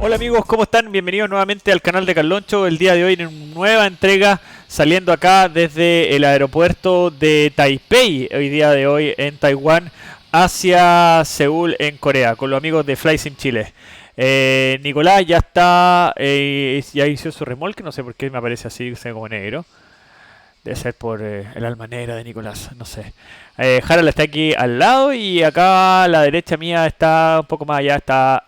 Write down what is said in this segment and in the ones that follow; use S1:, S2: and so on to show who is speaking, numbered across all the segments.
S1: Hola amigos, ¿cómo están? Bienvenidos nuevamente al canal de Carloncho. El día de hoy en una nueva entrega saliendo acá desde el aeropuerto de Taipei, hoy día de hoy en Taiwán, hacia Seúl en Corea, con los amigos de FlySim Chile. Nicolás ya está, ya hizo su remolque, no sé por qué me aparece así, se ve como negro. Debe ser por el alma negra de Nicolás, no sé. Harald está aquí al lado y acá a la derecha mía está un poco más allá, está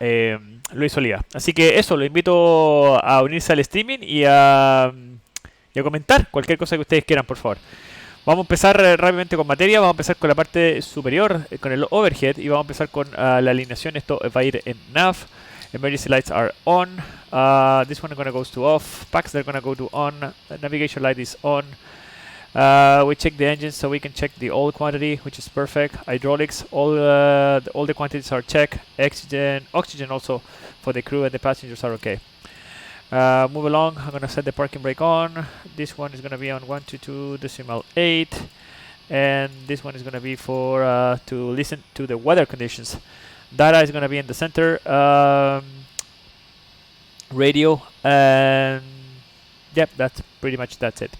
S1: Luis Oliva. Así que eso, lo invito a unirse al streaming y a comentar cualquier cosa que ustedes quieran, por favor. Vamos a empezar rápidamente con materia, vamos a empezar con la parte superior, con el overhead, y vamos a empezar con la alineación. Esto va a ir en nav. Emergency lights are on. This one is gonna go to off. Packs they're gonna go to on. The navigation light is on. We check the engines so we can check the oil quantity, which is perfect. Hydraulics, all the quantities are checked. Oxygen also for the crew and the passengers are okay. Move along. I'm gonna set the parking brake on. This one is gonna be on 122.8, and this one is gonna be for to listen to the weather conditions. Data is gonna be in the center. Radio, and yep, that's pretty much that's it.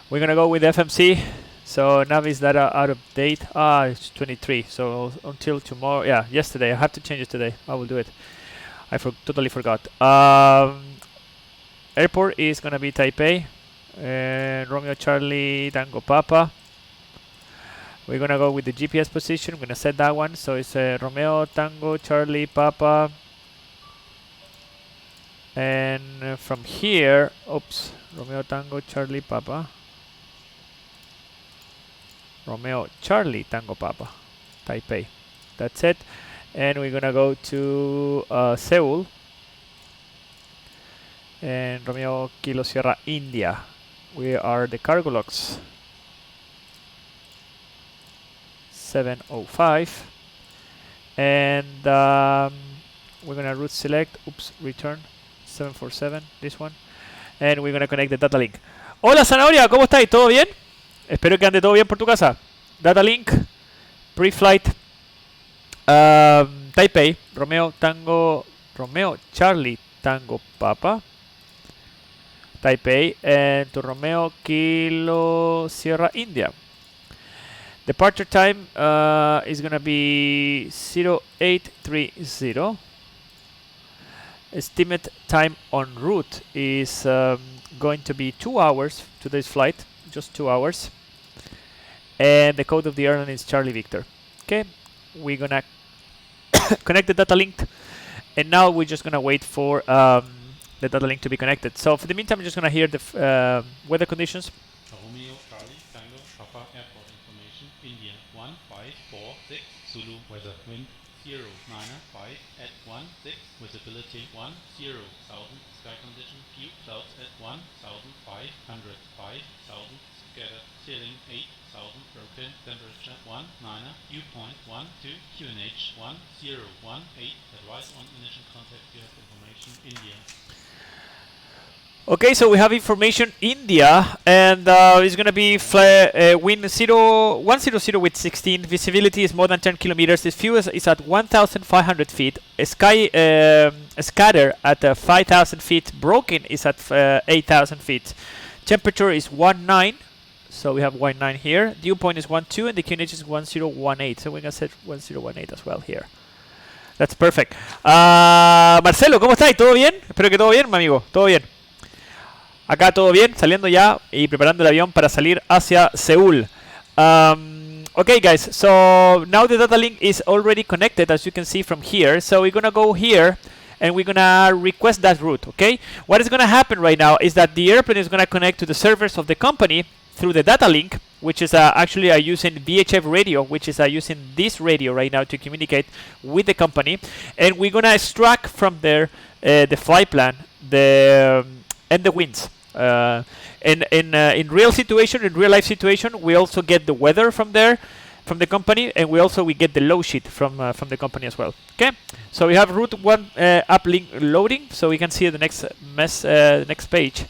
S1: We're gonna go with FMC. So Navi's data out of date. It's 23. So until tomorrow. Yeah, yesterday. I have to change it today. I will do it. I totally forgot. Airport is gonna be Taipei. Romeo Charlie Tango Papa. We're gonna go with the GPS position. I'm gonna set that one. So it's Romeo Tango Charlie Papa. And from here, oops, Romeo Tango Charlie Papa. Romeo Charlie Tango Papa, Taipei. That's it. And we're gonna go to Seoul. And Romeo Kilo Sierra India. We are the cargo logs 705. And we're gonna route select. Oops, return 747. This one. And we're gonna connect the data link. Hola Zanahoria, ¿cómo estáis? ¿Todo bien? Espero que ande todo bien por tu casa. Data link, pre-flight, Taipei, Romeo Charlie Tango Papa, Taipei, and to Romeo Kilo Sierra India. Departure time is gonna be 0830. Estimate time en route is going to be 2 hours. Today's flight, just 2 hours. And the code of the airline is Charlie Victor. Okay, we're gonna connect the data link, and now we're just gonna wait for the data link to be connected. So for the meantime, I'm just gonna hear the weather conditions.
S2: Romeo Charlie Tango Papa Airport information. India 1546 Zulu weather wind 095 at 16 visibility 10,000 sky condition few clouds at 1,500 5,000 scattered ceiling 8,000 broken temperature 19 dew point 12 QNH 1018 advice on initial contact you have information India.
S1: Okay, so we have information India, and it's going to be wind 100 with 16. Visibility is more than 10 kilometers. The fuel is at 1,500 feet. Sky scatter at 5,000 feet. Broken is at 8,000 feet. Temperature is 19. So we have 19 here. Dew point is 12, and the QNH is 1018. So we're going to set 1018 as well here. That's perfect. Marcelo, ¿cómo estáis? ¿Todo bien? Espero que todo bien, mi amigo. Todo bien. Acá todo bien, saliendo ya y preparando el avión para salir hacia Seúl. Okay guys, so now the data link is already connected, as you can see from here. So we're gonna go here and we're gonna request that route, okay? What is gonna happen right now is that the airplane is gonna connect to the servers of the company through the data link, which is actually using VHF radio, which is using this radio right now to communicate with the company. And we're gonna extract from there the flight plan, and the winds. In real situation, in real life situation, we also get the weather from there, from the company, and we get the load sheet from the company as well. Okay, so we have route 1 uplink loading, so we can see the next page.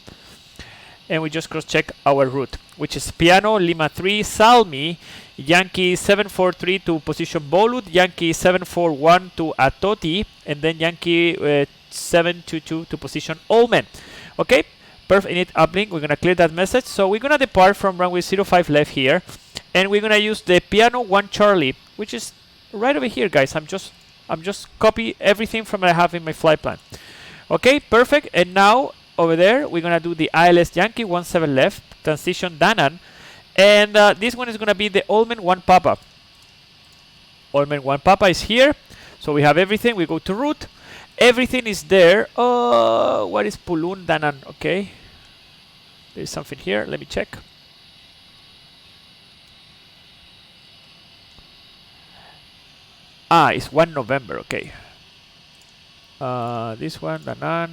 S1: and we just cross-check our route, which is Piano Lima 3 Salmi, Yankee 743 to position Bolut, Yankee 741 to Atoti, and then Yankee 722 to position Olmen. Okay, perfect. Init uplink. We're gonna clear that message. So we're gonna depart from runway 05 left here, and we're gonna use the Piano 1 Charlie, which is right over here, guys. I'm just copy everything from what I have in my flight plan. Okay, perfect. And now over there we're gonna do the ILS Yankee 17 left, transition Danan, and this one is gonna be the Olmen 1 Papa. Olmen 1 Papa is here, so we have everything. We go to route. Everything is there. What is Pulun Danan? Okay, there's something here. Let me check. It's 1 November. Okay. This one, Danan.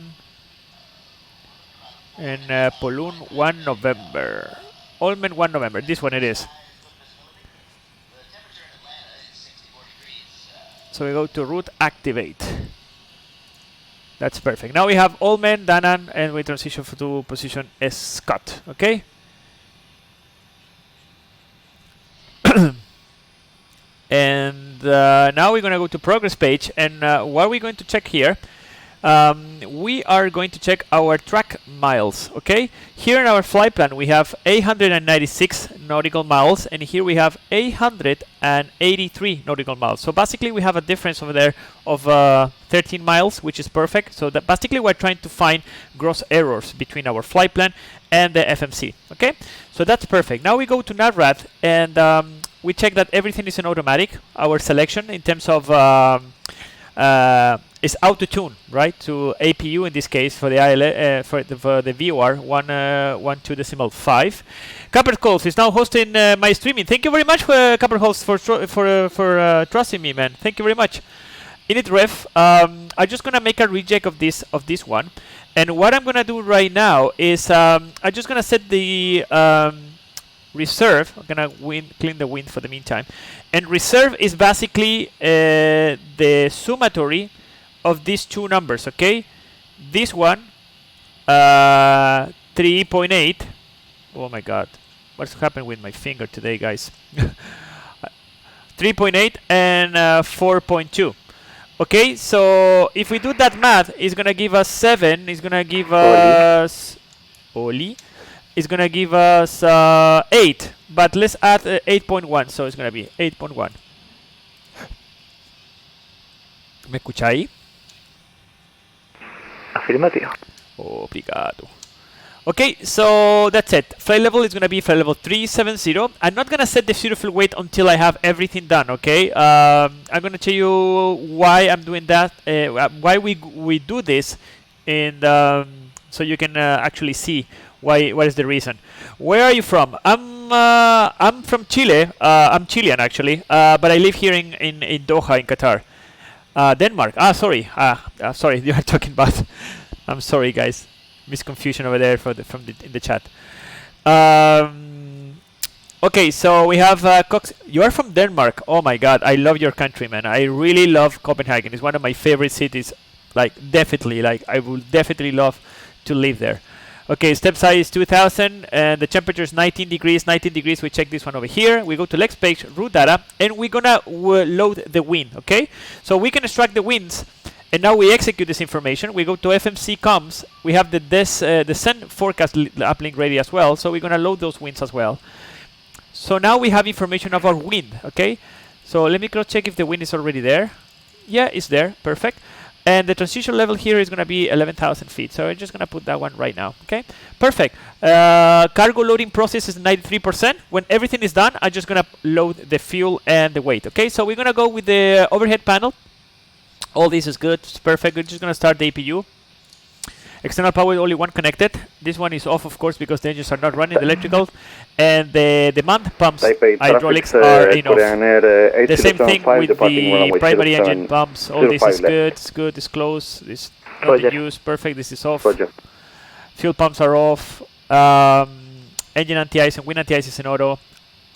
S1: And Pulun 1 November. Olmen 1 November. This one it is. So we go to route activate. That's perfect. Now we have Olmen, Danan, and we transition to position Scott. Okay. And now we're going to go to progress page, and what are we going to check here? We are going to check our track miles. Okay, here in our flight plan we have 896 nautical miles, and here we have 883 nautical miles. So basically we have a difference over there of 13 miles, which is perfect. So that basically we're trying to find gross errors between our flight plan and the FMC. Okay, so that's perfect. Now we go to NAVRAD, and we check that everything is in automatic. Our selection in terms of is auto-tune, right, to APU in this case for the for the VOR 1.12.5. Copper Calls is now hosting my streaming. Thank you very much, Copper Calls, for trusting me, man. Thank you very much. Init ref, I'm just gonna make a reject of this one, and what I'm gonna do right now is I'm just gonna set the reserve. I'm gonna clean the wind for the meantime, and reserve is basically the summatory of these two numbers. Okay, this one 3.8. Oh my god, what's happened with my finger today, guys? 3.8 and 4.2. Okay, so if we do that math, it's gonna give us 7. It's gonna give us It's gonna give us 8, but let's add 8.1, so it's gonna be 8.1. ¿Me escucha ahí?
S3: Afirmativo.
S1: Obrigado. Okay, so that's it. Flight level is gonna be flight level 370. I'm not gonna set the zero fuel weight until I have everything done. Okay, I'm gonna tell you why I'm doing that, why we do this, and so you can actually see what is the reason. Where are you from? I'm from Chile. I'm Chilean actually, but I live here in Doha, in Qatar. Denmark. Sorry. Sorry, you are talking about. I'm sorry, guys. Misconfusion over there in the chat. Okay, so we have Cox. You are from Denmark. Oh my God, I love your country, man. I really love Copenhagen. It's one of my favorite cities. Like definitely, like I would definitely love to live there. Okay, step size is 2000, and the temperature is 19 degrees. 19 degrees. We check this one over here. We go to next page, route data, and we're gonna load the wind. Okay, so we can extract the winds. And now we execute this information. We go to FMC comms. We have the descent forecast uplink ready as well. So we're going to load those winds as well. So now we have information of our wind. Okay. So let me cross check if the wind is already there. Yeah, it's there. Perfect. And the transition level here is going to be 11,000 feet. So I'm just going to put that one right now. Okay. Perfect. Cargo loading process is 93%. When everything is done, I'm just going to load the fuel and the weight. Okay. So we're going to go with the overhead panel. All this is good, it's perfect. We're just gonna start the APU. External power, only one connected. This one is off, of course, because the engines are not running, the electrical. And the demand pumps, hydraulics are in off. The same thing with the primary engine pumps. All this is good, it's good, it's close. It's not in use, perfect, this is off. Fuel pumps are off. Engine anti-ice and wind anti-ice is in auto.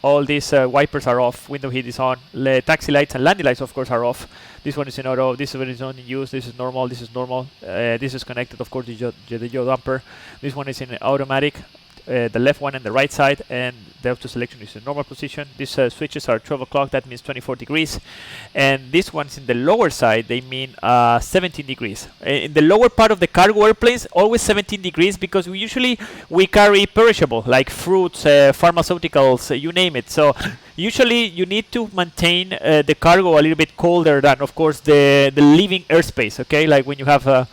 S1: All these wipers are off, window heat is on. The taxi lights and landing lights, of course, are off. This one is in auto, this one is not in use, this is normal, this is normal. This is connected, of course, to the yaw damper. This one is in automatic. the left one and the right side, and the auto selection is in normal position. These switches are 12 o'clock, that means 24 degrees. And these ones in the lower side, they mean 17 degrees. In the lower part of the cargo airplanes, always 17 degrees, because we carry perishable, like fruits, pharmaceuticals, you name it. So usually you need to maintain the cargo a little bit colder than, of course, the living airspace, okay? Like when you have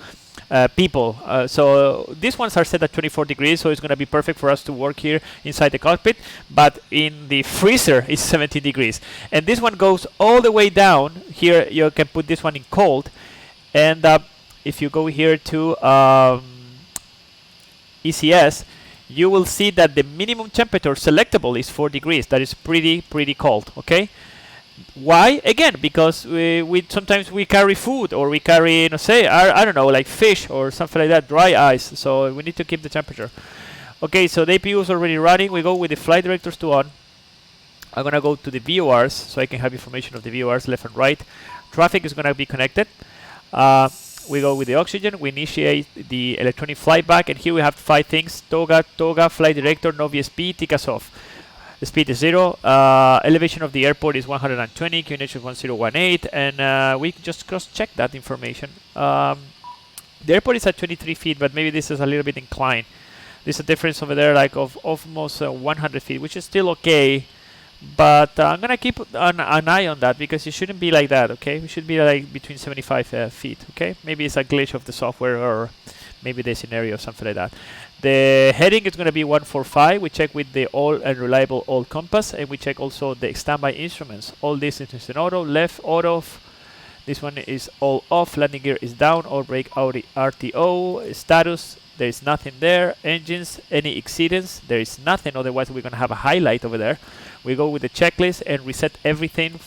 S1: people. So these ones are set at 24 degrees, so it's going to be perfect for us to work here inside the cockpit. But in the freezer, it's 17 degrees. And this one goes all the way down. Here you can put this one in cold. And if you go here to ECS, you will see that the minimum temperature selectable is 4 degrees. That is pretty cold, okay? Why? Again, because we sometimes we carry food, or we carry, you know, say, I don't know, like fish or something like that, dry ice. So we need to keep the temperature. Okay, so the APU is already running. We go with the flight directors to on. I'm gonna go to the VORs so I can have information of the VORs left and right. Traffic is gonna be connected. We go with the oxygen. We initiate the electronic flight back, and here we have 5 things: toga, flight director, no VSP, TICAS off. The speed is 0. Elevation of the airport is 120. QNH is 1018, and we just cross-check that information. The airport is at 23 feet, but maybe this is a little bit inclined. There's a difference over there, like of almost 100 feet, which is still okay. But I'm gonna keep an eye on that, because it shouldn't be like that. Okay, we should be like between 75 feet. Okay, maybe it's a glitch of the software, or maybe the scenario or something like that. The heading is going to be 145. We check with the all and reliable all compass, and we check also the standby instruments. All this is in auto, left auto. This one is all off. Landing gear is down. All brake Audi RTO. Status, there is nothing there. Engines, any exceedance, there is nothing. Otherwise, we're going to have a highlight over there. We go with the checklist and reset everything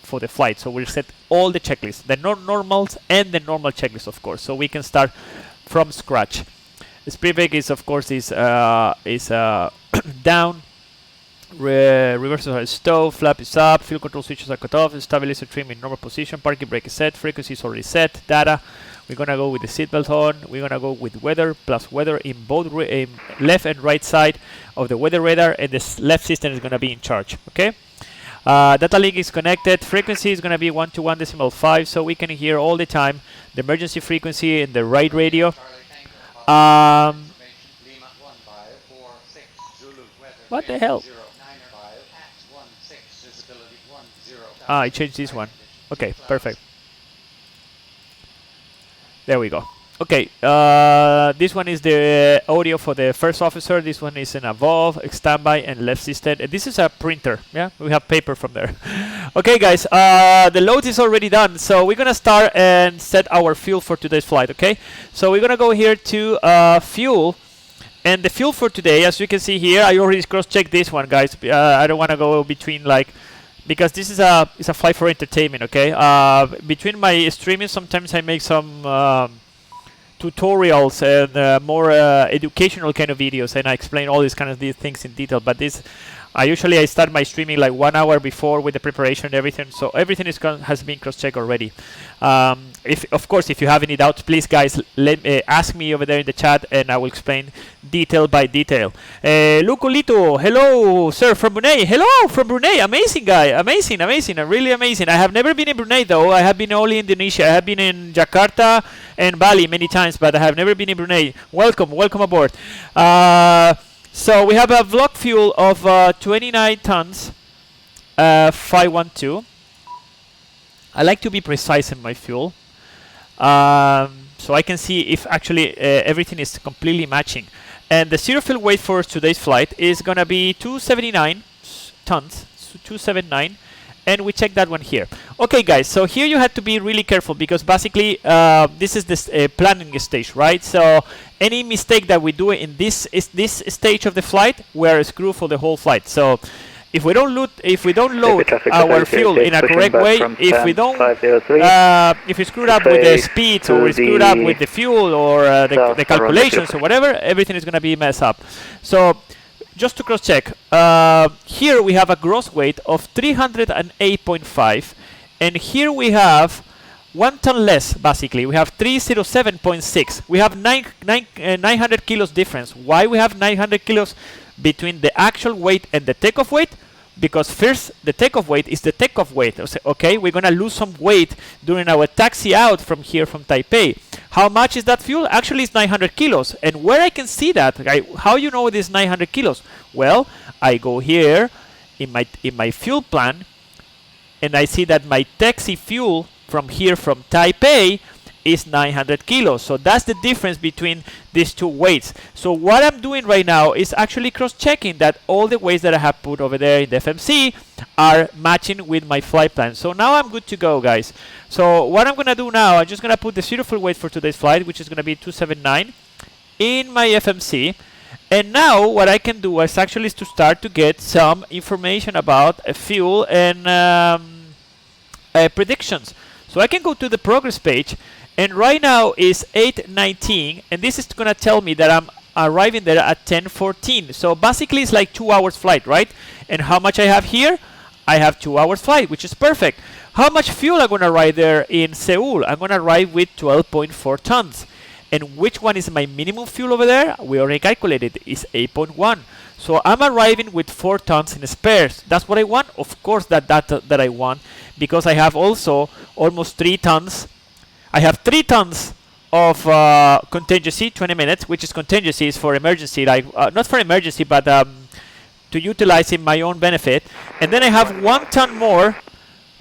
S1: for the flight. So we reset all the checklists, the normals and the normal checklist, of course. So we can start from scratch. The speed brake is, of course, is down. Reversers are stowed. Flap is up. Fuel control switches are cut off. Stabilizer trim in normal position. Parking brake is set. Frequency is already set. Data. We're gonna go with the seatbelt on. We're gonna go with weather plus weather in both left and right side of the weather radar, and this left system is gonna be in charge. Okay. Data link is connected. Frequency is gonna be 121.5, so we can hear all the time the emergency frequency in the right radio. What the hell? I changed this one. Okay, perfect. There we go. Okay, this one is the audio for the first officer. This one is an above, standby, and left system. And this is a printer. Yeah, we have paper from there. Okay, guys, the load is already done. So we're gonna start and set our fuel for today's flight. Okay, so we're gonna go here to fuel, and the fuel for today, as you can see here, I already cross-checked this one, guys. I don't want to go between because this is a flight for entertainment. Okay, between my streaming, sometimes I make some tutorials and more educational kind of videos, and I explain all these kind of things in detail. But this, I start my streaming like 1 hour before with the preparation and everything, so everything has been cross-checked already. Of course, if you have any doubts, please, guys, ask me over there in the chat, and I will explain detail by detail. Lucolito, hello, sir, from Brunei. Hello, from Brunei. Amazing guy, amazing, really amazing. I have never been in Brunei though. I have been only in Indonesia. I have been in Jakarta and Bali many times, but I have never been in Brunei. Welcome aboard. So we have a block fuel of 29 tons, 512. I like to be precise in my fuel, so I can see if actually everything is completely matching. And the zero fuel weight for today's flight is gonna be 279 tons, 279, and we check that one here. Okay, guys, so here you have to be really careful, because basically this is this planning stage, right? So any mistake that we do in this stage of the flight, we're screwed for the whole flight. So if we don't load our fuel in a correct way, if we screwed up with the speeds, or we screwed up with the fuel, or the calculations, or whatever, everything is going to be messed up. So just to cross-check, here we have a gross weight of 308.5, and here we have 1 ton less, basically. We have 307.6. We have 900 kilos difference. Why we have 900 kilos between the actual weight and the takeoff weight? Because first, the takeoff weight is the takeoff weight. Okay, we're gonna lose some weight during our taxi out from here from Taipei. How much is that fuel? Actually, it's 900 kilos. And where I can see that, right, how you know it is 900 kilos? Well, I go here in my fuel plan, and I see that my taxi fuel from here from Taipei is 900 kilos. So that's the difference between these two weights. So what I'm doing right now is actually cross-checking that all the weights that I have put over there in the FMC are matching with my flight plan. So now I'm good to go, guys. So what I'm gonna do now, I'm just gonna put the zero fuel weight for today's flight, which is gonna be 279 in my FMC. And now what I can do is actually to start to get some information about fuel and predictions. So I can go to the progress page, and right now is 8:19, and this is gonna tell me that I'm arriving there at 10:14. So basically it's like 2 hours flight, right? And how much I have here? I have 2 hours flight, which is perfect. How much fuel I'm gonna ride there in Seoul? I'm gonna ride with 12.4 tons. And which one is my minimum fuel over there? We already calculated, it's 8.1. So I'm arriving with 4 tons in spares. That's what I want? Of course that I want, because I have also almost 3 tons. I have 3 tons of contingency, 20 minutes, which is contingency is for emergency, like not for emergency, but to utilize in my own benefit. And then I have 1 ton more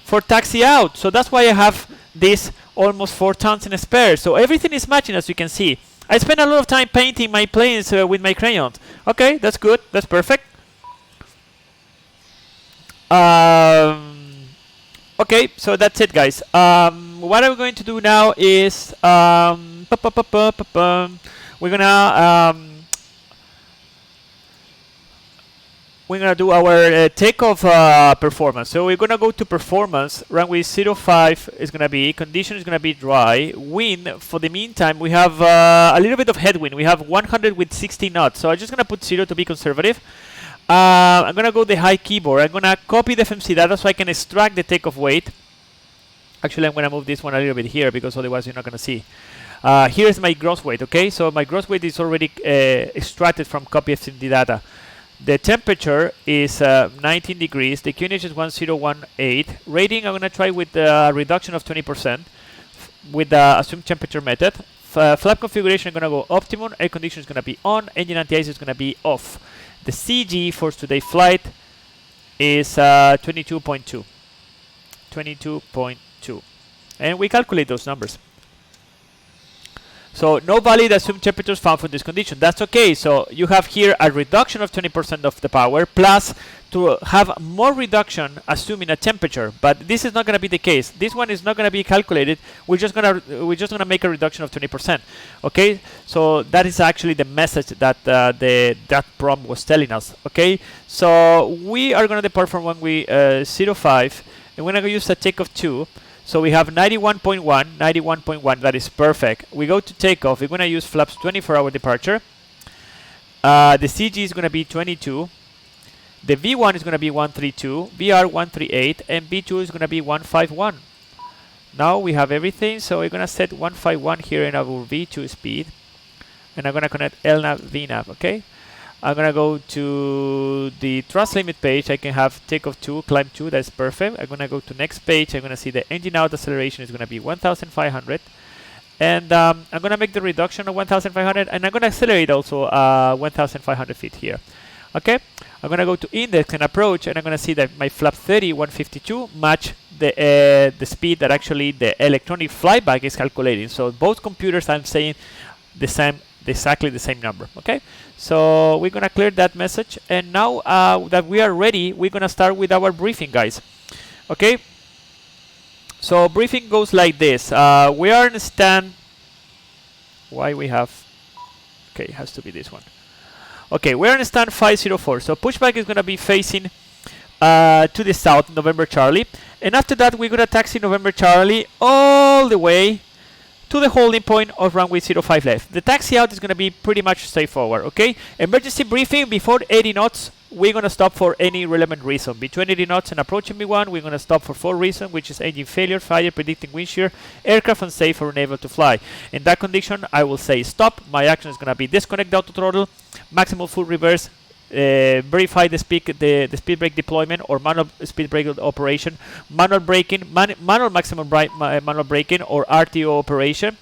S1: for taxi out. So that's why I have this almost 4 tons in spare. So everything is matching, as you can see. I spend a lot of time painting my planes with my crayons. Okay, that's good. That's perfect. Okay, so that's it, guys. What I'm going to do now is we're gonna do our takeoff performance. So we're gonna go to performance. Runway 05 is gonna be, condition is gonna be dry. Wind, for the meantime, we have a little bit of headwind. We have 100 with 60 knots. So I'm just gonna put 0 to be conservative. I'm gonna go the high keyboard. I'm gonna copy the FMC data so I can extract the takeoff weight. Actually, I'm gonna move this one a little bit here because otherwise you're not gonna see. Here's my gross weight. Okay, so my gross weight is already extracted from copy FMC data. The temperature is 19 degrees. The QNH is 1018. Rating, I'm gonna try with a reduction of 20% with the assumed temperature method. Flap configuration, I'm gonna go optimum. Air condition is gonna be on. Engine anti-ice is gonna be off. The CG for today's flight is 22.2. 22.2. And we calculate those numbers. So no valid assumed temperatures found for this condition. That's okay. So you have here a reduction of 20% of the power, plus to have more reduction assuming a temperature. But this is not going to be the case. This one is not going to be calculated. We're just gonna make a reduction of 20%. Okay. So that is actually the message that that prompt was telling us. Okay. So we are going to depart from runway 05, and we're going to use a takeoff 2. So we have 91.1, 91.1, that is perfect. We go to takeoff, we're gonna use flaps 20 for our departure. The CG is gonna be 22. The V1 is gonna be 132, VR 138, and B2 is gonna be 151. Now we have everything, so we're gonna set 151 here in our V2 speed. And I'm gonna connect LNAV, VNAV, okay? I'm gonna go to the thrust limit page. I can have takeoff 2, climb 2, that's perfect. I'm gonna go to next page. I'm gonna see the engine out acceleration is gonna be 1500. And I'm gonna make the reduction of 1500, and I'm gonna accelerate also 1500 feet here. Okay, I'm gonna go to index and approach, and I'm gonna see that my flap 30, 152 match the speed that actually the electronic flyback is calculating. So both computers, I'm saying the same, exactly the same number. Okay, so we're gonna clear that message, and now that we are ready, we're gonna start with our briefing, guys. Okay, so briefing goes like this. We are in stand. Why we have? Okay, it has to be this one. Okay, we're in stand 504. So pushback is gonna be facing to the south, November Charlie, and after that we're gonna taxi November Charlie all the way to the holding point of runway 05 left. The taxi out is going to be pretty much straightforward, okay? Emergency briefing before 80 knots we're going to stop for any relevant reason. Between 80 knots and approaching V1, we're going to stop for 4 reasons, which is engine failure, fire, predicting wind shear, aircraft unsafe or unable to fly. In that condition, I will say stop. My action is going to be disconnect the auto throttle, maximum full reverse, verify the speed brake deployment or manual speed brake operation, manual braking, manual maximum manual braking or RTO operation.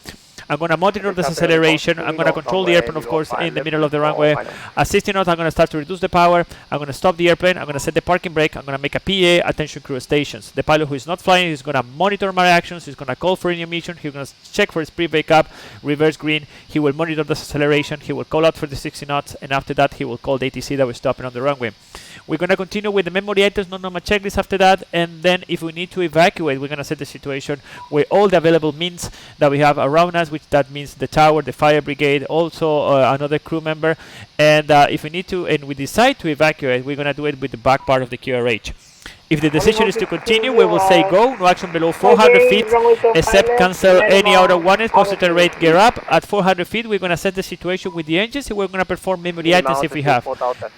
S1: I'm going to monitor the acceleration. I'm going to control the airplane, of course, in the middle of the runway. At 60 knots, I'm going to start to reduce the power. I'm going to stop the airplane. I'm going to set the parking brake. I'm going to make a PA, attention crew stations. The pilot who is not flying is going to monitor my actions. He's going to call for a new mission. He's going to check for his pre-brake up, reverse green. He will monitor the acceleration. He will call out for the 60 knots. And after that, he will call the ATC that we're stopping on the runway. We're going to continue with the memory items, not normal checklist after that. And then if we need to evacuate, we're going to set the situation with all the available means that we have around us, which that means the tower, the fire brigade, also another crew member. And if we need to, and we decide to evacuate, we're going to do it with the back part of the QRH. If the decision is to continue, we will say go, no action below 400 feet, except cancel any out of one positive rate gear up. At 400 feet, we're going to set the situation with the engines, and we're going to perform memory items if we have.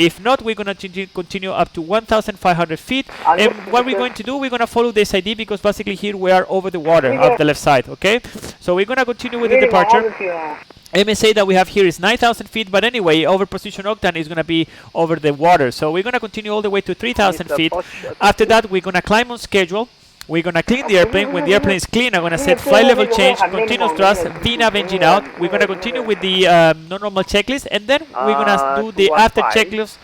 S1: If not, we're going to continue up to 1,500 feet. And what we're going to do, we're going to follow the SID, because basically here we are over the water of the left side, okay? So we're going to continue with the departure. MSA that we have here is 9,000 feet, but anyway, over position octane is going to be over the water. So we're going to continue all the way to 3,000 feet. After that, we're going to climb on schedule. We're going to clean the airplane. When the airplane is clean, I'm going to set flight level change, continuous thrust, VNAV engine out. We're going to continue with the non-normal checklist, and then we're going to do the after checklist,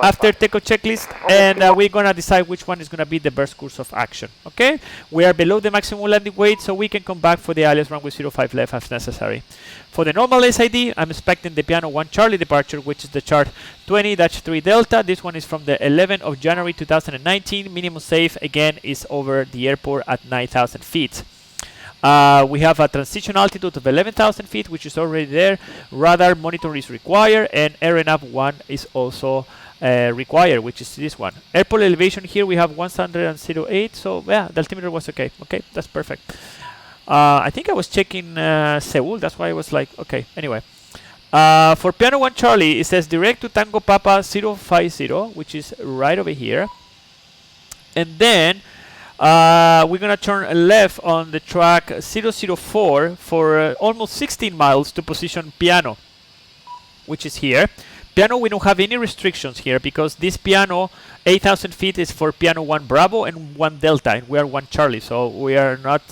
S1: after takeoff checklist, and we're going to decide which one is going to be the best course of action. Okay, we are below the maximum landing weight, so we can come back for the alias runway 05 left as necessary. For the normal SID, I'm expecting the Piano 1 Charlie departure, which is the chart 20-3 Delta. This one is from the 11th of January 2019. Minimum safe, again, is over the airport at 9,000 feet. We have a transition altitude of 11,000 feet, which is already there. Radar monitor is required, and RNAV 1 is also required, which is this one. Airport elevation here, we have 108, so yeah, the altimeter was okay. Okay, that's perfect. I think I was checking Seoul, that's why I was like, okay, anyway. For Piano 1 Charlie, it says direct to Tango Papa 050, which is right over here. And then we're going to turn left on the track 004 for almost 16 miles to position Piano, which is here. Piano, we don't have any restrictions here, because this Piano 8,000 feet is for Piano 1 Bravo and 1 Delta, and we are 1 Charlie, so we are not,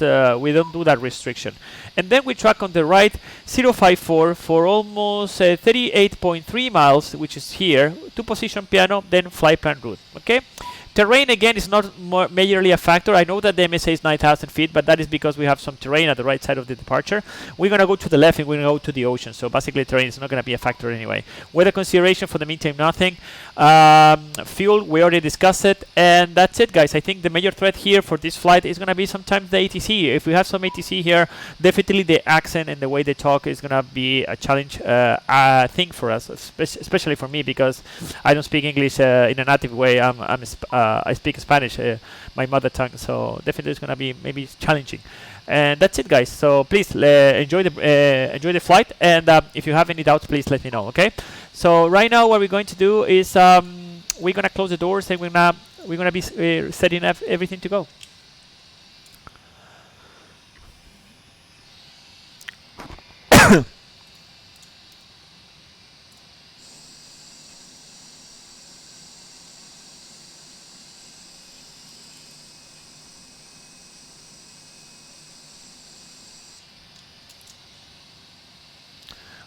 S1: we don't do that restriction. And then we track on the right 054 for almost 38.3 miles, which is here, to position Piano, then flight plan route. Okay. Terrain, again, is not majorly a factor. I know that the MSA is 9,000 feet, but that is because we have some terrain at the right side of the departure. We're going to go to the left and we're going to go to the ocean. So basically, terrain is not going to be a factor anyway. Weather consideration for the meantime, nothing. Fuel, we already discussed it. And that's it, guys. I think the major threat here for this flight is going to be sometimes the ATC. If we have some ATC here, definitely the accent and the way they talk is going to be a challenge thing for us, especially for me, because I don't speak English in a native way. I speak Spanish, my mother tongue, so definitely it's going to be maybe challenging. And that's it, guys. So please enjoy the flight, and if you have any doubts, please let me know. Okay. So right now, what we're going to do is we're going to close the doors, and we're gonna be setting up everything to go.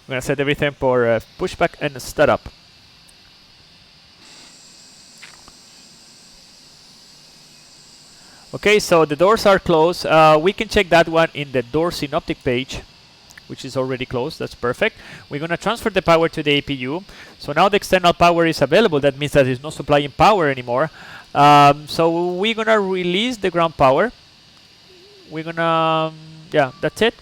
S1: We're going to set everything for pushback and startup. Okay, so the doors are closed. We can check that one in the door synoptic page, which is already closed. That's perfect. We're going to transfer the power to the APU. So now the external power is available. That means that there's no supplying power anymore. So we're going to release the ground power. We're going to, yeah, that's it.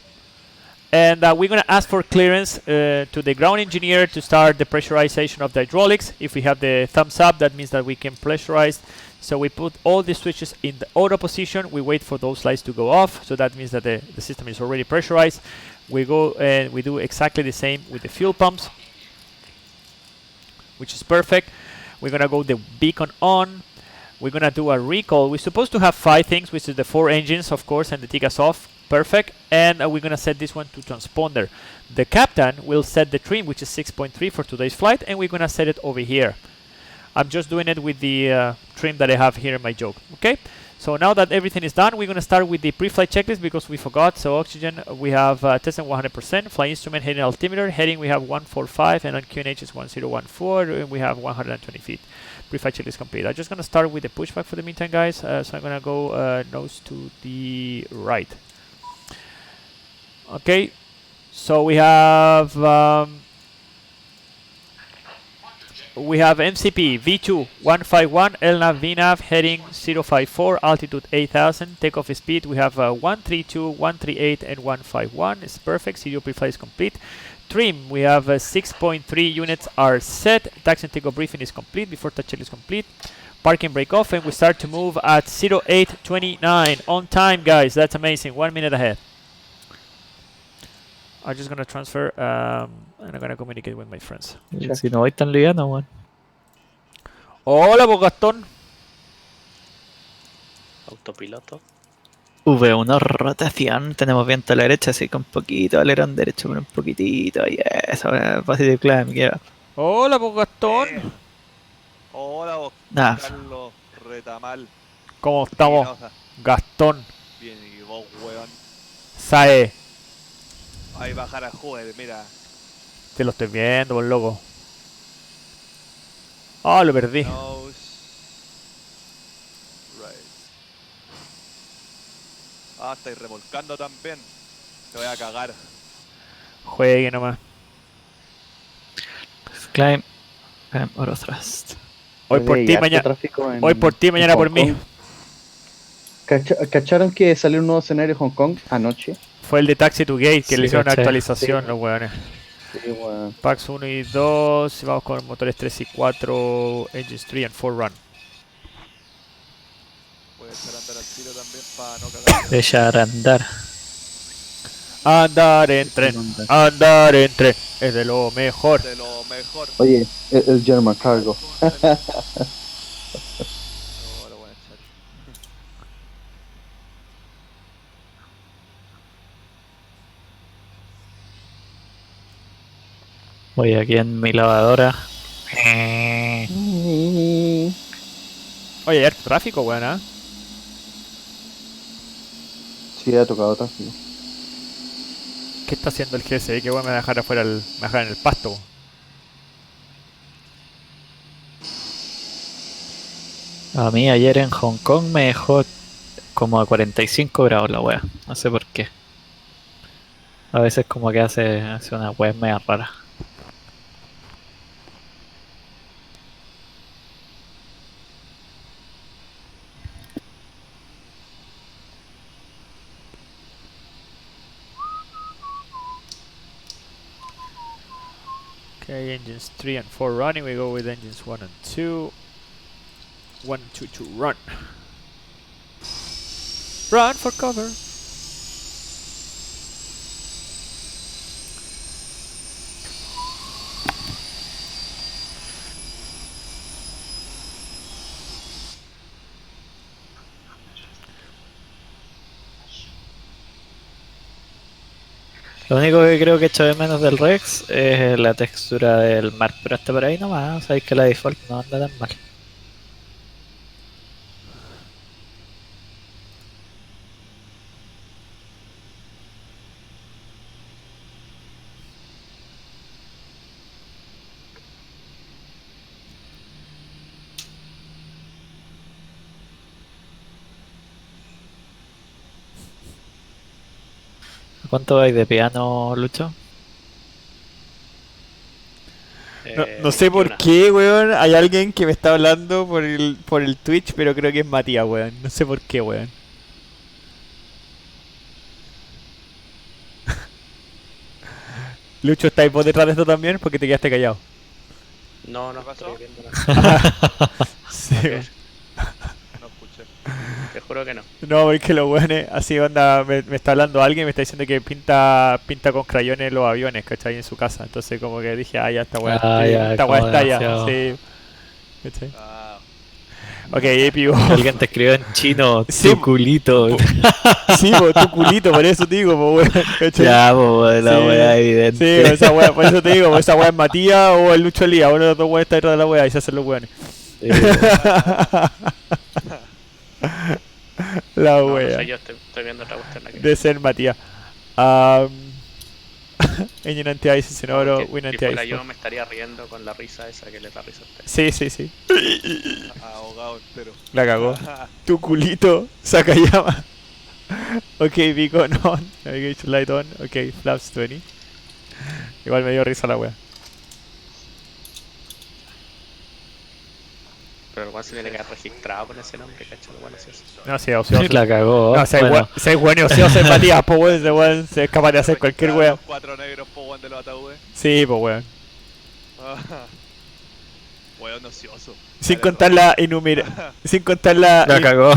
S1: And we're going to ask for clearance to the ground engineer to start the pressurization of the hydraulics. If we have the thumbs up, that means that we can pressurize. So we put all the switches in the auto position. We wait for those lights to go off. So that means that the system is already pressurized. We go and we do exactly the same with the fuel pumps, which is perfect. We're gonna go the beacon on. We're gonna do a recall. We're supposed to have 5 things, which is the 4 engines, of course, and the TIGAS off. Perfect. And we're gonna set this one to transponder. The captain will set the trim, which is 6.3 for today's flight, and we're gonna set it over here. I'm just doing it with the trim that I have here in my joke. Okay. So now that everything is done, we're gonna start with the pre-flight checklist because we forgot. So oxygen, we have testing 100%. Flight instrument, heading altimeter. Heading, we have 145, and on QNH is 1014, and we have 120 feet. Pre-flight checklist complete. I'm just gonna start with the pushback for the meantime, guys. So I'm gonna go nose to the right. Okay. So we have MCP v4.5, LNAV, VNAV, heading 054, altitude 8000, takeoff speed, we have 132, 138, and 151, it's perfect, CDO pre-flight is complete. Trim, we have 6.3 units are set, taxi and takeoff briefing is complete, before touch check is complete. Parking brake off, and we start to move at 0829, on time guys, that's amazing, 1 minute ahead. I'm just gonna transfer, and I'm gonna communicate with my friends.
S3: Si no voy tan liviano, weón.
S1: Hola, pues Gastón.
S4: Autopiloto.
S3: V1 rotación, tenemos viento a la derecha, así con poquito, alerón derecho, pero un poquitito, y eso, positive climb, yeah.
S1: Hola, pues Gastón.
S5: Hola, vos,
S3: Nah.
S5: Carlos Retamal.
S1: ¿Cómo estamos?
S5: Espinosa.
S1: Gastón.
S5: Bien, y vos, weón.
S1: Sae.
S5: Ahí bajar a jugar, mira.
S1: Te lo estoy viendo, por loco. Ah, lo perdí.
S5: Nose. Right. Ah, estáis remolcando también. Te voy a cagar.
S1: Juegue nomás.
S3: Climb, climb, oro thrust.
S1: Hoy por ti, mañana. Hoy por ti, mañana por mí.
S6: ¿Cacharon que salió un nuevo escenario en Hong Kong anoche?
S1: Fue el de Taxi to Gate, que
S3: Sí,
S1: le hicieron una
S3: caché.
S1: actualización,
S6: Sí.
S1: los weones.
S6: Sí, bueno.
S1: Packs 1 y 2. Vamos con motores 3 y 4. Engines 3 and 4 run.
S5: Puede echar a andar al tiro también para no cagar.
S3: Dejar andar.
S1: Andar en tren. Andar en tren. Es de lo mejor.
S5: De lo mejor.
S6: Oye, el German Cargo.
S5: No, lo voy a echar.
S3: Voy aquí en mi lavadora.
S1: Oye, hay harto tráfico, weón, ¿eh?
S6: Sí, ha tocado tráfico.
S1: ¿Qué está haciendo el GSI? Que weón me va a dejar afuera me va a dejar en el pasto.
S3: A mí ayer en Hong Kong me dejó como a 45 grados la wea. No sé por qué. A veces como que hace una wea media rara.
S1: Okay, engines 3 and 4 running. We go with engines 1 and 2. 1, 2, 2, run. Run for cover.
S3: Lo único que creo que echo de menos del Rex es la textura del mar, pero hasta por ahí nomás, sabéis que la default no anda tan mal. ¿Cuánto vais de piano, Lucho?
S1: No sé por
S4: 21.
S1: qué, weón. Hay alguien que me está hablando por el Twitch, pero creo que es Matías, weón. No sé por qué, weón. Lucho, ¿estáis vos detrás de esto también? Porque te quedaste callado.
S4: No, no
S5: ¿Qué pasó?
S4: estoy viendo nada.
S1: Sí, weón.
S5: No escuché.
S4: Te juro que no.
S1: No, porque los weones, así onda, me está hablando alguien y me está diciendo que pinta con crayones los aviones, ¿cachai? En su casa. Entonces como que dije, ah, ya, esta weá
S3: Ah, ya,
S1: esta
S3: como
S1: weá está ya.
S3: demasiado.
S1: Sí. ¿Cachai?
S5: Ah,
S1: Ok, épico.
S3: Alguien te escribió en chino,
S1: Sí,
S3: tu culito.
S1: Sí, po, tu culito, por eso te digo, po, weón. ¿Cachai?
S3: Ya, pues, la weá
S1: Sí,
S3: evidente.
S1: esa weá, por eso te digo, esa weá es Matías o el Lucho Lía, uno de los dos weones está detrás de la weá y se hacen los weones.
S3: Sí,
S1: La
S4: No, no
S1: wea.
S4: soy yo, estoy viendo otra cuestión aquí.
S1: De ser Matías. Engine anti-ice,
S4: No,
S1: Senoro,
S4: porque
S1: Win
S4: si fuera
S1: anti-ice.
S4: yo me estaría riendo con la risa esa que le da risa a usted.
S1: Sí, sí, sí.
S5: ahogado entero.
S1: La cagó. Tu culito, Sakayama. Ok, beacon on. Navigation light on. Ok, flaps 20. Igual me dio risa la wea.
S4: Pero el weón se tiene que haber registrado con ese nombre, cacho, lo bueno es eso.
S1: No, sí, ocioso.
S3: la cagó.
S1: No,
S3: Bueno,
S1: si hay weón y ocioso en Matías, pues weón, ese weón se es capaz de hacer cualquier
S5: Registraron
S1: wea.
S5: los 4 negros po weón de los ataúdes.
S1: Sí, pues weón.
S5: Weón ocioso.
S1: Sin
S5: Dale,
S1: contar
S5: rojo.
S1: la sin contar la
S3: la cagó.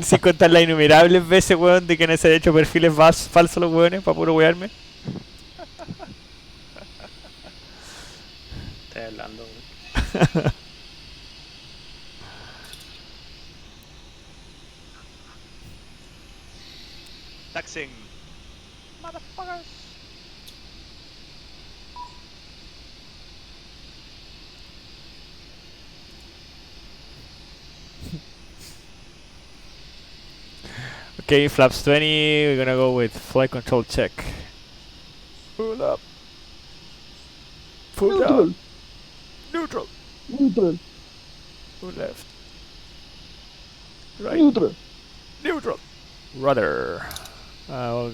S1: sin contar las innumerables veces, weón, de que no se han hecho perfiles falsos los weones para puro wearme.
S4: Estoy hablando, weón.
S5: Taxing. Motherfuckers.
S1: Okay, flaps 20, we're gonna go with flight control check. Full up. Full down. Neutral.
S6: Neutral.
S1: Full left. Right.
S6: Neutral.
S1: Neutral. Rudder. Uh,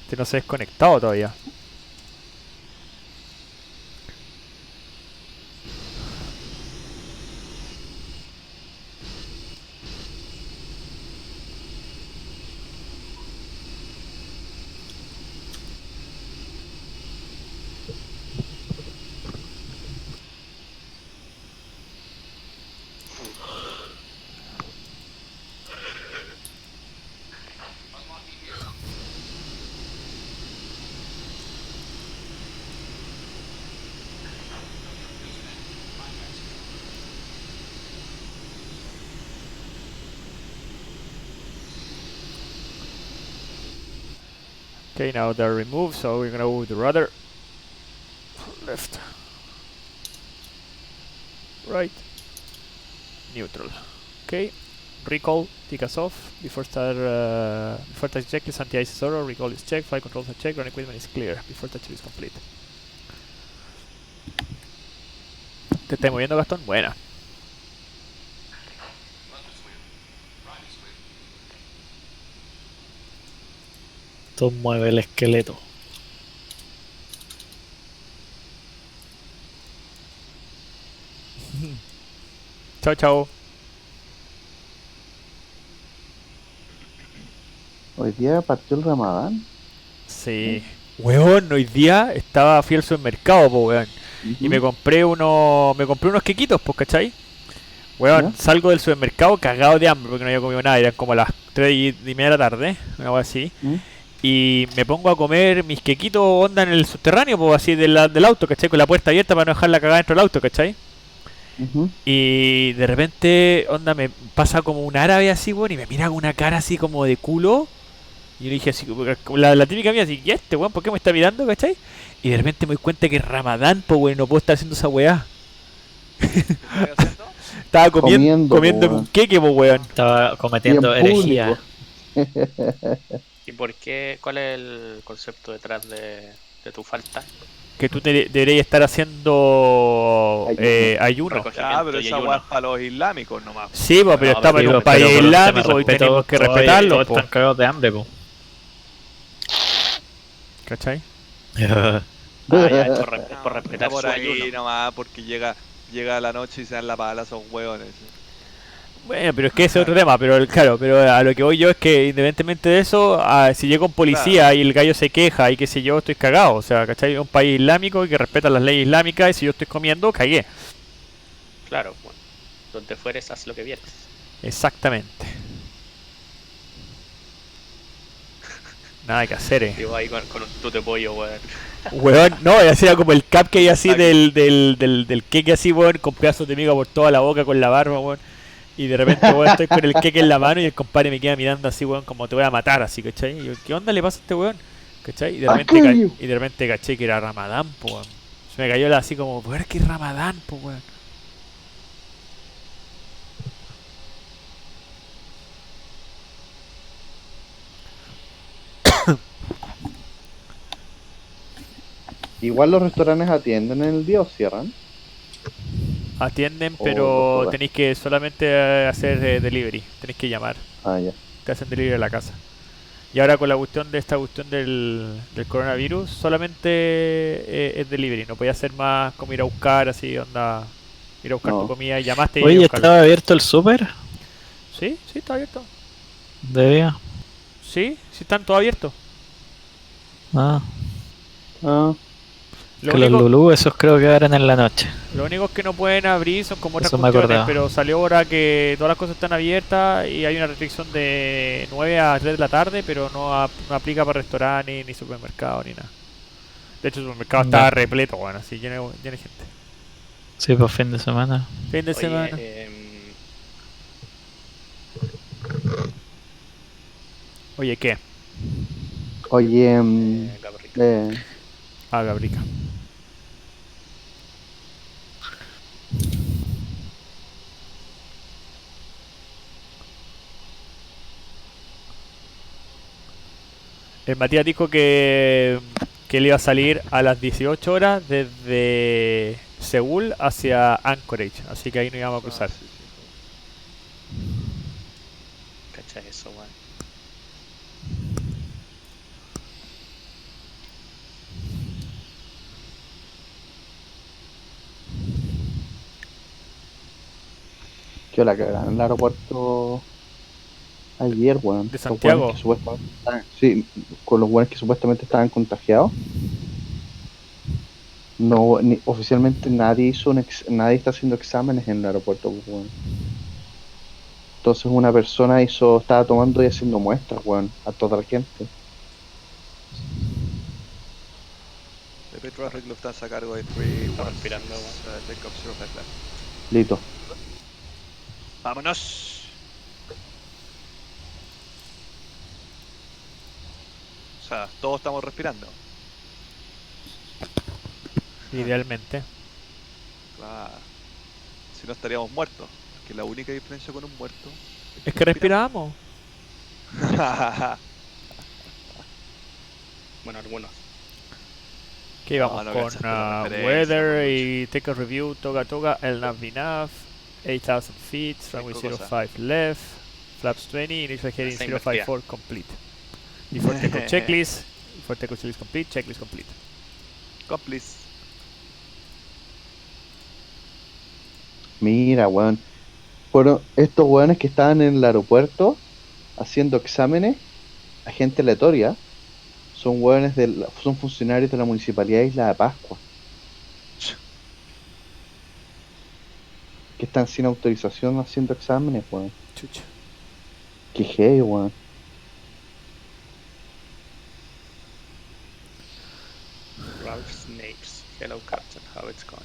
S1: este no se ha desconectado todavía. Okay, now they're removed, so we're gonna go with the rudder. Left. Right. Neutral. Okay. Recall, take us off. Before touch checklist, anti-ice is thorough, recall is checked, flight controls are checked, run equipment is clear. Before touch is complete. ¿Te estás moviendo, Gastón? Buena.
S3: Tú mueve el esqueleto.
S1: Chao, chao.
S6: Hoy día partió el Ramadán.
S1: Sí. Weón, hoy día fui al supermercado, po, weón. Y me compré unos quequitos, pues, ¿cachai? Weón,
S6: ¿Ya?
S1: salgo del supermercado cagado de hambre porque no había comido nada, eran como las 3:30 de la tarde, una cosa así.
S6: ¿Mm?
S1: Y me pongo a comer mis quequitos onda en el subterráneo, pues así del auto, ¿cachai? Con la puerta abierta para no dejarla cagada dentro del auto, ¿cachai?
S6: Ujú.
S1: Y de repente, onda, me pasa como un árabe así, weón, y me mira con una cara así como de culo. Y yo le dije así, la típica mía, así, ¿y este weón? ¿Por qué me está mirando, cachai? Y de repente me doy cuenta que es Ramadán, pues weón, no puedo estar haciendo esa weá.
S5: ¿Qué estás haciendo?
S1: Estaba
S6: Comiendo,
S1: comiendo
S6: po,
S1: un
S6: weón.
S1: queque, pues weón.
S3: Estaba cometiendo
S6: Y en
S3: herejía.
S4: ¿Y por qué? ¿Cuál es el concepto detrás de tu falta?
S1: Que tú deberías estar haciendo ayuno.
S4: Recogimiento
S5: Ah, pero
S4: y
S5: esa
S4: ayuno.
S5: weá es para los islámicos nomás.
S1: Sí, pues, pero
S4: No,
S1: estamos en
S3: Sí,
S1: un
S3: pues,
S1: país
S3: pero por un tema de
S1: islámico y
S3: respeto,
S1: tenemos que
S3: todos-
S1: respetarlo,
S3: todos
S1: po,
S3: están cagados de hambre, po.
S1: ¿cachai?
S4: Ah, ya, es por
S5: Está
S4: respetar
S5: por
S4: su
S5: ahí
S4: ayuno.
S5: nomás porque llega la noche y se dan la pala esos hueones.
S1: Bueno, pero es que ese es otro tema, pero claro, pero a lo que voy yo es que independientemente de eso, si llega un policía y el gallo se queja y qué sé yo, estoy cagado, o sea, ¿cachai? Es un país islámico y que respeta las leyes islámicas y si yo estoy comiendo, cagué.
S4: Claro, bueno. Donde fueres, haz lo que vieres.
S1: Exactamente. Nada que hacer,
S4: Digo ahí con un tute pollo, weón.
S1: Weón, no, hacía como el cupcake así del queque así, weón, con pedazos de miga por toda la boca con la barba, weón. Y de repente, weón, estoy con el queque en la mano y el compadre me queda mirando así, weón, como te voy a matar, así, ¿cachai? Y yo, ¿qué onda le pasa a este weón? ¿Cachai? Y de repente caché que era Ramadán, po, weón. Se me cayó la así como, weón, que es Ramadán, po, weón.
S6: Igual los restaurantes atienden en el día o cierran.
S1: Atienden,
S6: O
S1: pero
S6: 2 horas.
S1: tenéis que solamente hacer delivery, tenéis que llamar,
S6: Ah, ya.
S1: te hacen delivery a la casa. Y ahora con la cuestión de esta cuestión del coronavirus, solamente es delivery, no podía hacer más como ir a buscar así, onda, ir a buscar tu
S6: No.
S1: comida y llamaste y ir a
S3: Oye,
S1: buscarla.
S3: ¿estaba abierto el súper?
S1: Sí, sí, está abierto.
S3: De día.
S1: Sí, sí están todos abiertos.
S3: Ah,
S6: Ah,
S1: Lo
S3: que los
S1: único,
S3: Lulú, esos creo que abren en la noche.
S1: lo único que no pueden abrir son como otras
S3: Eso me
S1: cuestiones,
S3: acordaba.
S1: pero salió ahora que todas las cosas están abiertas y hay una restricción de 9 a 3 de la tarde, pero no aplica para restaurantes, ni supermercados, ni nada. De hecho, el supermercado
S3: Ya.
S1: está repleto, bueno, así lleno de gente.
S3: Sí, pues fin de semana.
S1: Fin de
S4: Oye,
S1: semana. Oye, ¿qué?
S6: oye,
S4: Gabriel.
S1: Ah, Gabrica. El Matías dijo que él iba a salir a las 18 horas desde Seúl hacia Anchorage, así que ahí nos íbamos a cruzar.
S5: sí.
S4: ¿Cachai eso, weón?
S6: que la cagaron en el aeropuerto ayer, weón.
S1: ¿De
S6: Los
S1: Santiago?
S6: weones que supuestamente sí, con los weones que supuestamente estaban contagiados. No, oficialmente nadie está haciendo exámenes en el aeropuerto, pues, weón. Entonces una persona estaba tomando y haciendo muestras, weón, a toda la gente.
S5: The Petrofric Lufthansa cargo de 3
S4: Estaba respirando, weón.
S5: take off 05 left.
S6: Listo.
S5: ¡Vámonos! O sea, todos estamos respirando.
S1: Idealmente.
S5: Claro. Si no estaríamos muertos. Porque la única diferencia con un muerto
S1: Es que respiramos.
S4: Bueno, algunos.
S1: Que íbamos
S5: no
S1: con
S5: cachaste la referencia,
S1: Weather
S5: Manucho.
S1: y Take a Review, Toga Toga, El Nav Nav, 8000 feet, runway
S5: Cinco cosas.
S1: 05 left, flaps 20, initial heading
S4: Esa invertida.
S1: 054 complete. Before takeoff checklist, before takeoff checklist complete, checklist complete.
S5: Complice.
S6: Mira, weón. Fueron estos weones que estaban en el aeropuerto haciendo exámenes a gente aleatoria. Son weones son funcionarios de la Municipalidad de Isla de Pascua. Que están sin autorización haciendo exámenes, weón.
S1: Chucha.
S6: Qué heavy, weón.
S4: Ralph Snakes. Hello, Captain. How it's going?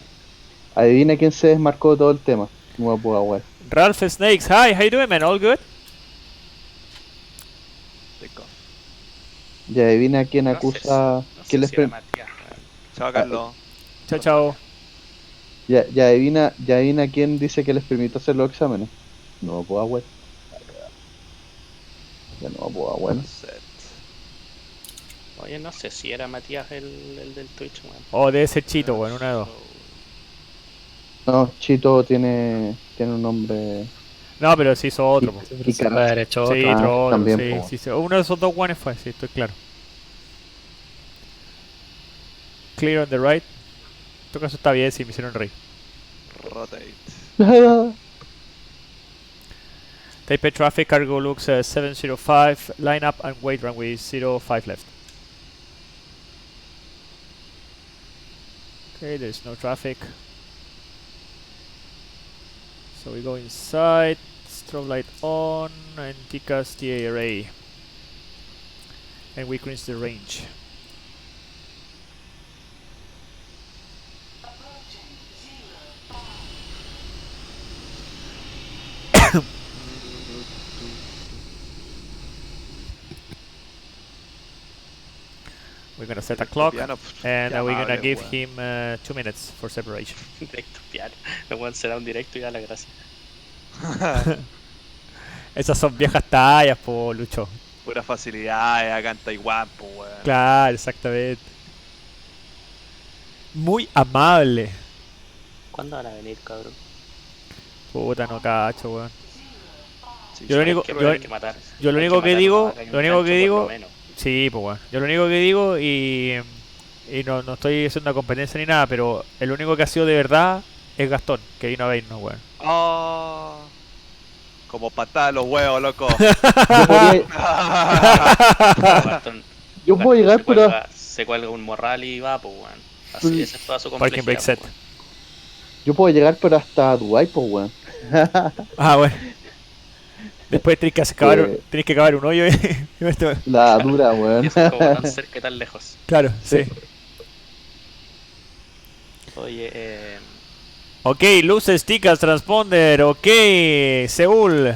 S6: Adivina quién se desmarcó de todo el tema. No me puedo, weón.
S1: Ralph Snakes, hi, how you doing, man? All good?
S5: Take off.
S6: Y adivina quién
S4: No
S6: acusa.
S4: sé
S6: ¿Quién les
S4: si era
S6: pre-
S4: Matías, weón.
S5: Chao, Carlos.
S1: Chao, chao.
S6: ya adivina quién dice que les permite hacer los exámenes. No me puedo, weón. Ya no me puedo, weón.
S5: Set.
S4: Oye, no sé si era Matías el del Twitch, weón.
S1: Oh, debe ser Chito, bueno, una de dos.
S6: No, Chito tiene un nombre.
S1: No, pero sí hizo otro, po.
S3: Sí, pero se puede haber hecho
S1: Sí,
S3: otro.
S1: otro,
S6: también,
S1: sí,
S6: po.
S1: sí. Uno de esos dos guanes fue, sí, estoy claro. Clear on the right. En todo caso está bien, sí, me hicieron reír.
S5: Rotate.
S1: Taipei traffic, cargo looks 705, line up and wait runway 05 left. Okay, there's no traffic. So we go inside, strobe light on, and TCAS TA array. and we increase the range. We're gonna set a clock,
S5: Piano,
S1: and
S5: qué
S1: we're gonna
S5: amable,
S1: give
S5: weón.
S1: him 2 minutes for separation.
S4: Directo piano. El weón será un directo y da la gracia.
S1: Esas son viejas tallas, po, Lucho.
S5: Pura facilidad acá en Taiwán, pues, weón.
S1: Claro, exactamente. Muy amable.
S4: ¿Cuándo van a venir, cabrón?
S1: Puta, no cacho, weón.
S5: Sí,
S1: Yo lo
S5: sí.
S1: único,
S4: Que
S1: yo,
S4: hay que matar.
S1: yo lo
S4: Hay
S1: único que
S4: matar
S1: digo,
S4: una vaca y un
S1: lo único que
S4: chancho por
S1: digo,
S4: lo menos.
S1: sí, pues bueno. Yo lo único que digo y no estoy haciendo una competencia ni nada, pero el único que ha sido de verdad es Gastón, que vino a vernos, weón.
S5: Oh, como patada a los huevos, loco.
S6: Yo podría,
S4: Gastón,
S6: yo puedo llegar, pero
S4: se cuelga un morral y va, pues weón. Así, esa es toda su
S1: Parking
S4: complejidad.
S1: brake set.
S4: pues, weón.
S6: yo puedo llegar, pero hasta Dubái, pues, weón.
S1: Ah, bueno. Después tenés que
S6: Que-
S1: tenés que cavar un hoyo y esto-
S6: La dura, weón.
S4: Y eso es como tan cerca y tan lejos.
S1: Claro, sí.
S4: Oye,
S1: Ok, luces, ticas, transponder, ok, Seúl.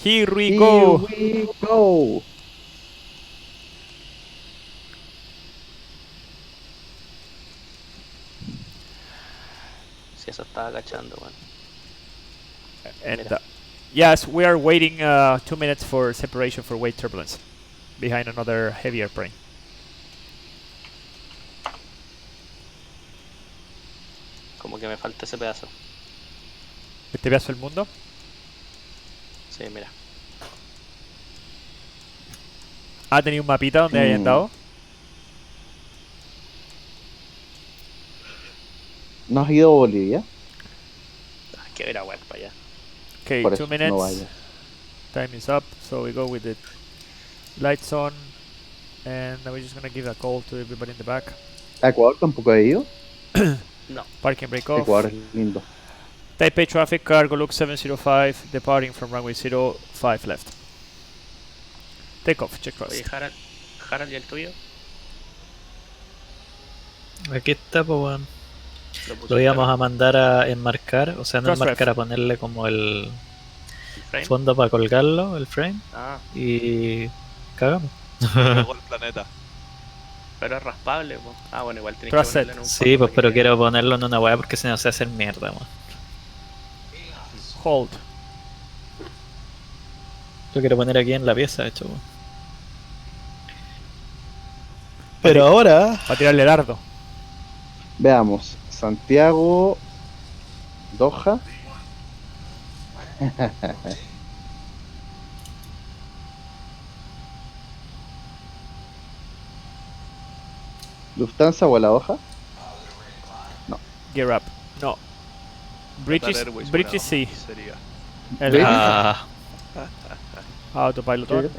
S1: Here we go.
S6: Here we go.
S4: si eso estaba agachando, weón.
S1: And
S4: Mira.
S1: yes, we are waiting 2 minutes for separation for weight turbulence behind another heavy airplane.
S4: Como que me falta ese pedazo.
S1: Este pedazo del mundo.
S4: Sí, mira.
S1: ¿Ha tenido un mapita donde hayan dado?
S6: ¿No has ido a Bolivia?
S4: Hay que ver a weón para allá.
S1: Okay,
S6: Por
S1: 2
S6: eso,
S1: minutes.
S6: no vayas.
S1: Time is up, so we go with the lights on, and we're just gonna give a call to everybody in the back.
S6: ¿A Ecuador tampoco he ido?
S4: No.
S1: Parking brake off.
S6: Ecuador es lindo.
S1: Taipei traffic, cargo look 705, departing from runway 05 left. Take off, check
S4: Oye,
S1: thrust.
S4: Harald, ¿y el tuyo?
S3: Aquí está, pues, weón.
S4: Lo pusiste
S3: Lo íbamos
S4: al-
S3: a mandar a enmarcar, o sea, no
S1: Crossref.
S3: enmarcar, a ponerle como el
S4: el frame.
S3: fondo para colgarlo, el frame,
S4: Ah,
S3: y cagamos.
S5: Luego el planeta.
S4: pero es raspable, po. Ah, bueno, igual tenés
S1: Thrust
S4: que ponerle
S1: set.
S4: en un
S3: Sí,
S4: fondo
S3: pues,
S4: para
S3: pero
S4: que
S3: quiero ponerlo en una weá porque si no se hace mierda, weón.
S1: Hold.
S3: Lo quiero poner aquí en la pieza, de hecho, weón. Pero ahora...
S1: Va a tirarle dardo.
S6: Veamos. Santiago. Doha. Lufthansa o la hoja.
S1: Gear up. No. British,
S5: Qatar Airways,
S1: British
S5: bueno,
S1: Sea.
S5: sería.
S1: El
S6: British.
S1: autopilot
S6: Yo
S1: on.
S6: tengo.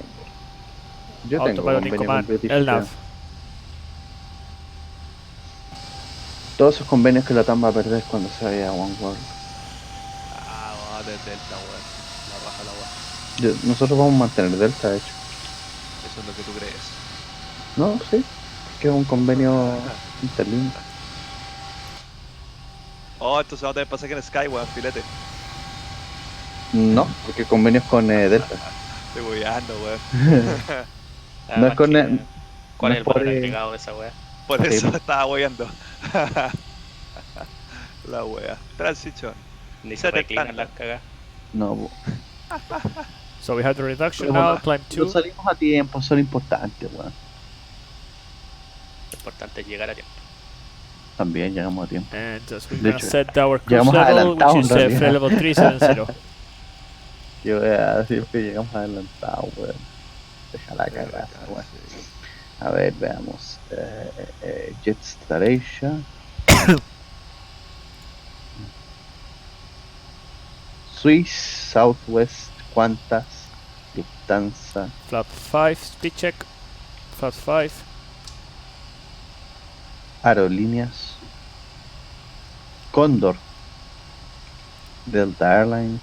S6: Yo tengo
S1: Autopilot in
S6: convenio con
S1: command.
S6: British
S1: El nav.
S6: Airways. Todos esos convenios que la TAM va a perder cuando se vaya a One World.
S5: Ah, vamos a tener Delta, weón. La raja la weón.
S6: Nosotros vamos a mantener Delta, de hecho.
S5: Eso es lo que tú crees.
S6: No, sí. Que es un convenio interlink.
S5: Oh, entonces vamos a tener pasaje en Sky, weón, filete.
S6: No, porque el convenio es con Delta.
S5: Estoy bugueando, weón.
S6: No es con
S4: ¿Cuál
S6: no
S4: es
S6: es
S4: el
S6: por,
S4: valor agregado de esa weá?
S5: Por
S6: Sí.
S5: eso estaba weando. La wea. Transition.
S4: Ni se
S5: Set
S4: reclinan
S5: estándar.
S4: las cagas.
S6: No,
S1: So we have the reduction
S6: Pero
S1: now.
S6: bueno,
S1: Climb
S6: no
S1: 2.
S6: salimos a tiempo, son importantes, weón.
S4: Lo importante es llegar a tiempo.
S6: También llegamos a tiempo.
S1: And we're
S6: De
S1: gonna
S6: hecho,
S1: set our cruise
S6: llegamos
S1: level,
S6: adelantados,
S1: which is
S6: en realidad.
S1: flight level 370.
S6: Yo voy a decir que llegamos adelantados, weón. Déjala cagar, weón. A ver, veamos. Jet Star Asia. Swiss, Southwest, Qantas, Lufthansa,
S1: Flap 5, speed check. Flap 5.
S6: Aerolíneas, Condor, Delta Airlines,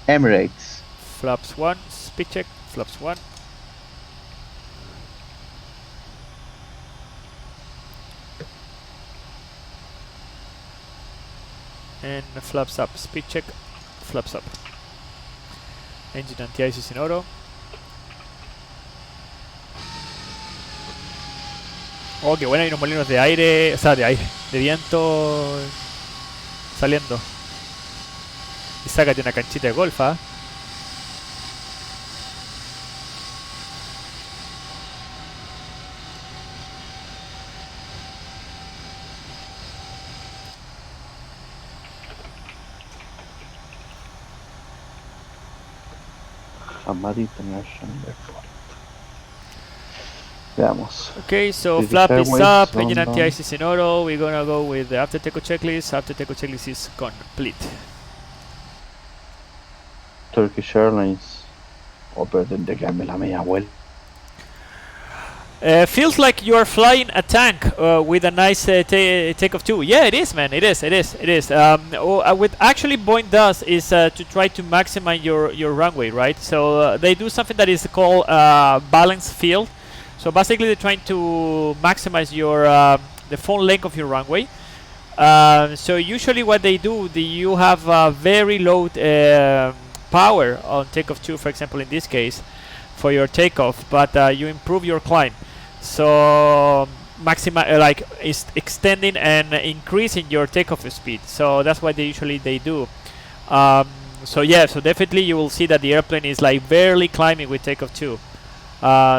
S6: Emirates,
S1: Flaps 1, speed check. Flaps 1. and flaps up. Speed check, flaps up. Engine anti-ice is in auto. Oh, qué bueno, hay unos molinos de aire, o sea, de viento saliendo. Y sácate una canchita de golf, ¿ah?
S6: Hamad International Airport. Veamos.
S1: Okay, so
S6: British
S1: flap is
S6: Airways,
S1: up, engine
S6: London.
S1: anti-ice is in auto. We're gonna go with the after takeoff checklist. After takeoff checklist is complete.
S6: Turkish Airlines. Oh, pero tendré que darme la media vuelta.
S1: Feels like you are flying a tank with a nice takeoff too. Yeah, it is, man. It is. What actually Boeing does is to try to maximize your runway, right? So they do something that is called balance field. So basically, they're trying to maximize your the full length of your runway. So usually, what they do, you have very low power on takeoff 2, for example, in this case, for your takeoff, but you improve your climb. So like is extending and increasing your takeoff speed. So that's what they usually do. So yeah, so definitely you will see that the airplane is like barely climbing with takeoff 2.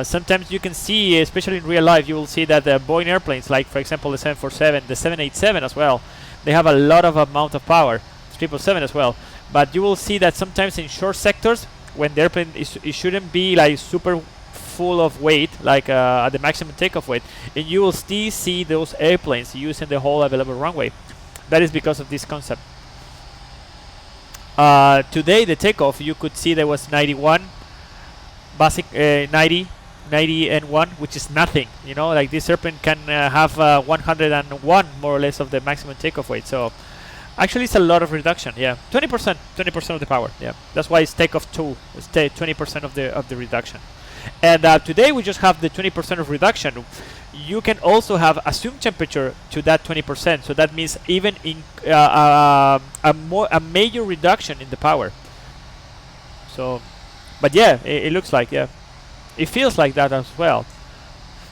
S1: Sometimes you can see, especially in real life, you will see that the Boeing airplanes, like for example the 747, the 787 as well, they have a lot of amount of power. 777 as well, but you will see that sometimes in short sectors, when the airplane it shouldn't be like super full of weight, like at the maximum takeoff weight, and you will still see those airplanes using the whole available runway. That is because of this concept. Today the takeoff, you could see there was 91 basic 90 and 1, which is nothing, you know, like this airplane can have 101 more or less of the maximum takeoff weight. So actually it's a lot of reduction. Yeah, 20% of the power. Yeah, that's why it's takeoff 2, it's 20% of the reduction. And today we just have the 20% of reduction. You can also have assumed temperature to that 20%, so that means even in a major reduction in the power. So, but yeah, it looks like, yeah, it feels like that as well.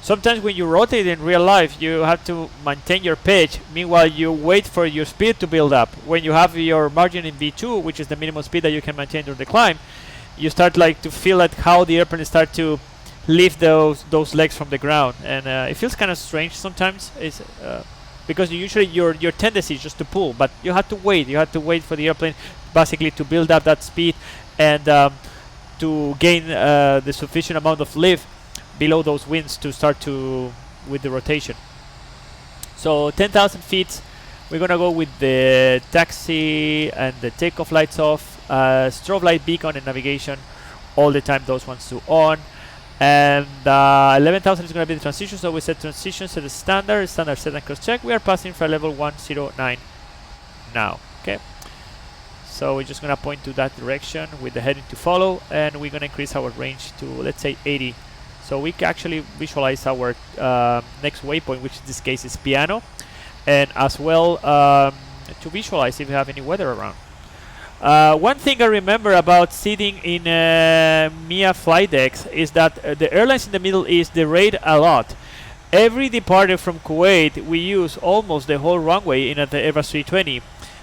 S1: Sometimes when you rotate in real life, you have to maintain your pitch. Meanwhile, you wait for your speed to build up. When you have your margin in V2, which is the minimum speed that you can maintain during the climb, you start like to feel like how the airplane start to lift those legs from the ground, and it feels kind of strange sometimes. It's because usually your tendency is just to pull, but you have to wait. You have to wait for the airplane basically to build up that speed and to gain the sufficient amount of lift below those winds to start with the rotation. So 10,000 feet, we're gonna go with the taxi and the takeoff lights off, strobe light, beacon, and navigation all the time. Those ones to on, and 11,000 is gonna be the transition. So we set transition to the standard set and cross check. We are passing for level 109 now. Okay. So we're just gonna point to that direction with the heading to follow, and we're gonna increase our range to, let's say, 80. So we can actually visualize our next waypoint, which in this case is Piano, and as well to visualize if you have any weather around. One thing I remember about sitting in MIA flight decks is that the airlines in the Middle East, they rate a lot. Every departure from Kuwait, we use almost the whole runway in at the Airbus 320.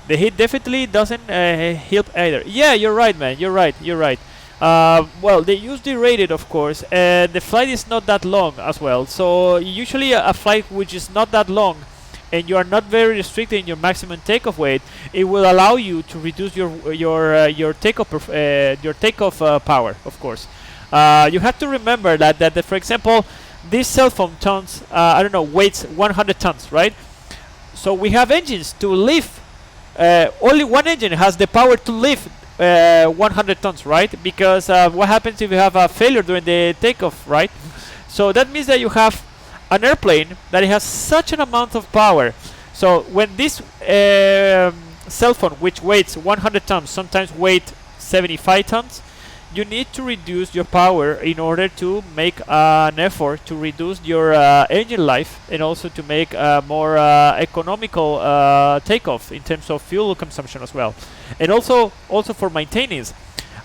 S1: The heat definitely doesn't help either. Yeah, you're right, man. You're right. Well, they use the rated, of course, and the flight is not that long as well. So usually a flight which is not that long, and you are not very restricted in your maximum takeoff weight, it will allow you to reduce your takeoff power. Of course, you have to remember that for example, this cell phone tons, I don't know, weighs 100 tons, right? So we have engines to lift. Only one engine has the power to lift 100 tons, right? Because what happens if you have a failure during the takeoff, right? So that means that you have an airplane that has such an amount of power. So when this cell phone, which weighs 100 tons, sometimes weight 75 tons, you need to reduce your power in order to make an effort to reduce your engine life and also to make a more economical takeoff in terms of fuel consumption as well, and also for maintenance.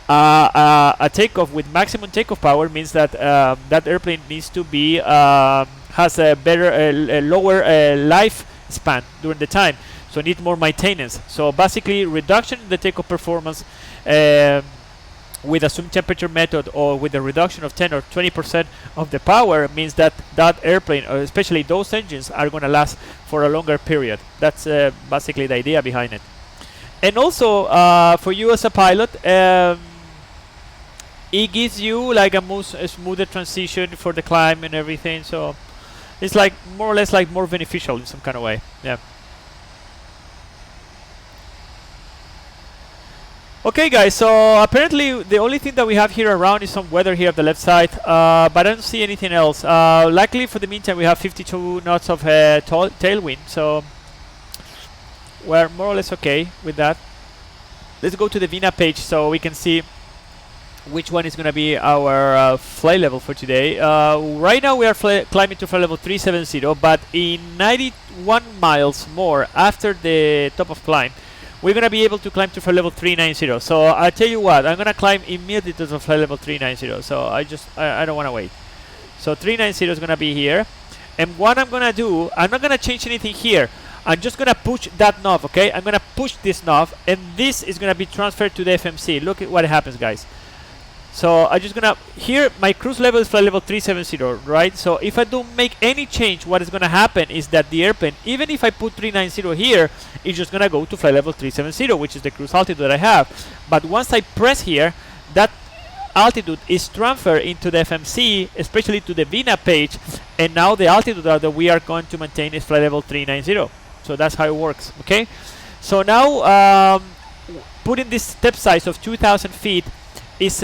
S1: A takeoff with maximum takeoff power means that that airplane needs to be has a better a lower lifespan during the time, so need more maintenance. So basically, reduction in the takeoff performance with assumed temperature method or with a reduction of 10 or 20% of the power means that that airplane, or especially those engines, are going to last for a longer period. That's basically the idea behind it. And also for you as a pilot, it gives you like a smoother transition for the climb and everything. So it's like more or less like more beneficial in some kind of way. Yeah. Okay guys, so apparently the only thing that we have here around is some weather here on the left side, but I don't see anything else. Luckily for the meantime we have 52 knots of tailwind, so we're more or less okay with that. Let's go to the VNAV page so we can see which one is going to be our flight level for today. Right now we are climbing to flight level 370, but in 91 miles more after the top of climb, we're going to be able to climb to flight level 390. So I'll tell you what, I'm going to climb immediately to the flight level 390. So I don't want to wait. So 390 is going to be here. And what I'm going to do, I'm not going to change anything here. I'm just going to push that knob, okay? I'm going to push this knob, and this is going to be transferred to the FMC. Look at what happens, guys. So I'm just gonna, here my cruise level is flight level 370, right? So if I don't make any change, what is gonna happen is that the airplane, even if I put 390 here, it's just gonna go to flight level 370, which is the cruise altitude that I have. But once I press here, that altitude is transferred into the FMC, especially to the VNAV page, and now the altitude that we are going to maintain is flight level 390. So that's how it works, okay? So now putting this step size of 2,000 feet is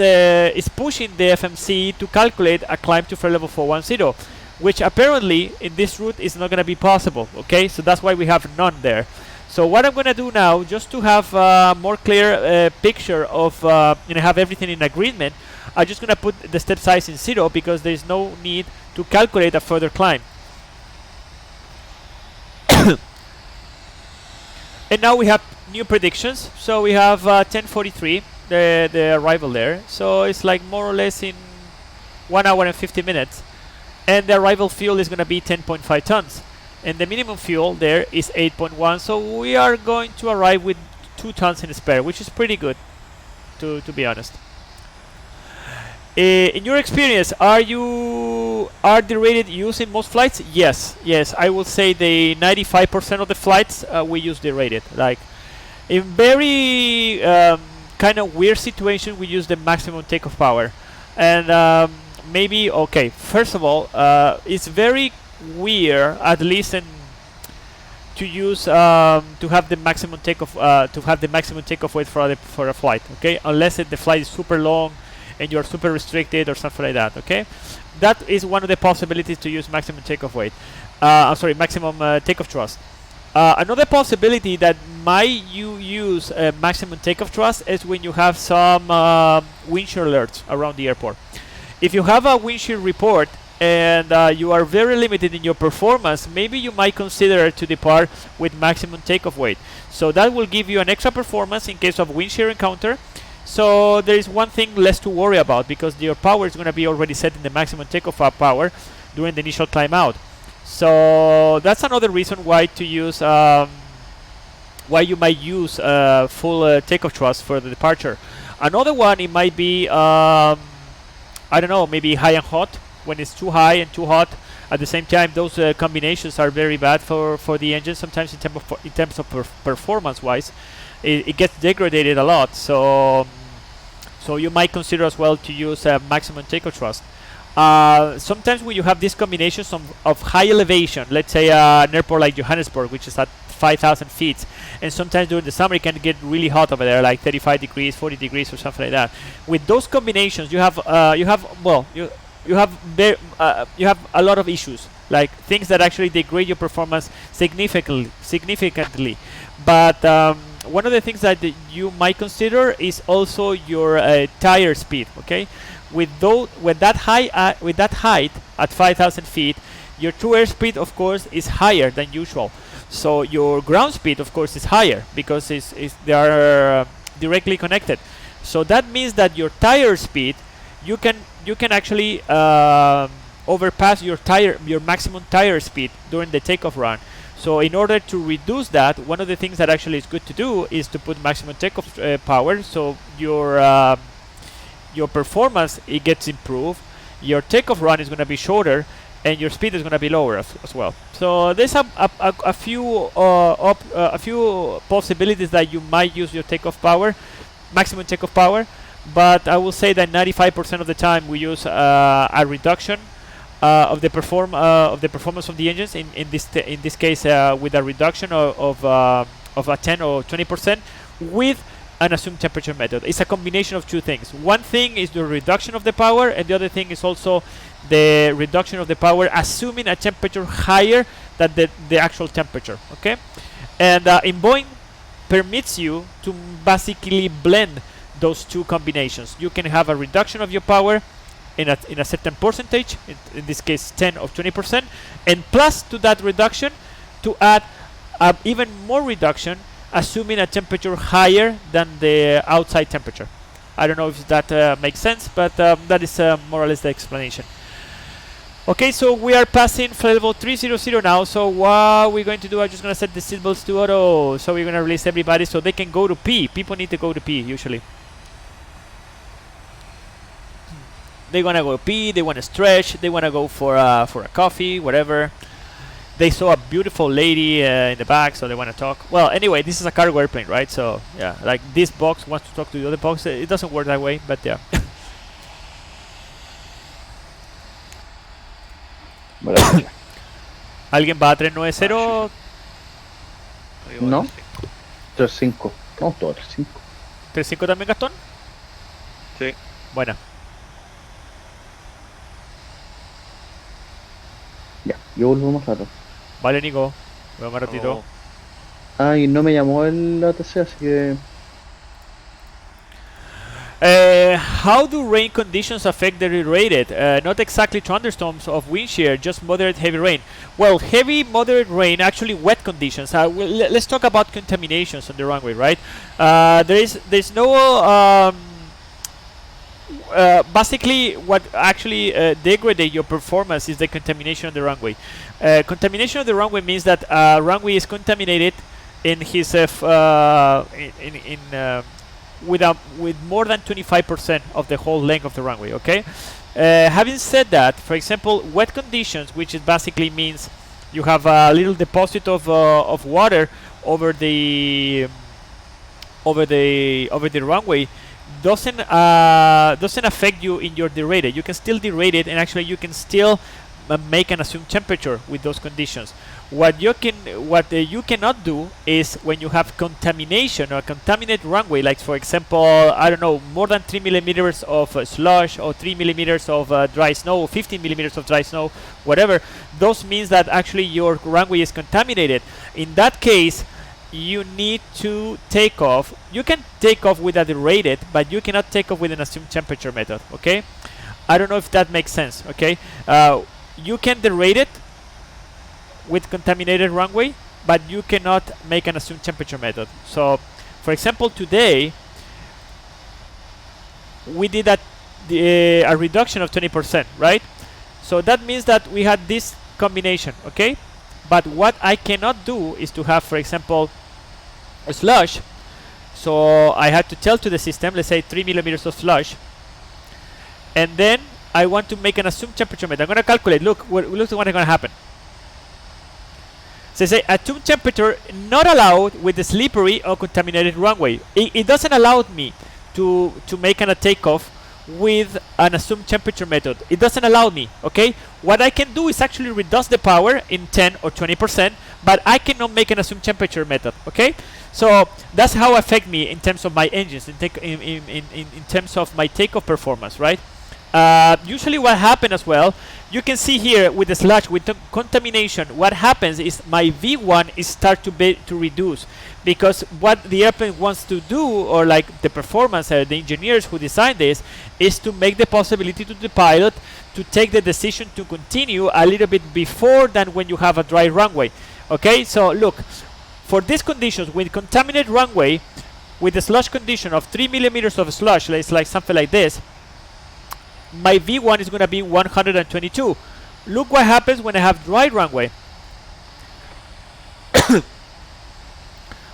S1: pushing the FMC to calculate a climb to flight level 410, which apparently in this route is not going to be possible, okay? So that's why we have none there. So what I'm going to do now, just to have a more clear picture of, have everything in agreement, I'm just going to put the step size in 0 because there is no need to calculate a further climb. And now we have new predictions. So we have 1043. The arrival there, so it's like more or less in 1 hour and 50 minutes, and the arrival fuel is going to be 10.5 tons, and the minimum fuel there is 8.1, so we are going to arrive with 2 tons in spare, which is pretty good, to be honest. In your experience, are the rated used in most flights? Yes, I will say the 95% of the flights we use the rated. Like in very kind of weird situation, we use the maximum takeoff power, and maybe okay. First of all, it's very weird, at least to use to have the maximum takeoff weight for a flight. Okay, unless the flight is super long and you're super restricted or something like that. Okay, that is one of the possibilities to use maximum takeoff weight. Maximum takeoff thrust. Another possibility that might you use maximum takeoff thrust is when you have some windshield alerts around the airport. If you have a windshield report and you are very limited in your performance, maybe you might consider to depart with maximum takeoff weight. So that will give you an extra performance in case of windshield encounter. So there is one thing less to worry about because your power is going to be already set in the maximum takeoff power during the initial climb out. So that's another reason why to use why you might use full takeoff thrust for the departure. Another one, it might be I don't know, maybe high and hot. When it's too high and too hot at the same time, those combinations are very bad for the engine. Sometimes in terms of performance wise, it gets degraded a lot. So you might consider as well to use maximum takeoff thrust. Sometimes when you have these combinations of high elevation, let's say an airport like Johannesburg, which is at 5,000 feet, and sometimes during the summer it can get really hot over there, like 35 degrees, 40 degrees, or something like that. With those combinations, you have a lot of issues, like things that actually degrade your performance significantly. But one of the things that you might consider is also your tire speed. Okay, with that height at 5,000 feet, your true airspeed, of course, is higher than usual. So your ground speed, of course, is higher because they are directly connected. So that means that your tire speed, you can actually overpass your maximum tire speed during the takeoff run. So in order to reduce that, one of the things that actually is good to do is to put maximum takeoff power. So your performance, it gets improved. Your takeoff run is going to be shorter, and your speed is going to be lower as well. So there's a few possibilities that you might use your takeoff power, maximum takeoff power, but I will say that 95% of the time we use a reduction of the performance of the engines. In this case, with a reduction of a 10 or 20% with an assumed temperature method. It's a combination of two things. One thing is the reduction of the power, and the other thing is also the reduction of the power assuming a temperature higher than the actual temperature. Okay, and in Boeing permits you to basically blend those two combinations. You can have a reduction of your power in a certain percentage, in this case 10 or 20%, and plus to that reduction to add even more reduction assuming a temperature higher than the outside temperature. I don't know if that makes sense, but that is more or less the explanation. Okay, so we are passing flight level 300 now. So what we're going to do, I'm just going to set the seatbelts to auto. So we're going to release everybody so they can go to P. People need to go to P usually. They want to go pee, they want to stretch, they want to go for a coffee, whatever. They saw a beautiful lady in the back, so they want to talk. Well, anyway, this is a cargo airplane, right? So yeah, like this box wants to talk to the other box. It doesn't work that way, but yeah. ¿Alguien va a 390?
S6: No. 35. No, todo 35.
S1: ¿35 también, Gastón?
S5: Sí.
S1: Buena.
S6: Ya, yo vuelvo más rato.
S1: Vale, Nico. Vuelvo más ratito.
S6: Y no me llamó el ATC, así que...
S1: How do rain conditions affect the re-rated? Not exactly thunderstorms of wind shear, just moderate heavy rain. Well, heavy, moderate rain, actually wet conditions. Let's talk about contaminations on the runway, right? There's no... basically, what actually degrades your performance is the contamination on the runway. Contamination on the runway means that runway is contaminated in his with more than 25% of the whole length of the runway. Okay. Having said that, for example, wet conditions, which is basically means you have a little deposit of water over the runway, doesn't affect you in your derated. You can still derate it, and actually you can still make an assumed temperature with those conditions. What you cannot do is when you have contamination or contaminated runway, like for example, I don't know, more than 3 millimeters of slush or 3 millimeters of dry snow, 15 millimeters of dry snow, whatever. Those means that actually your runway is contaminated. In that case, you need to take off. You can take off with a derated, but you cannot take off with an assumed temperature method. Okay, I don't know if that makes sense. Okay, you can derate it with contaminated runway, but you cannot make an assumed temperature method. So, for example, today we did a reduction of 20%, right? So that means that we had this combination. Okay, but what I cannot do is to have, for example, a slush. So I had to tell to the system, let's say 3 millimeters of slush, and then I want to make an assumed temperature method. I'm going to calculate. Look what's going to happen. So say assumed temperature not allowed with the slippery or contaminated runway. It doesn't allow me to make a takeoff with an assumed temperature method. It doesn't allow me. Okay, what I can do is actually reduce the power in 10 or 20%, but I cannot make an assumed temperature method. Okay, so that's how it affect me in terms of my engines, in terms of my takeoff performance, right? usually what happens as well, you can see here with the sludge, with the contamination, what happens is my V1 is start to reduce, because what the airplane wants to do, or like the performance, the engineers who designed this, is to make the possibility to the pilot to take the decision to continue a little bit before than when you have a dry runway. Okay, so look, for these conditions, with contaminated runway, with the sludge condition of 3 millimeters of sludge, it's like something like this, my V1 is going to be 122. Look what happens when I have dry runway.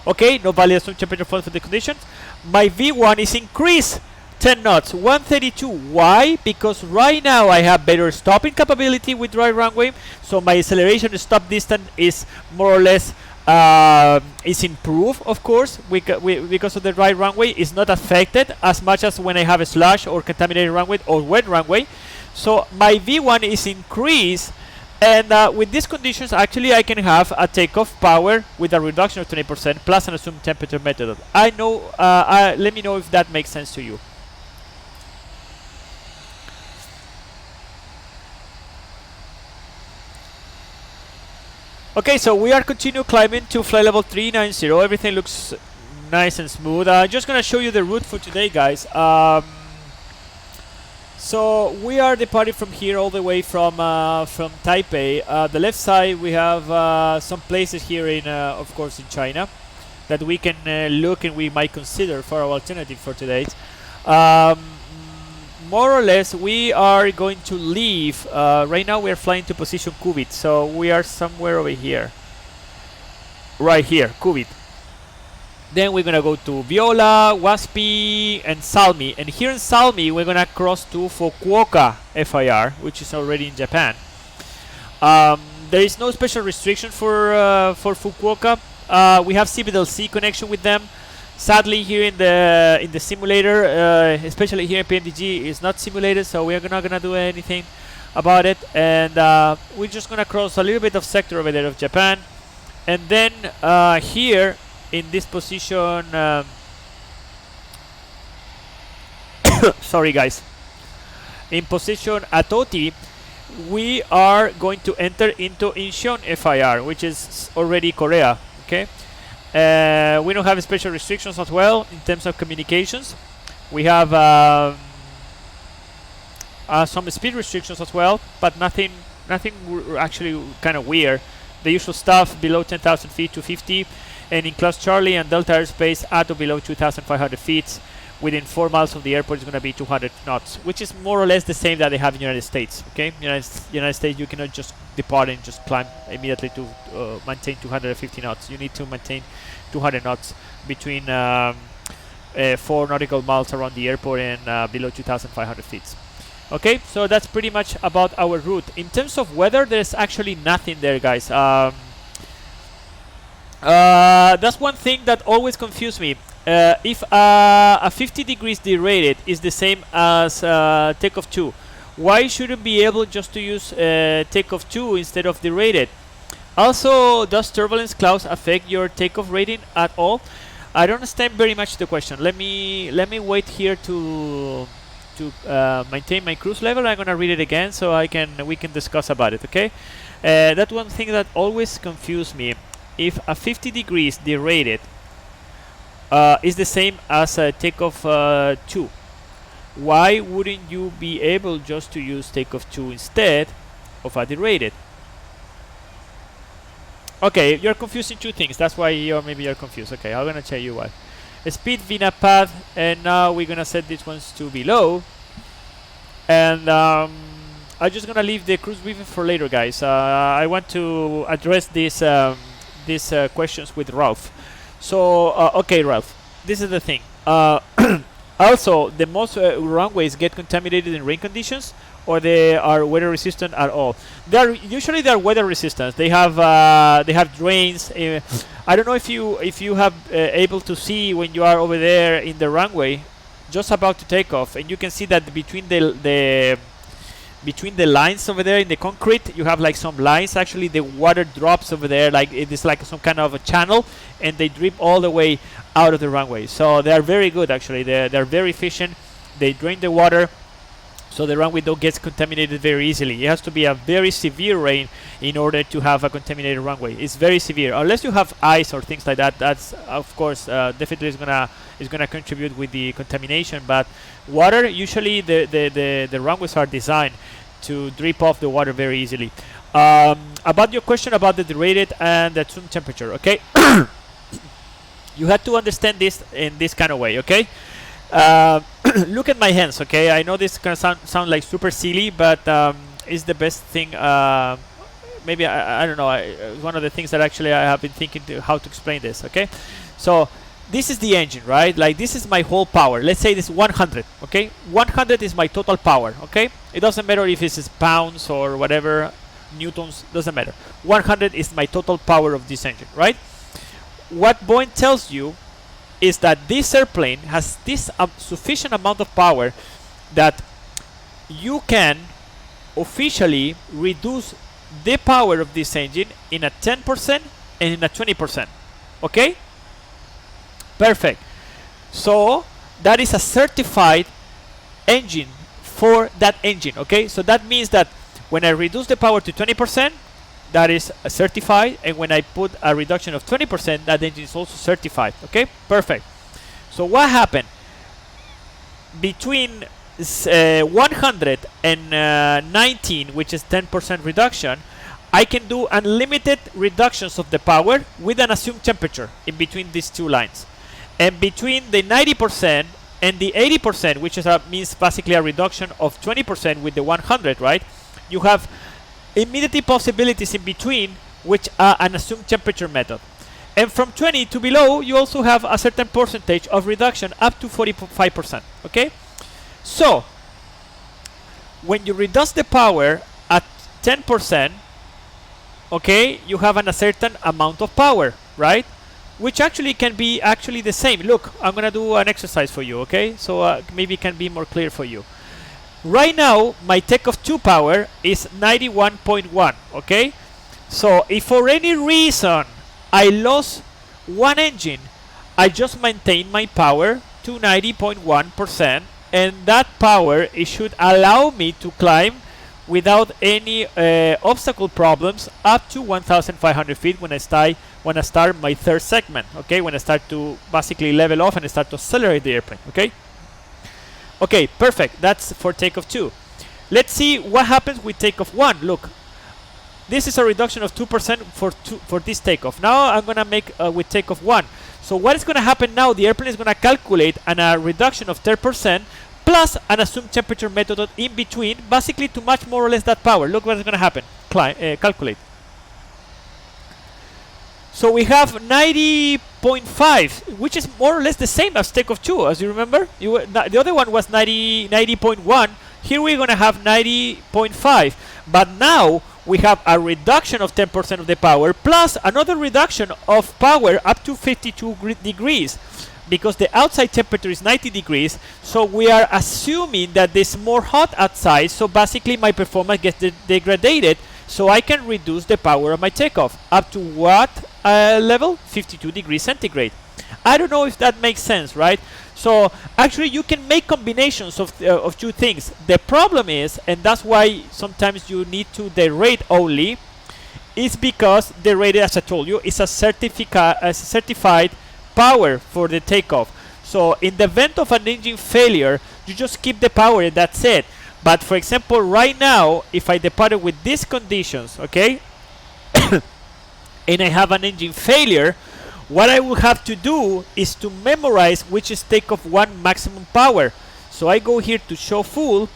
S1: Okay, no valid assumed temperature for the conditions. My V1 is increased 10 knots, 132. Why? Because right now I have better stopping capability with dry runway, so my acceleration stop distance is more or less is improved, of course, because of the dry runway. Is not affected as much as when I have a slush or contaminated runway or wet runway. So my V1 is increased, and with these conditions, actually I can have a takeoff power with a reduction of 20% plus an assumed temperature method. I know. Let me know if that makes sense to you. Okay, so we are continue climbing to flight level 390. Everything looks nice and smooth. Just gonna show you the route for today, guys. So we are departing from here all the way from Taipei. The left side we have some places here in, of course, in China that we can look and we might consider for our alternative for today. More or less, we are going to leave. Right now, we are flying to position Cubit, so we are somewhere over here. Right here, Cubit. Then we're gonna go to Viola, Waspi, and Salmi. And here in Salmi, we're gonna cross to Fukuoka FIR, which is already in Japan. There is no special restriction for Fukuoka. We have CBDLC connection with them. Sadly, here in the simulator, especially here in PMDG, is not simulated, so we're not gonna do anything about it. And we're just gonna cross a little bit of sector over there of Japan, and then here in this position, sorry guys, in position Atoti, we are going to enter into Incheon FIR, which is already Korea. Okay. We don't have special restrictions as well in terms of communications. We have some speed restrictions as well, but nothing actually kind of weird. The usual stuff below 10,000 feet to 50, and in Class Charlie and Delta airspace at or below 2,500 feet. Within 4 miles of the airport is going to be 200 knots, which is more or less the same that they have in the United States. Okay, United States, you cannot just depart and just climb immediately to maintain 250 knots. You need to maintain 200 knots between 4 nautical miles around the airport and below 2,500 feet. Okay, so that's pretty much about our route. In terms of weather, there's actually nothing there, guys. That's one thing that always confused me. If a 50 degrees derated is the same as takeoff 2, why shouldn't be able just to use takeoff 2 instead of derated? Also, does turbulence clouds affect your takeoff rating at all? I don't understand very much the question. Let me wait here to maintain my cruise level. I'm gonna read it again so we can discuss about it. Okay, that's one thing that always confused me. If a 50 degrees derated is the same as a takeoff 2, why wouldn't you be able just to use takeoff 2 instead of a derated? Okay, you're confusing two things. That's why maybe you're confused. Okay, I'm gonna tell you why. Speed VNAV path, and now we're gonna set these ones to below. And I'm just gonna leave the cruise briefing for later, guys. I want to address these questions with Ralph. So, okay, Ralph, this is the thing. Also, the most runways get contaminated in rain conditions, or they are weather resistant at all. Usually they are weather resistant. They have drains. I don't know if you have able to see when you are over there in the runway, just about to take off, and you can see that between the lines over there in the concrete, you have like some lines. Actually, the water drops over there, like it is like some kind of a channel, and they drip all the way out of the runway. So they are very good, actually. They are very efficient. They drain the water So the runway don't get contaminated very easily. It has to be a very severe rain in order to have a contaminated runway. It's very severe. Unless you have ice or things like that, that's of course definitely is gonna contribute with the contamination. But water, usually the runways are designed to drip off the water very easily. About your question about the derated and the room temperature, okay? You have to understand this in this kind of way, okay? Look at my hands, okay? I know this can sound like super silly, but it's the best thing. Maybe I don't know. One of the things that actually I have been thinking how to explain this, okay? So this is the engine, right? Like this is my whole power. Let's say this is 100, okay? 100 is my total power, okay? It doesn't matter if it's pounds or whatever, newtons, doesn't matter. 100 is my total power of this engine, right? What Boeing tells you is that this airplane has this sufficient amount of power that you can officially reduce the power of this engine in a 10% and in a 20%. Okay? Perfect. So that is a certified engine for that engine. Okay? So that means that when I reduce the power to 20%, that is certified, and when I put a reduction of 20%, that engine is also certified. Okay, perfect. So what happened between 100 and 19, which is 10% reduction? I can do unlimited reductions of the power with an assumed temperature in between these two lines, and between the 90% and the 80%, which is means basically a reduction of 20% with the 100, right? You have immediate possibilities in between, which are an assumed temperature method. And from 20 to below, you also have a certain percentage of reduction up to 45%. Okay? So, when you reduce the power at 10%, okay, you have a certain amount of power, right? Which actually can be actually the same. Look, I'm gonna do an exercise for you, okay? So maybe it can be more clear for you. Right now, my takeoff 2 power is 91.1, okay? So if for any reason I lost one engine, I just maintain my power to 90.1%, and that power, it should allow me to climb without any obstacle problems up to 1,500 feet when I start my third segment, okay? When I start to basically level off and I start to accelerate the airplane, okay? Okay, perfect. That's for takeoff 2. Let's see what happens with takeoff 1. Look, this is a reduction of 2% for this takeoff. Now I'm gonna make with takeoff 1. So what is gonna happen now? The airplane is gonna calculate a reduction of 10% plus an assumed temperature method in between, basically to match more or less that power. Look what is gonna happen. Calculate. So we have 90.5, which is more or less the same as takeoff 2, as you remember. The other one was 90.1. Here we're going to have 90.5. But now we have a reduction of 10% of the power, plus another reduction of power up to 52 degrees. Because the outside temperature is 90 degrees, so we are assuming that it's more hot outside, so basically my performance gets degraded. So I can reduce the power of my takeoff up to what level? 52 degrees centigrade. I don't know if that makes sense, right? So actually you can make combinations of two things. The problem is, and that's why sometimes you need to derate only, is because derated, as I told you, is a certified power for the takeoff. So in the event of an engine failure, you just keep the power and that's it. But for example, right now, if I departed with these conditions, okay, and I have an engine failure, what I will have to do is to memorize which is takeoff 1 maximum power. So I go here to show full,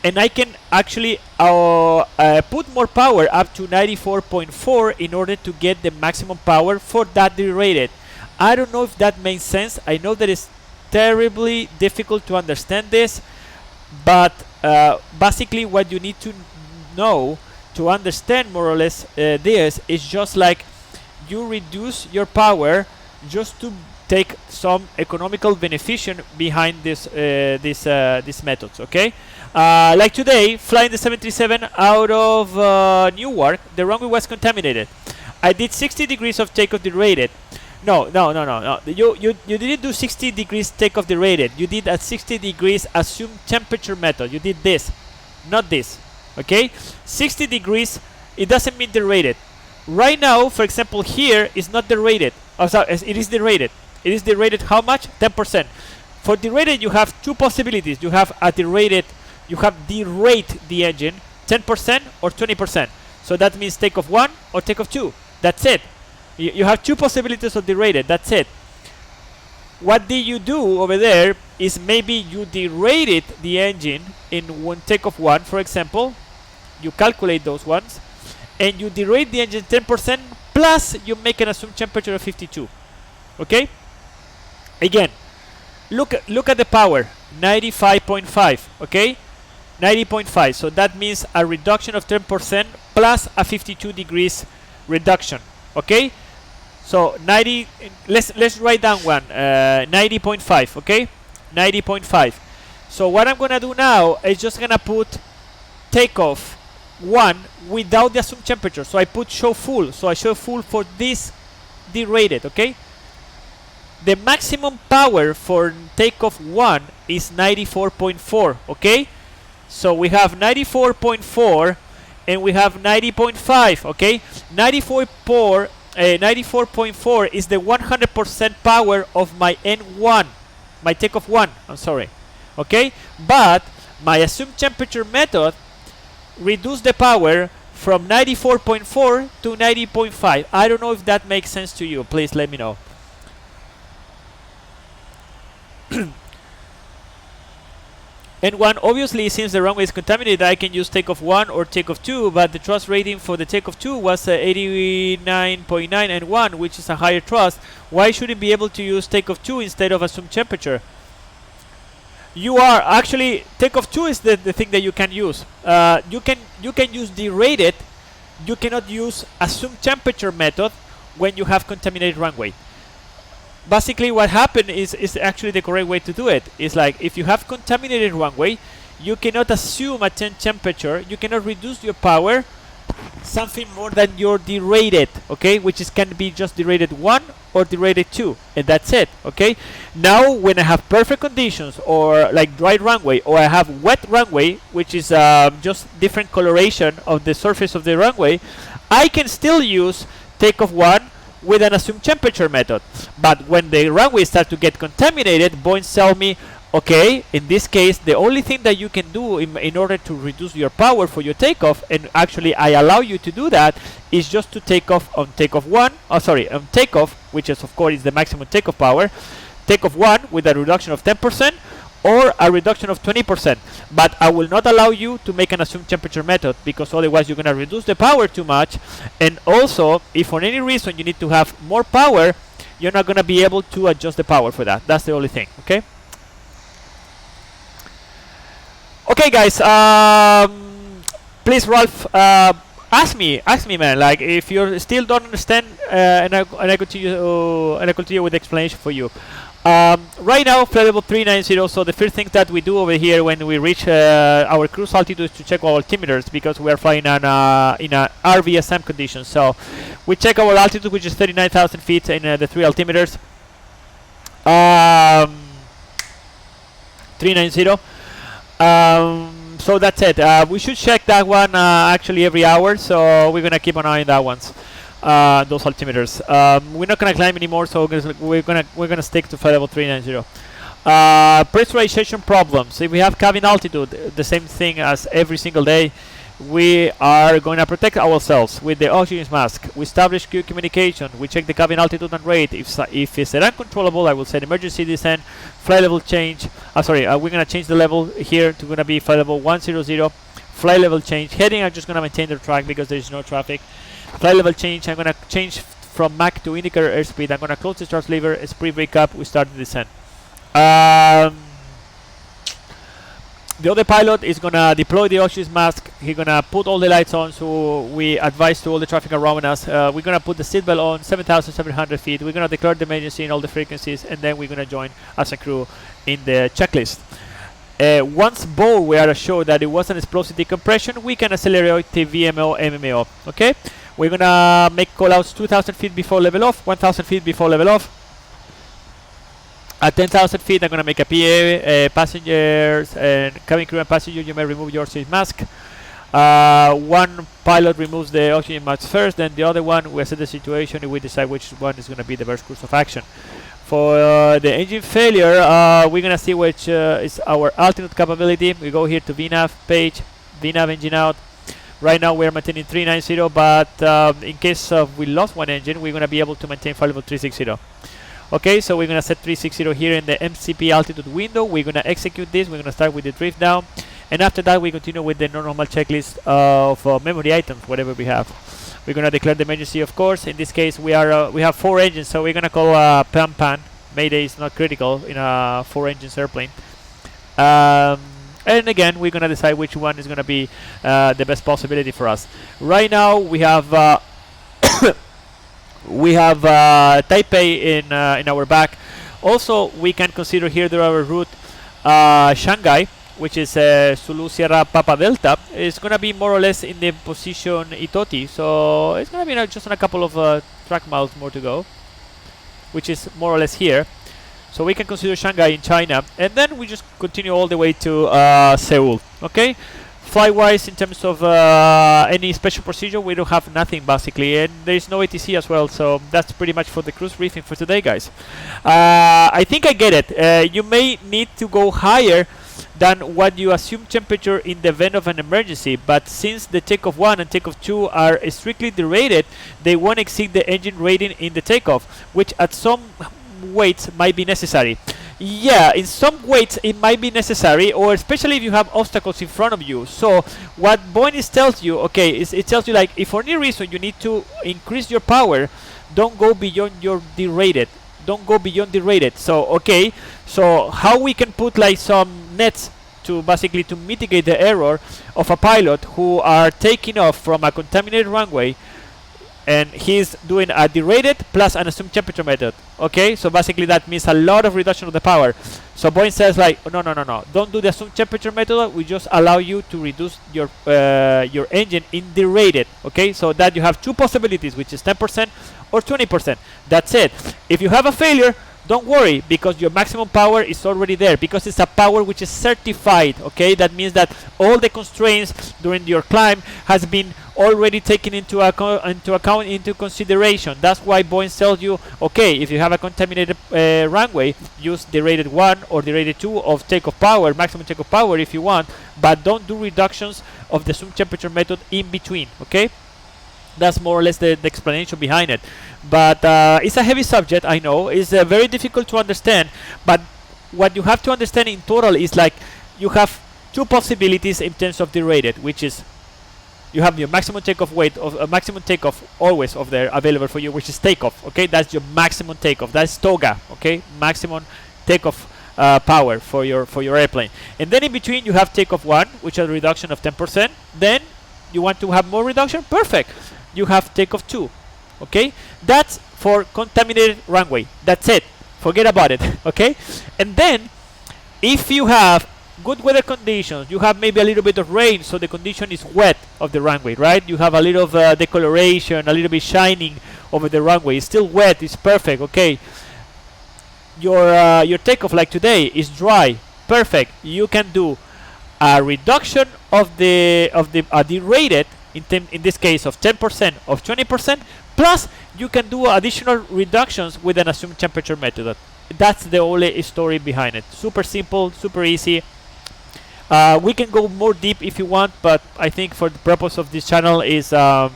S1: and I can actually put more power up to 94.4 in order to get the maximum power for that derated. I don't know if that makes sense. I know that it's terribly difficult to understand this, but basically what you need to know to understand more or less this is just like you reduce your power just to take some economical beneficiation behind these methods, okay? Like today, flying the 737 out of Newark, the runway was contaminated. I did 60 degrees of takeoff derated. No. You didn't do 60 degrees takeoff derated. You did a 60 degrees assumed temperature method. You did this. not this. Okay, 60 degrees, it doesn't mean derated. Right now, for example, here is not derated. Oh, sorry, it is derated. It is derated how much? 10%. For derated, you have two possibilities. You have a derated, you have derate the engine 10% or 20%. So that means takeoff 1 or takeoff 2. That's it. You have two possibilities of derated. That's it. What did you do over there is maybe you derated the engine in one takeoff 1, for example. You calculate those ones, and you derate the engine 10% plus you make an assumed temperature of 52. Okay. Again, look at the power, 95.5. Okay, 90.5. So that means a reduction of 10% plus a 52 degrees reduction. Okay. So 90. Let's write down one. 90.5. Okay, 90.5. So what I'm gonna do now is just gonna put takeoff 1 without the assumed temperature. So I put show full. So I show full for this derated. Okay. The maximum power for takeoff 1 is 94.4. Okay. So we have 94.4 and we have 90.5. Okay. 94.4 is the 100% power of my N1, my takeoff 1. I'm sorry. Okay. But my assumed temperature method reduced the power from 94.4 to 90.5. I don't know if that makes sense to you. Please let me know. N1, obviously, since the runway is contaminated, I can use takeoff 1 or takeoff 2, but the thrust rating for the takeoff 2 was 89.9 N1, which is a higher thrust. Why shouldn't be able to use takeoff 2 instead of assumed temperature? You are actually, takeoff 2 is the thing that you can use. You can use derated. You cannot use assumed temperature method when you have contaminated runway. Basically what happened is actually the correct way to do it. It's like if you have contaminated runway, you cannot assume a 10 temperature, you cannot reduce your power something more than your derated, okay, which is can be just derated 1 or derated 2, and that's it. Okay, now when I have perfect conditions or like dry runway, or I have wet runway, which is just different coloration of the surface of the runway, I can still use takeoff 1 with an assumed temperature method. But when the runway starts to get contaminated, Boeing tell me, okay, in this case, the only thing that you can do in order to reduce your power for your takeoff, and actually I allow you to do that, is just to take off on takeoff 1, on takeoff, which is of course is the maximum takeoff power, takeoff 1 with a reduction of 10%, or a reduction of 20%. But I will not allow you to make an assumed temperature method, because otherwise you're going to reduce the power too much. And also, if for any reason you need to have more power, you're not going to be able to adjust the power for that. That's the only thing. Okay. Okay, guys. Please, Ralph, ask me, man. Like, if you still don't understand, and I continue with the explanation for you. Right now, flight level 390. So the first thing that we do over here when we reach our cruise altitude is to check our altimeters, because we are flying on in a RVSM condition. So we check our altitude, which is 39,000 feet in the 3 altimeters. 390. So that's it. We should check that one actually every hour. So we're gonna keep an eye on that ones. Those altimeters. We're not gonna climb anymore, so we're gonna stick to flight level 390. Pressurization problems. If we have cabin altitude, the same thing as every single day. We are going to protect ourselves with the oxygen mask. We establish crew communication. We check the cabin altitude and rate. If it's uncontrollable, I will say emergency descent, flight level change. We're gonna change the level here to gonna be flight level 100. Flight level change. Heading, I'm just gonna maintain the track because there is no traffic. Flight level change, I'm gonna change from Mach to indicator airspeed. I'm gonna close the thrust lever, speed break up, we start the descent. The other pilot is gonna deploy the oxygen mask. He's gonna put all the lights on, so we advise to all the traffic around us. We're gonna put the seatbelt on 7,700 feet. We're gonna declare the emergency in all the frequencies, and then we're gonna join as a crew in the checklist. Once both we are assured that it wasn't explosive decompression, we can accelerate the VMO, MMO. Okay? We're gonna make callouts 2,000 feet before level off, 1,000 feet before level off. At 10,000 feet, I'm going to make a PA. Passengers and cabin crew and passengers, you may remove your oxygen mask. One pilot removes the oxygen mask first, then the other one. We assess the situation and we decide which one is going to be the best course of action. For the engine failure, we're going to see which is our altitude capability. We go here to VNAV page, VNAV engine out. Right now we're maintaining 390, but in case of we lost one engine, we're going to be able to maintain flight level 360. Okay, so we're going to set 360 here in the MCP altitude window. We're going to execute this. We're going to start with the drift down. And after that, we continue with the normal checklist of memory items, whatever we have. We're going to declare the emergency, of course. In this case, we have 4 engines, so we're going to call PAN. Mayday is not critical in a 4 engines airplane. And again, we're going to decide which one is going to be the best possibility for us. Right now, we have Taipei in our back. Also, we can consider here that our route Shanghai, which is Zulu Sierra Papa Delta, is going to be more or less in the position Itoti. So it's going to be just on a couple of track miles more to go, which is more or less here. So we can consider Shanghai in China, and then we just continue all the way to Seoul. Okay, flight-wise, in terms of any special procedure, we don't have nothing basically, and there is no ATC as well. So that's pretty much for the cruise briefing for today, guys. I think I get it. You may need to go higher than what you assume temperature in the event of an emergency, but since the takeoff 1 and takeoff 2 are strictly derated, they won't exceed the engine rating in the takeoff, which at some weights might be necessary. Yeah, in some weights it might be necessary, or especially if you have obstacles in front of you. So what Boeing tells you, okay, is it tells you like, if for any reason you need to increase your power, don't go beyond your derated. Don't go beyond derated. So okay, so how we can put like some nets to basically to mitigate the error of a pilot who are taking off from a contaminated runway, and he's doing a derated plus an assumed temperature method. Okay, so basically that means a lot of reduction of the power. So Boeing says like, no, don't do the assumed temperature method. We just allow you to reduce your engine in derated. Okay, so that you have 2 possibilities, which is 10% or 20%. That's it. If you have a failure, don't worry, because your maximum power is already there, because it's a power which is certified. Okay, that means that all the constraints during your climb has been already taken into consideration. That's why Boeing tells you, okay, if you have a contaminated runway, use derated 1 or derated 2 of takeoff power, maximum takeoff power if you want, but don't do reductions of the assumed temperature method in between. Okay, that's more or less the explanation behind it. But it's a heavy subject, I know. It's very difficult to understand, but what you have to understand in total is like you have 2 possibilities in terms of derated, which is you have your maximum takeoff weight of maximum takeoff always of there available for you, which is takeoff. Okay, that's your maximum takeoff. That's TOGA. Okay, maximum takeoff power for your airplane. And then in between you have takeoff 1, which is a reduction of 10%. Then you want to have more reduction. Perfect. You have takeoff 2. Okay, that's for contaminated runway. That's it. Forget about it. Okay, and then if you have good weather conditions, you have maybe a little bit of rain, so the condition is wet of the runway, right? You have a little of decoloration, a little bit shining over the runway. It's still wet. It's perfect. Okay, your takeoff like today is dry. Perfect. You can do a reduction of the derated in this case of 10% of 20%, plus you can do additional reductions with an assumed temperature method. That's the only story behind it. Super simple, super easy. We can go more deep if you want, but I think for the purpose of this channel is a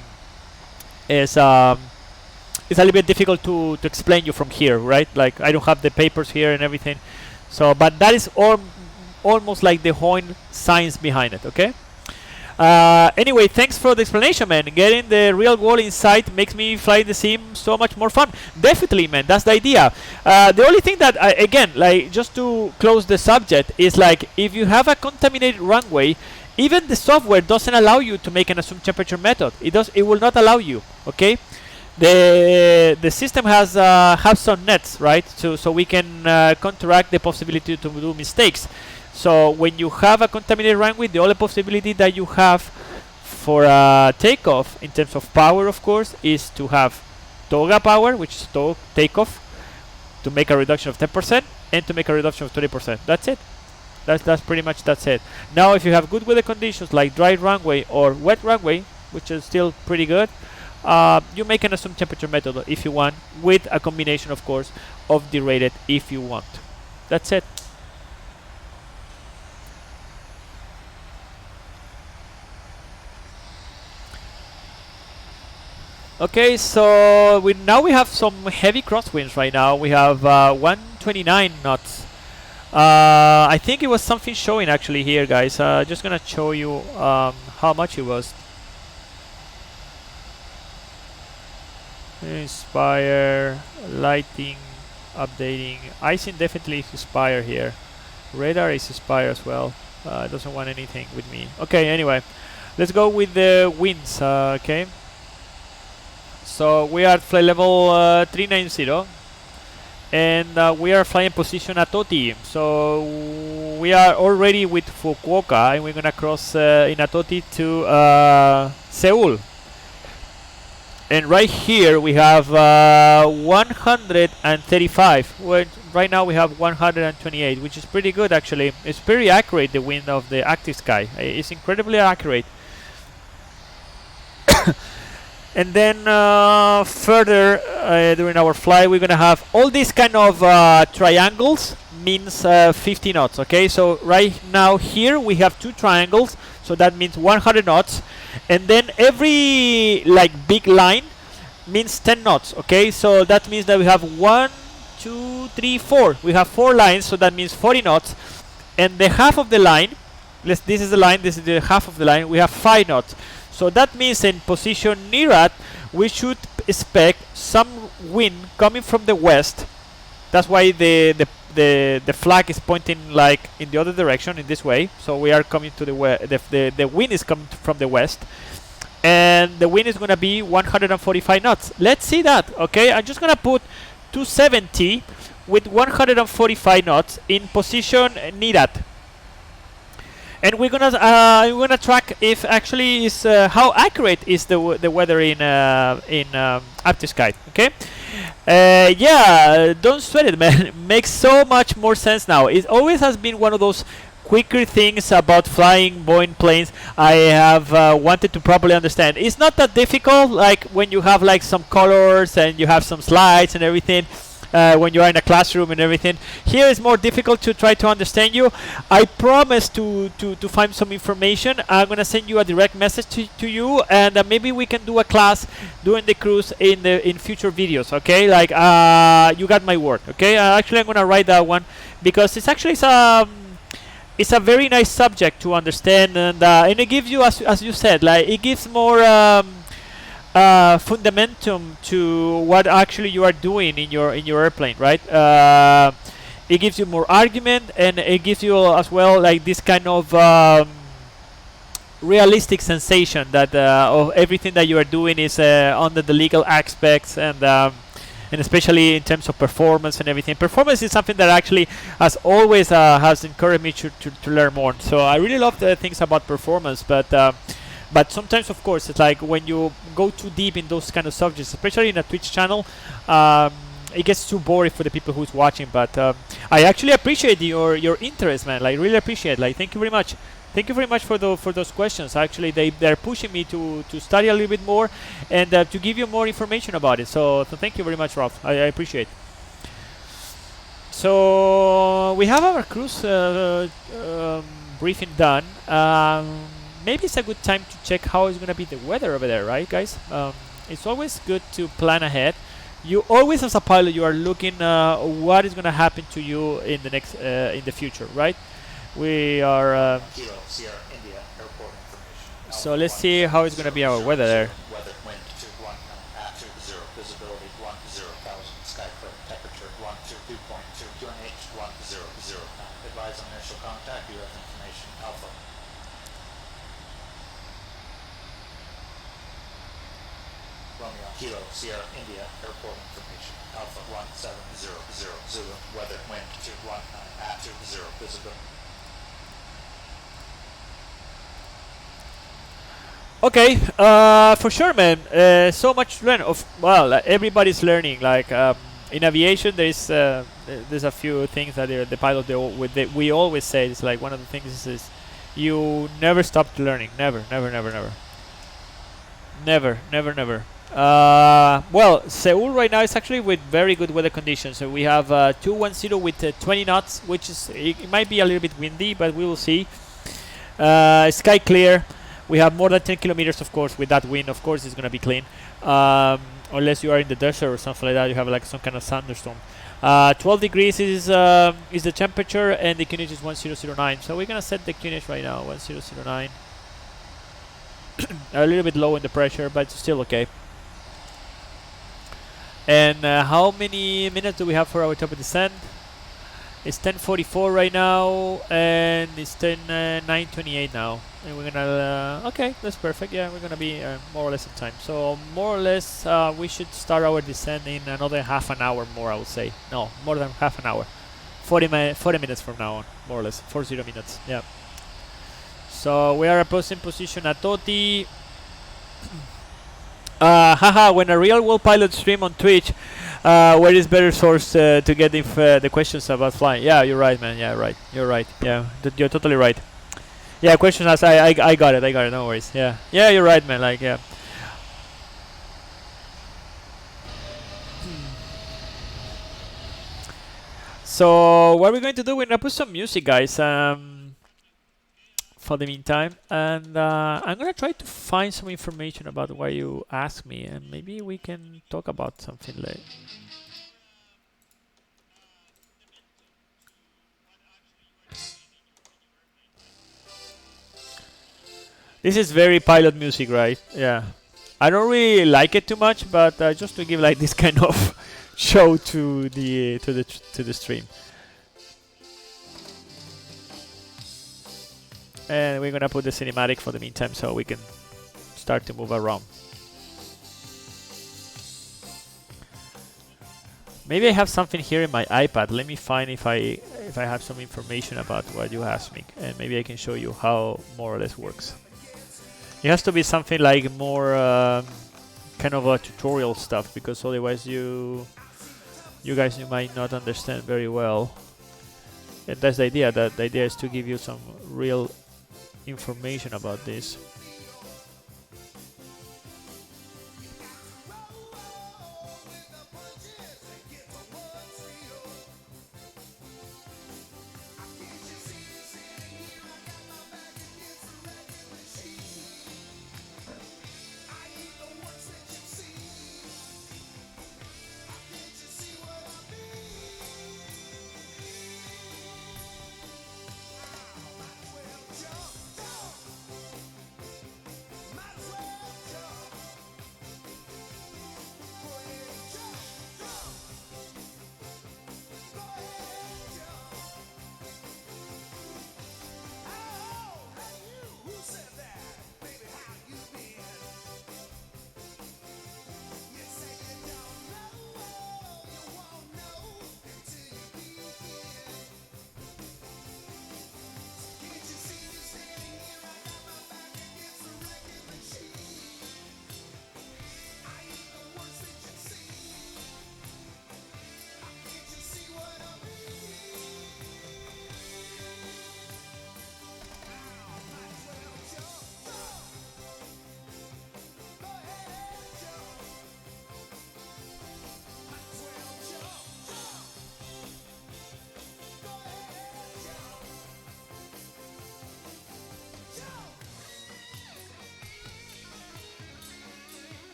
S1: little bit difficult to explain you from here, right? Like I don't have the papers here and everything. So, but that is almost like the whole science behind it. Okay. Anyway, thanks for the explanation, man. Getting the real world insight makes me fly the sim so much more fun. Definitely, man. That's the idea. The only thing that, again, like just to close the subject, is like if you have a contaminated runway, even the software doesn't allow you to make an assumed temperature method. It will not allow you. Okay. The system has some nets, right? So we can counteract the possibility to do mistakes. So when you have a contaminated runway, the only possibility that you have for takeoff in terms of power, of course, is to have TOGA power, which is takeoff, to make a reduction of 10%, and to make a reduction of 20%. That's it. That's pretty much that's it. Now, if you have good weather conditions like dry runway or wet runway, which is still pretty good, you make an assumed temperature method if you want, with a combination, of course, of derated if you want. That's it. Okay, so now we have some heavy crosswinds right now. We have 129 knots. I think it was something showing actually here, guys. Just gonna show you how much it was. Inspire, lighting, updating. Icing definitely is Inspire here. Radar is Inspire as well. It doesn't want anything with me. Okay, anyway, let's go with the winds. Okay. So we are at flight level 390, and we are flying position Atoti. So we are already with Fukuoka, and we're gonna cross in Atoti to Seoul. And right here we have 135. Well, right now we have 128, which is pretty good actually. It's very accurate, the wind of the active sky. It's incredibly accurate. And then further during our flight, we're gonna have all these kind of triangles, means 50 knots. Okay, so right now here we have 2 triangles, so that means 100 knots. And then every like big line means 10 knots. Okay, so that means that we have 1, 2, 3, 4. We have 4 lines, so that means 40 knots. And the half of the line, this is the line, this is the half of the line, we have 5 knots. So that means in position NIRAD, we should expect some wind coming from the west. That's why the flag is pointing like in the other direction, in this way. So we are coming to the west. The wind is coming from the west, and the wind is gonna be 145 knots. Let's see that. Okay, I'm just gonna put 270 with 145 knots in position NIRAD. And we're gonna track if actually is how accurate is the weather in active sky. Okay, yeah, don't sweat it, man. It makes so much more sense now. It always has been one of those quicker things about flying Boeing planes I have wanted to properly understand. It's not that difficult, like when you have like some colors and you have some slides and everything. When you are in a classroom and everything. Here is more difficult to try to understand you. I promise to find some information. I'm gonna send you a direct message to you, and maybe we can do a class during the cruise in future videos. Okay, like you got my word. Okay, actually I'm gonna write that one because it's actually it's a very nice subject to understand, and it gives you, as you said, like it gives more fundamentum to what actually you are doing in your airplane, right? It gives you more argument, and it gives you as well like this kind of realistic sensation that of everything that you are doing is under the legal aspects, and especially in terms of performance and everything. Performance is something that actually has always has encouraged me to learn more. So I really love the things about performance, but sometimes, of course, it's like when you go too deep in those kind of subjects, especially in a Twitch channel, it gets too boring for the people who's watching. But I actually appreciate your interest, man. Like, really appreciate. Like, thank you very much. Thank you very much for those questions. Actually, they're pushing me to study a little bit more and to give you more information about it. So thank you very much, Ralph. I appreciate. So we have our cruise briefing done. Maybe it's a good time to check how is going to be the weather over there, right, guys? It's always good to plan ahead. You always, as a pilot, you are looking what is going to happen to you in the next in the future, right? We are. So let's see how it's going to be our weather there.
S7: Weather, wind 2 visibility 10,000, sky clear, temperature 2.2, QNH 1009. Advise on initial contact. You have information Alpha. Romeo, Kilo, Sierra, India, airport information. Alpha 1700, Zulu, weather, wind 219, 20, visibility.
S1: Okay, for sure, man. So much to learn. Well, everybody's learning. Like, in aviation, there's a few things that the pilot we always say. It's like one of the things is you never stop learning. Never, never, never, never, never, never, never. Well, Seoul right now is actually with very good weather conditions. So we have 210 with 20 knots, which is it might be a little bit windy, but we will see. Sky clear. We have more than 10 kilometers, of course. With that wind, of course, it's gonna be clean. Unless you are in the desert or something like that, you have like some kind of thunderstorm. 12 degrees is the temperature, and the QNH is 1009. So we're gonna set the QNH right now, 1009. A little bit low in the pressure, but it's still okay. And how many minutes do we have for our top of descent? It's 10:44 right now, and it's 9:28 now. And we're gonna okay, that's perfect. Yeah, we're gonna be more or less on time. So more or less, we should start our descent in another half an hour more. I would say no, more than half an hour. 40 minutes from now on, more or less. 40 minutes. Yeah. So we are approaching position at Toti. Haha, when a real world pilot stream on Twitch, where is better source to get the questions about flying? Yeah, you're right, man. Yeah, right. You're right. Yeah, you're totally right. Yeah, questions asked. I got it. I got it. No worries. Yeah. Yeah, you're right, man. Like, yeah. So what are we going to do? We're gonna put some music, guys. For the meantime, and I'm gonna try to find some information about what you asked me, and maybe we can talk about something later. This is very pilot music, right? Yeah. I don't really like it too much, but just to give like this kind of show to the stream. And we're gonna put the cinematic for the meantime, so we can start to move around. Maybe I have something here in my iPad. Let me find if I have some information about what you asked me, and maybe I can show you how more or less works. It has to be something like more kind of a tutorial stuff, because otherwise you guys might not understand very well. And that's the idea. That the idea is to give you some real information about this.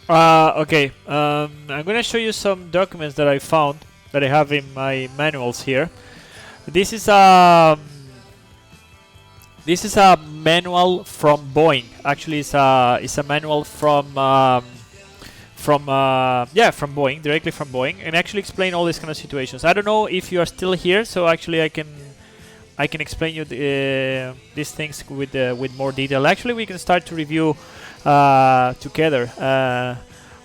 S1: Okay. I'm gonna show you some documents that I found that I have in my manuals here. This is a manual from Boeing. Actually, it's a manual from Boeing, directly from Boeing, and actually explain all these kind of situations. I don't know if you are still here, so actually I can explain you these things with more detail. Actually, we can start to review together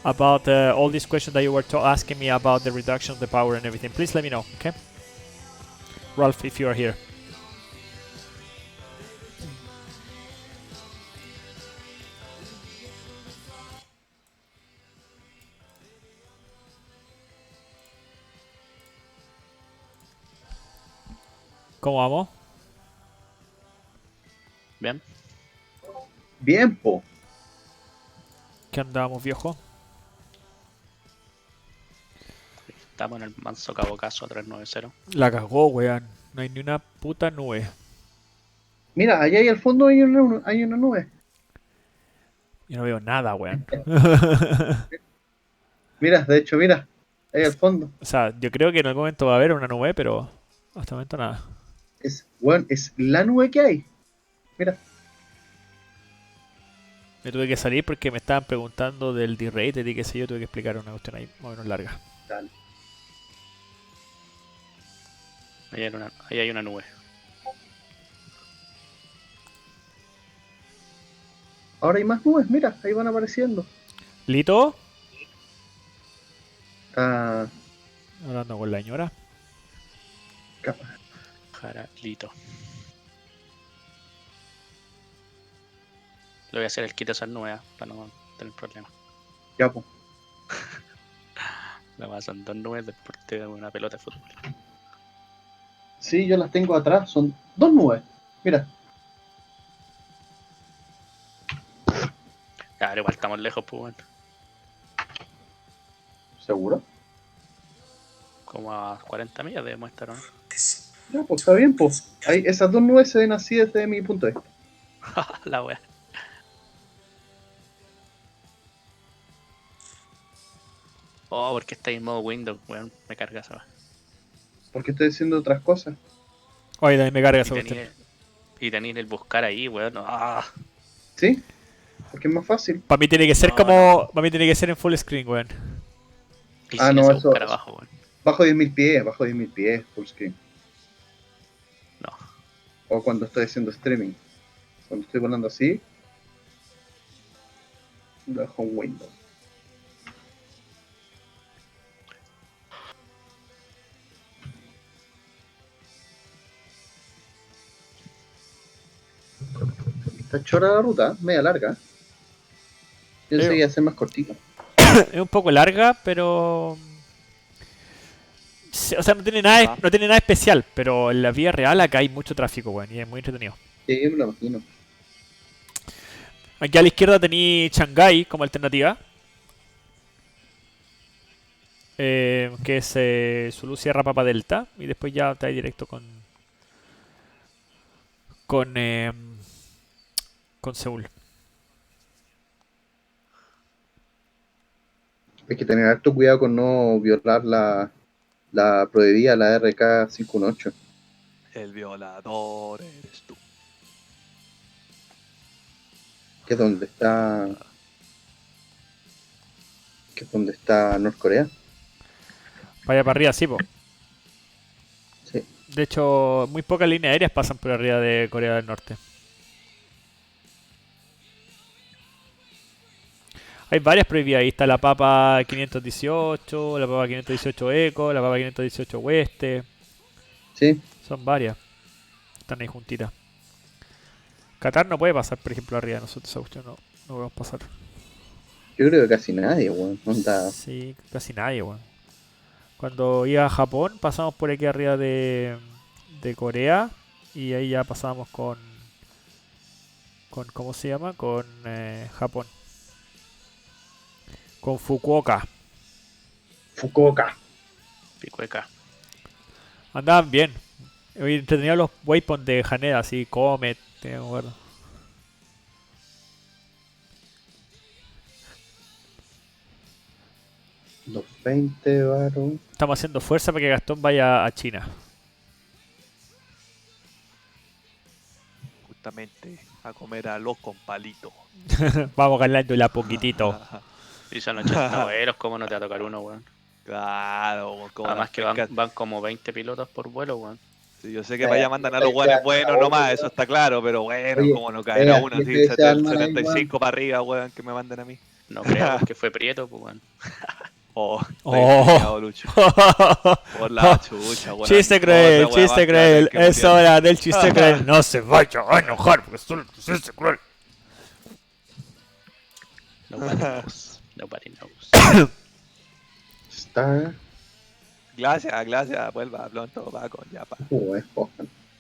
S1: about all these questions that you were asking me about the reduction of the power and everything. Please let me know, okay? Ralph, if you are here. ¿Cómo vamos?
S4: Bien.
S6: Bien, po.
S1: ¿Qué andamos, viejo?
S4: Estamos en el manso cabocazo 390.
S1: La cagó, weón. No hay ni una puta nube.
S6: Mira, allá al fondo hay una nube.
S1: Yo no veo nada, weón.
S6: Mira, de hecho, mira, ahí al fondo.
S1: O sea, yo creo que en algún momento va a haber una nube, pero hasta el momento nada.
S6: Bueno, es la nube que hay. Mira,
S1: Me tuve que salir porque me estaban preguntando del D-Rate y qué sé yo, tuve que explicar una cuestión ahí más o menos larga.
S6: dale.
S4: Ahí hay una nube.
S6: Ahora hay más nubes, mira, ahí van apareciendo.
S1: ¿Lito?
S6: Está
S1: Hablando con la señora.
S4: Jaralito. Le voy a hacer el kit a esas nubes para no tener problemas.
S6: ya, po.
S4: Me pasan 2 nubes del porte de una pelota de fútbol.
S6: Sí, yo las tengo atrás, son 2 nubes. Mira,
S4: Claro, igual estamos lejos, pues bueno.
S6: ¿seguro?
S4: Como a 40 millas debemos estar, ¿no?
S6: Ya, pues está bien, pues. Ahí, esas 2 nubes se ven así desde mi punto de vista.
S4: La wea. Oh, porque está en modo Windows, weón. Me carga esa wea.
S6: Porque estoy diciendo otras cosas.
S1: Oye, también me carga
S4: Y
S1: esa cuestión.
S4: tenéis el buscar ahí, weón. Ah,
S6: ¿Sí? Porque es más fácil.
S1: Para mí tiene que ser
S4: No,
S1: como. Para mí tiene que ser en full screen, weón.
S4: y
S6: Ah,
S4: sin
S6: no,
S4: ese
S6: eso-
S4: buscar
S6: eso.
S4: abajo, weón.
S6: Bajo 10.000 pies, full screen.
S4: No.
S6: O cuando estoy haciendo streaming. Cuando estoy volando así, lo dejo en Windows. Está chora la ruta, media larga. Yo pensé que iba a ser más cortita.
S1: Es un poco larga, pero. O sea, no tiene nada especial, pero en la vida real acá hay mucho tráfico, weón, y es muy entretenido.
S6: Sí, me lo imagino.
S1: Aquí a la izquierda tenéis Shanghái como alternativa. Que es Zulu Sierra Papa Delta. Y después ya está ahí directo con. Con. Con Seúl.
S6: Hay que tener harto cuidado con no violar la prohibida, la RK 518.
S5: El violador eres tú.
S6: Que es donde está. Que es donde está Norcorea.
S1: Vaya para arriba, sí, po.
S6: Sí.
S1: De hecho, muy pocas líneas aéreas pasan por arriba de Corea del Norte. Hay varias prohibidas. Ahí está la Papa 518, la Papa 518 Eco, la Papa 518 Oeste.
S6: Sí.
S1: Son varias. Están ahí juntitas. Qatar no puede pasar, por ejemplo, arriba de nosotros. Esa cuestión no podemos pasar.
S6: Yo creo que casi nadie, weón. Onda.
S1: Sí, casi nadie, weón. Cuando iba a Japón, pasamos por aquí arriba de Corea. Y ahí ya pasamos con ¿cómo se llama? Con Japón. Con Fukuoka.
S6: Fukuoka.
S4: Picueca.
S1: Andaban bien. Tenía los waypoints de Haneda, así, Comet, me acuerdo.
S6: 220 varos.
S1: Estamos haciendo fuerza para que Gastón vaya a China.
S5: Justamente a comer arroz con palito.
S1: Vamos ganándola poquitito.
S4: Y son 80 vuelos, ¿cómo no te va a tocar uno, weón?
S5: Claro, como
S4: Además
S5: las
S4: que
S5: pescas.
S4: van como 20 pilotos por vuelo, weón.
S5: Sí, yo sé que para allá mandan a los guanes buenos nomás, eso está claro, pero bueno,
S6: Oye,
S5: como no caerá uno
S6: así
S5: así,
S6: que se
S5: del
S6: arman ahí,
S5: 75 para arriba, weón, que me manden a mí.
S4: No creo, porque fue Prieto, pues, weón.
S5: Oh, estoy
S1: Oh.
S5: engañado, Lucho. Por la chucha, weón.
S1: Chiste cruel, chiste cruel. Es hora del chiste cruel. No se vaya a enojar, porque solo es chiste cruel.
S4: Nobody knows. Nobody knows.
S6: Star.
S5: Gracias, vuelva pronto, va con Yapa.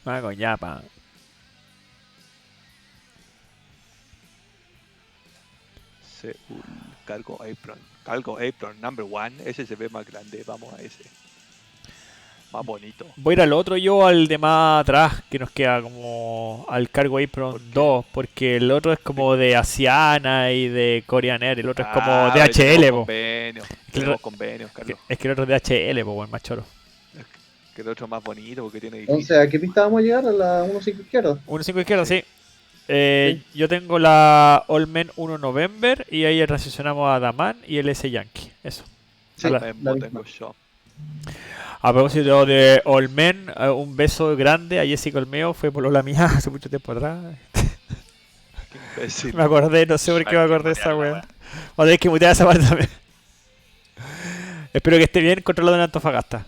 S1: Ah, coñapa.
S5: Seúl, cargo apron number 1, ese se ve más grande, vamos a ese. Más bonito.
S1: Voy a ir al otro yo, al de más atrás, que nos queda como al Cargo Apron
S5: ¿Por qué?
S1: 2, porque el otro es como de Asiana y de Korean Air, el otro es como
S5: Ah,
S1: DHL, po.
S5: Tenemos convenios, Carlos.
S1: Es que el otro es DHL, po, buen machoro.
S5: Que el otro es más bonito porque tiene
S6: Entonces,
S5: edificio.
S6: ¿a qué pista vamos a llegar? A la 1.5 izquierda.
S1: 1.5 izquierda, sí.
S6: Sí.
S1: Yo tengo la Allmen 1 November y ahí transicionamos a Daman y el S Yankee. Eso.
S6: Sí,
S1: Hola.
S5: Mismo
S6: la
S5: tengo
S6: misma.
S5: yo.
S1: A propósito de Allmen, un beso grande a Jessica Olmeo, fue por la mía hace mucho tiempo atrás.
S5: Qué imbécil.
S1: Me acordé, no sé por qué me acordé de esa
S4: mutear la
S1: weá. O tenés que mutear esa parte también. Espero que esté bien controlado en Antofagasta.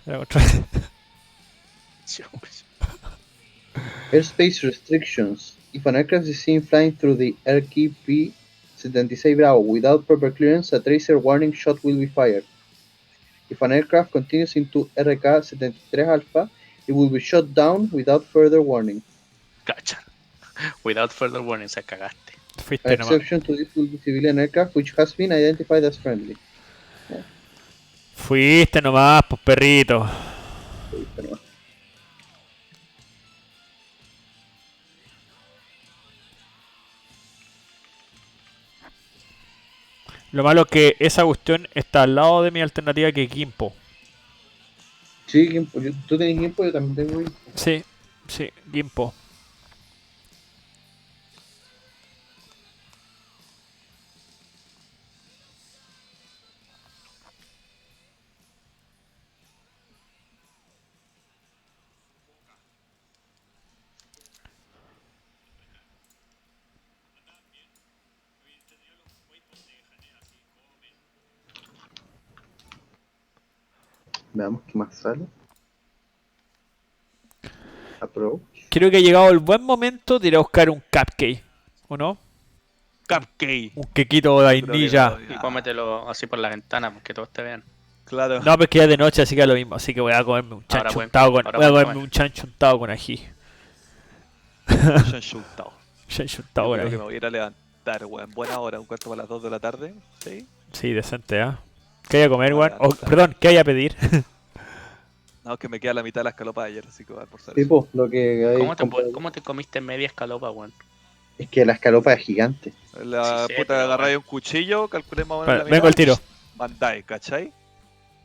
S6: Airspace restrictions. If an aircraft is seen flying through the RKP 76 Bravo without proper clearance, a tracer warning shot will be fired. If an aircraft continues into RK 73 Alpha, it will be shot down without further warning.
S4: Cacha. Without further warning, se cagaste.
S6: An
S1: Fuiste nomás.
S6: exception to this will be civilian aircraft which has been identified as friendly.
S1: Fuiste nomás, pues perrito. Lo malo es que esa cuestión está al lado de mi alternativa que es Gimpo.
S6: Sí, Gimpo. Tú tienes Gimpo, yo también tengo Gimpo.
S1: Sí, sí, Gimpo.
S6: Veamos qué más sale. Approach.
S1: Creo que ha llegado el buen momento de ir a buscar un cupcake, ¿o no?
S5: Cupcake.
S1: Un quequito de vainilla.
S4: Y cómetelo así por la ventana, para que todos te vean.
S5: Claro.
S1: No, pero es que ya es de noche, así que es lo mismo. Así que voy a comerme un
S4: Ahora
S1: chancho
S4: pueden-
S1: untado con,
S4: ahora
S1: voy a
S4: pueden
S1: comerme
S4: comer.
S1: un chancho untado con ají.
S5: Se han chutado.
S1: Chancho
S5: Yo
S1: untado con
S5: creo que
S1: ají.
S5: me voy a ir a levantar, weón. Buena hora, un cuarto para las 2 de la tarde. Sí.
S1: Sí, decente, ¿ah? ¿Qué hay a comer,
S5: Voy a
S1: weón? Oh,
S5: levantar.
S1: perdón, ¿qué hay a pedir?
S5: No, que me queda la mitad de la escalopa de ayer, así que voy a almorzar
S6: Sí,
S5: eso.
S6: po, lo que hay
S4: ¿Cómo te comiste media escalopa, weón?
S6: es que la escalopa es gigante.
S5: La
S4: Sí,
S5: puta
S4: pero
S5: agarráis
S4: bueno.
S5: un cuchillo, calculé más o menos
S1: Vale,
S5: la mitad.
S1: vengo al tiro.
S5: Mandáis, ¿cachai?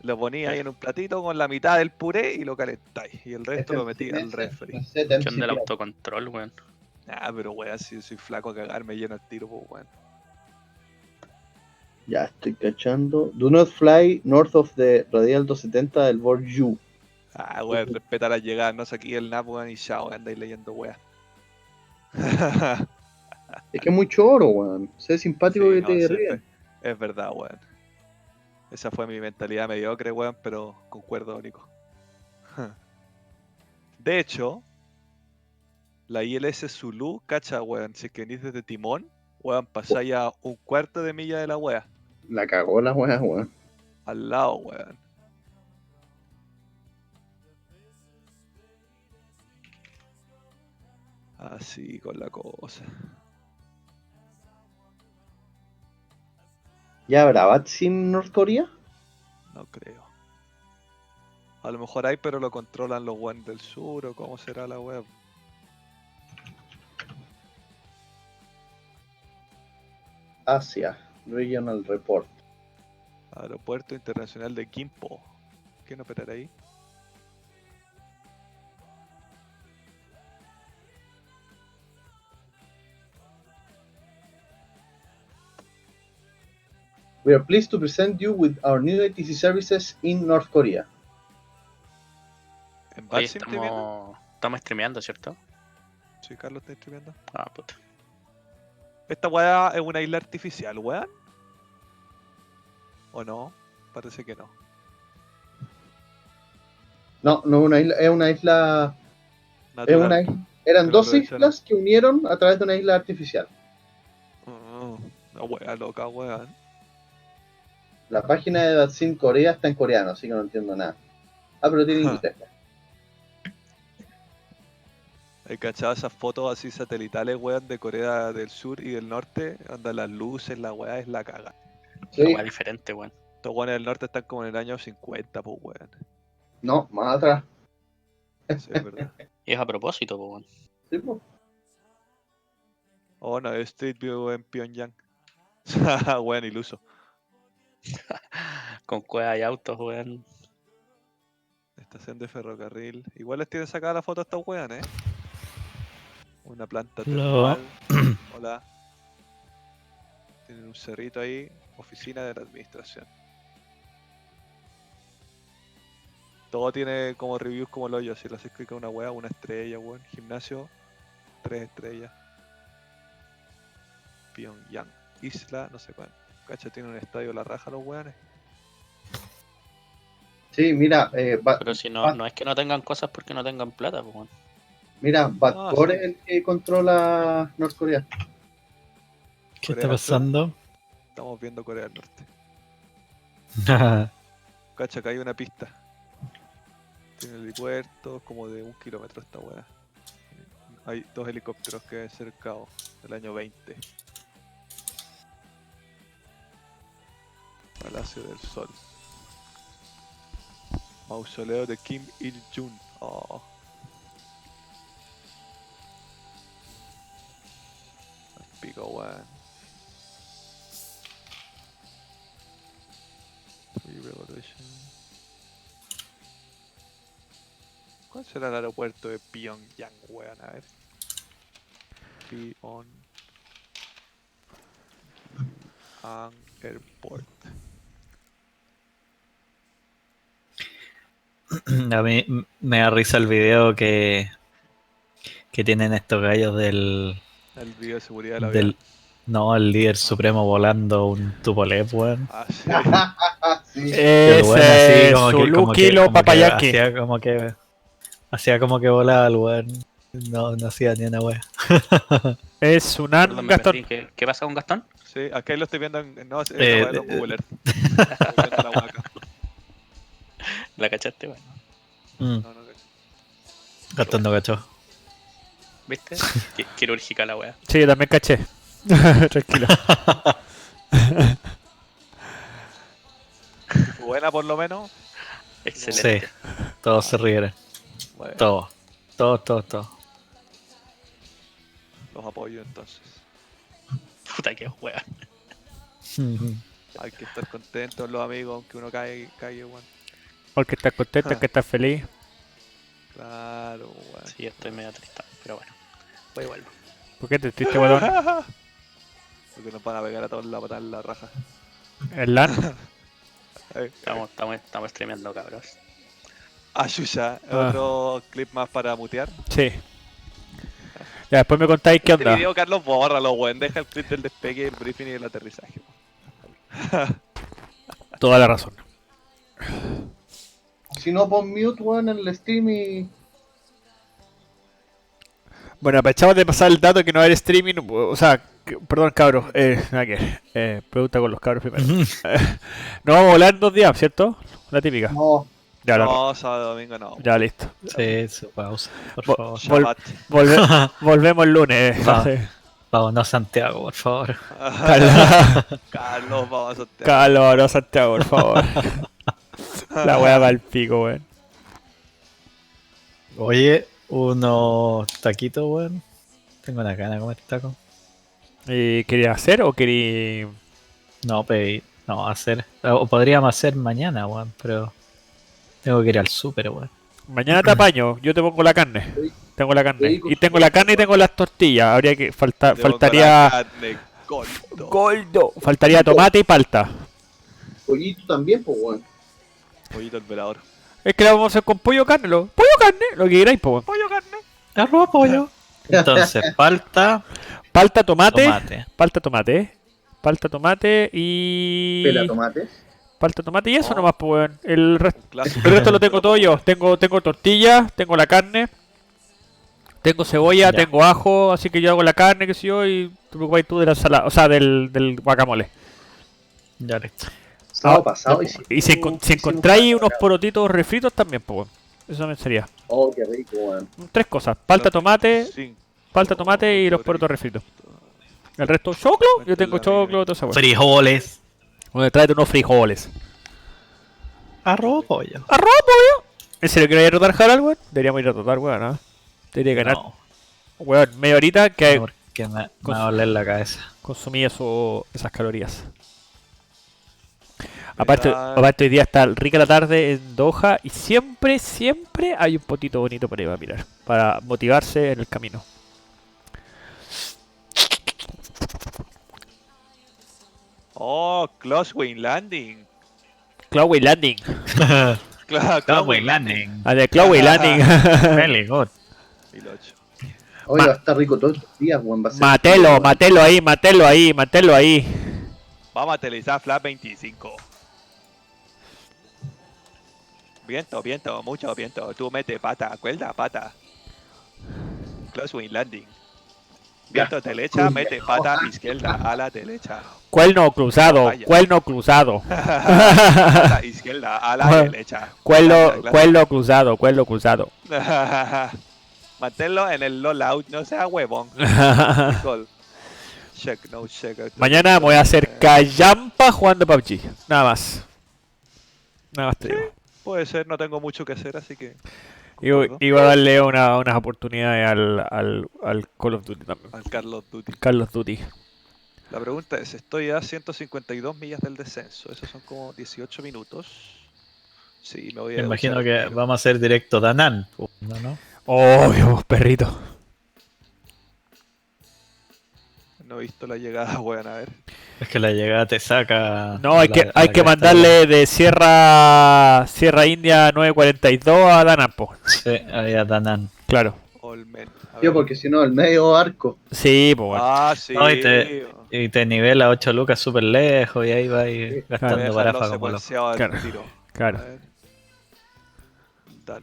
S5: Lo poní ahí en un platito con la mitad del puré y lo calentáis. Y el resto lo metí al refri.
S4: ¿Qué onda el autocontrol, weón?
S5: Ah, pero weón, si soy flaco a cagar, me lleno el tiro, pues weón.
S6: Ya estoy cachando. Do not fly north of the radial 270 del board U.
S5: Ah, weón, respeta la llegada, no saqué el nap, weón, y chao, andáis leyendo weón.
S6: Es que es muy choro, weón. Sé simpático
S5: Sí,
S6: que
S5: no,
S6: te
S5: sí,
S6: ríen.
S5: es verdad, weón. Esa fue mi mentalidad mediocre, weón, pero concuerdo, Nico. De hecho, la ILS Zulu, cacha, weón, si es que venís desde Timón, weón, pasáis a un cuarto de milla de la wea.
S6: La cagó la weá, weón.
S5: Al lado, weón. Así con la cosa.
S6: ¿Ya habrá bats en Norcorea?
S5: No creo. A lo mejor hay, pero lo controlan los weones del sur, o cómo será la web.
S6: Asia. Regional Report.
S5: Aeropuerto Internacional de Gimpo. ¿Quién operará ahí?
S6: We are pleased to present you with our new ATC services in North Korea.
S5: ¿En
S4: Oye,
S5: Batsim estoy viendo?
S4: estamos streameando, ¿cierto?
S5: Sí, Carlos está streameando.
S4: Ah, puta.
S5: ¿Esta weá es una isla artificial, weón? ¿O no? Parece que no.
S6: No, no es una isla, es una isla. Es
S5: Natural.
S6: una isla. Eran
S5: Que lo
S6: dos
S5: aprovecharon.
S6: islas que unieron a través de una isla artificial.
S5: Una weá loca, weón.
S6: La página de Batsim Corea está en coreano, así que no entiendo nada. Ah, pero tiene inglés.
S5: He cachado esas fotos así satelitales, weón, de Corea del Sur y del Norte. Anda las luces, la weá es la caga.
S6: Sí,
S4: Una weá diferente, weón.
S5: Estos weones del norte están como en el año 50, pues weón.
S6: no, más atrás.
S5: Sí, es verdad.
S4: Y es a propósito, pues, weón.
S6: Sí, pues.
S5: Oh, no, es Street View en Pyongyang. Weón, iluso.
S4: Con cuevas y autos, weón.
S5: Estación de ferrocarril. Igual les tienen sacada la foto a estos weón, Una planta
S3: Lo-
S5: termal. Hola. Tienen un cerrito ahí. Oficina de la administración. Todo tiene como reviews como el hoyo. Si le haces clic a una wea, 1 estrella, weón. Gimnasio, 3 estrellas. Pyongyang. Isla, no sé cuál. Cacha, tiene un estadio la raja los weones.
S6: Sí, mira,
S4: Pero si no es que no tengan cosas porque no tengan plata, pues, weón.
S6: mira, Badcore
S5: sí.
S6: es el que controla Norcorea.
S3: ¿Qué
S5: Corea
S3: está
S5: del Sur.
S3: pasando?
S5: Estamos viendo Corea del Norte. Cacha, acá hay una pista. Tiene helipuertos como de 1 kilómetro esta weá. Hay 2 helicópteros que deben ser caos del año 20. Palacio del Sol. Mausoleo de Kim Il-jung. Oh. Al pico, weón. Free Revolution. ¿Cuál será el aeropuerto de Pyongyang, weón? A ver. Pyongyang Airport.
S3: A mí me da risa el video que tienen estos gallos del.
S5: El video de seguridad del avión.
S3: No, el líder supremo volando un Tupolev, weón.
S5: Ah, sí.
S6: Sí.
S3: El weón así
S1: Ese
S3: como que,
S1: Zulu Kilo Papayaki.
S3: hacía como que volaba el weón. No hacía ni una wea.
S1: Es un
S4: Perdón, me
S1: Gastón.
S4: perdí. ¿Qué pasa con Gastón?
S5: Sí, acá lo estoy viendo en. No, esta
S3: Eh,
S5: weá es en Google Earth. Estoy viendo la weá acá.
S4: ¿La cachaste, weón?
S3: Mm,
S5: No, cacho.
S3: Gastón no cachó.
S4: ¿Viste? Quirúrgica la weá.
S1: Sí, también caché. Tranquilo.
S5: Buena por lo menos.
S4: Excelente.
S3: Sí, todos se rieron.
S5: Bueno,
S3: Todos.
S5: los apoyo entonces.
S4: Puta que weá.
S5: Hay que estar contentos los amigos, aunque uno cae, weón.
S1: Porque estás contento, que estás feliz.
S5: Claro, weón.
S4: Sí, estoy medio triste, pero bueno. Voy y vuelvo.
S1: ¿Por qué te triste, botón?
S5: Porque nos van a pegar a todos la patada en la raja.
S1: ¿El LAN?
S4: Estamos streameando, cabros.
S5: Ayuya,
S1: Ah.
S5: otro clip más para mutear.
S1: Sí. Ya, después me contáis qué
S5: Este
S1: onda.
S5: video, Carlos, bórralo, weón. Deja el clip del despegue, el briefing y el aterrizaje.
S1: Toda la razón.
S6: Si no, pon mute, weón, en el stream y.
S1: Bueno, aprovechamos de pasar el dato que no va a haber streaming. O sea, perdón, cabros. Nada que ver. Pregunta con los cabros primero. No vamos a volar en 2 días, ¿cierto? La típica.
S6: No,
S1: Ya,
S5: No, sábado, domingo no.
S1: ya listo.
S3: Sí, su pausa, por
S1: Vo-
S3: favor.
S5: Shabbat.
S1: Volvemos el lunes.
S3: Va.
S1: Sí.
S3: Vámonos Santiago, por favor.
S5: Carlos, vamos a sortear.
S1: Calor, no, Santiago, por favor. La wea va al pico, weón.
S3: Oye, unos taquitos, weón. Tengo una gana de comer tacos.
S1: ¿Y quería hacer o quería...?
S3: No, pedí. No, hacer. O podríamos hacer mañana, weón, pero tengo que ir al súper, weón.
S1: Mañana te apaño, yo te pongo la carne. Tengo la carne.
S6: Sí,
S1: Y tengo la carne y tengo las tortillas. Habría que
S5: Te pongo la
S1: faltaría
S5: carne, gordo.
S1: goldo. Faltaría tomate y palta.
S6: Pollito también, pues, weón.
S5: Pollito el velador.
S1: Es que la vamos a hacer con pollo carne, pollo carne, lo que queráis, po.
S5: Pollo carne.
S3: Arroz, pollo. Entonces, palta,
S1: Palta, tomate,
S3: tomate.
S1: palta, tomate, palta, tomate y
S6: Pela tomates.
S1: palta, tomate y eso
S5: Oh.
S1: nomás, pues, weón. El
S5: Clásico.
S1: resto lo tengo todo yo. Tengo tortilla, tengo la carne, tengo cebolla,
S3: Ya.
S1: tengo ajo, así que yo hago la carne, que sé yo, y te preocupáis tú de la ensalada, o sea, del guacamole.
S3: Ya listo.
S6: Sábado
S1: Ah,
S6: pasado
S1: ya,
S6: hicimos-
S1: y si
S6: hicimos
S1: encontráis unos
S6: carne.
S1: porotitos refritos también, pues, weón. Eso también sería.
S6: Oh, qué rico, weón.
S1: 3 cosas: palta, tomate,
S5: Sí.
S1: palta, tomate y los porotos refritos. El resto, choclo. Yo tengo choclo, toda esa weá.
S3: Frijoles.
S1: Bueno, tráete unos frijoles.
S3: Arroz, pollo.
S1: ¡Arroz, pollo! ¿En serio queréis rotar Harald, weón? Deberíamos ir a rotar, weón, ¿no? Debería ganar.
S3: No,
S1: Weón, media horita que
S3: porque me va a doler la cabeza.
S1: consumí esas calorías. Aparte hoy día está rica la tarde en Doha y siempre hay un potito bonito para ir a mirar. Para motivarse en el camino.
S5: Oh, Closewing Landing.
S1: Clowey Landing.
S3: Subway landing.
S1: Ah, de Clowey Landing.
S3: Very good.
S5: 1008.
S6: Hoy va a estar rico todos estos días, weón. Va a ser
S1: Matelo ahí.
S5: Vamos a televisar Flash 25. Viento, mucho viento. Tú mete pata, cuerda, pata. Closewing Landing. Viento derecha, mete pata izquierda a la derecha.
S1: Cuerno cruzado,
S5: Vaya.
S1: cuerno cruzado.
S5: Pata izquierda a la derecha.
S1: Cuerno cruzado.
S5: Manténlo en el loadout, no sea huevón. Gol. Check, no check.
S1: Mañana me voy a hacer callampa jugando PUBG. Nada más te digo.
S5: Puede ser, no tengo mucho que hacer, así que.
S1: Y
S5: concuerdo.
S1: voy a darle unas oportunidades al Call of Duty también.
S5: Al Carlos Duty.
S1: Call of Duty.
S5: La pregunta es, estoy a 152 millas del descenso, esos son como 18 minutos. Sí, me voy a
S3: Me imagino
S5: duchar
S3: que
S5: primero.
S3: vamos a hacer directo Danan, ¿no?
S1: Obvio, vos, perrito.
S5: No he visto la llegada, weón, a ver.
S3: Es que la llegada te saca.
S1: No, hay
S3: a
S1: que,
S3: la- a
S1: hay
S3: la
S1: que
S3: cresta
S1: mandarle de Sierra India 942 a Danampo.
S3: Sí, ahí a Danan.
S1: Claro.
S5: Olmen. A
S6: Tío,
S5: ver.
S6: porque si no, el medio arco.
S1: Sí, pues bueno.
S5: Ah, sí.
S3: No, y te nivela 8 lucas súper lejos y ahí va a ir
S5: Voy a
S3: gastando
S5: dejarlo
S3: parafa como loco.
S5: secuenciado al
S1: Claro,
S5: tiro.
S1: claro.
S5: A ver.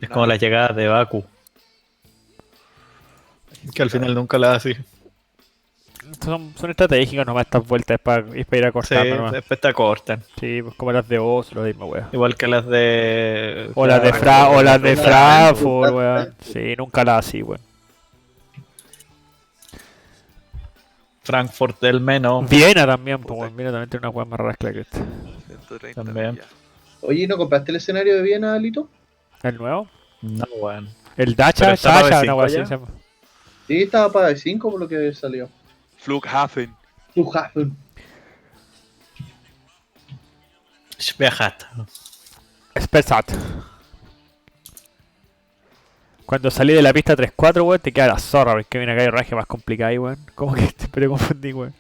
S3: Es como las llegadas de Baku. Que al final nunca las así.
S1: Son estratégicas nomás estas vueltas para ir a
S3: Sí,
S1: cortar nomás.
S3: después te acortan.
S1: Sí, pues como las de Oz, lo mismo, weón.
S3: Igual que las de.
S1: O las de Frankfurt, weón. Sí, nunca las así, weón.
S3: Frankfurt del menos.
S1: Viena también, pues weón. Viena también tiene unas weas más raras que la cresta.
S5: 130
S3: También.
S5: millas.
S6: Oye, ¿no compraste el escenario de Viena, Lito?
S1: ¿El nuevo?
S3: No, weón.
S1: El
S3: Pero
S1: Dacha,
S3: está para
S1: Chacha,
S3: V5
S1: una wea así
S3: ya.
S1: se llama.
S6: Sí, estaba para el 5 por lo que salió.
S5: Flughafen.
S6: Flughafen.
S3: Viajaste.
S1: Spessat. Cuando salí de la pista 3-4, weón, te queda la zorra, porque viene acá hay raje más complicada ahí, weón. ¿Cómo que te confundí, weón?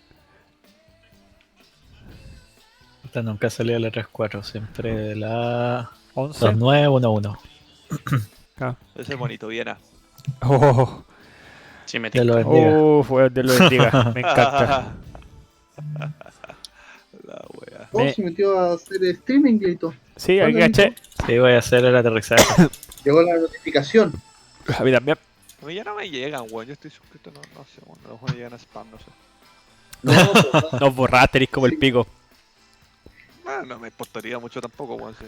S3: Esta nunca salía de la 3-4, siempre de la
S1: 11.
S3: 2-9-1-1.
S5: Ese es bonito, Viena.
S1: Oh,
S4: Sí, me
S3: Te lo
S4: tinca.
S3: bendiga.
S1: weón, Dios lo bendiga. Me encanta.
S5: La wea.
S6: Oh, se metió a hacer streaming, Lito.
S1: Sí, aquí
S6: Hola,
S1: caché.
S3: Sí, voy a hacer el aterrizaje.
S6: Llegó la notificación.
S1: A mí también.
S5: A mí ya no me llegan, weón. Yo estoy suscrito, no sé, weón. A lo mejor me llegan a spam, no sé.
S6: No, pues, no.
S1: Nos borraste, eres como el pico.
S5: No me importaría mucho tampoco, weón. Sí.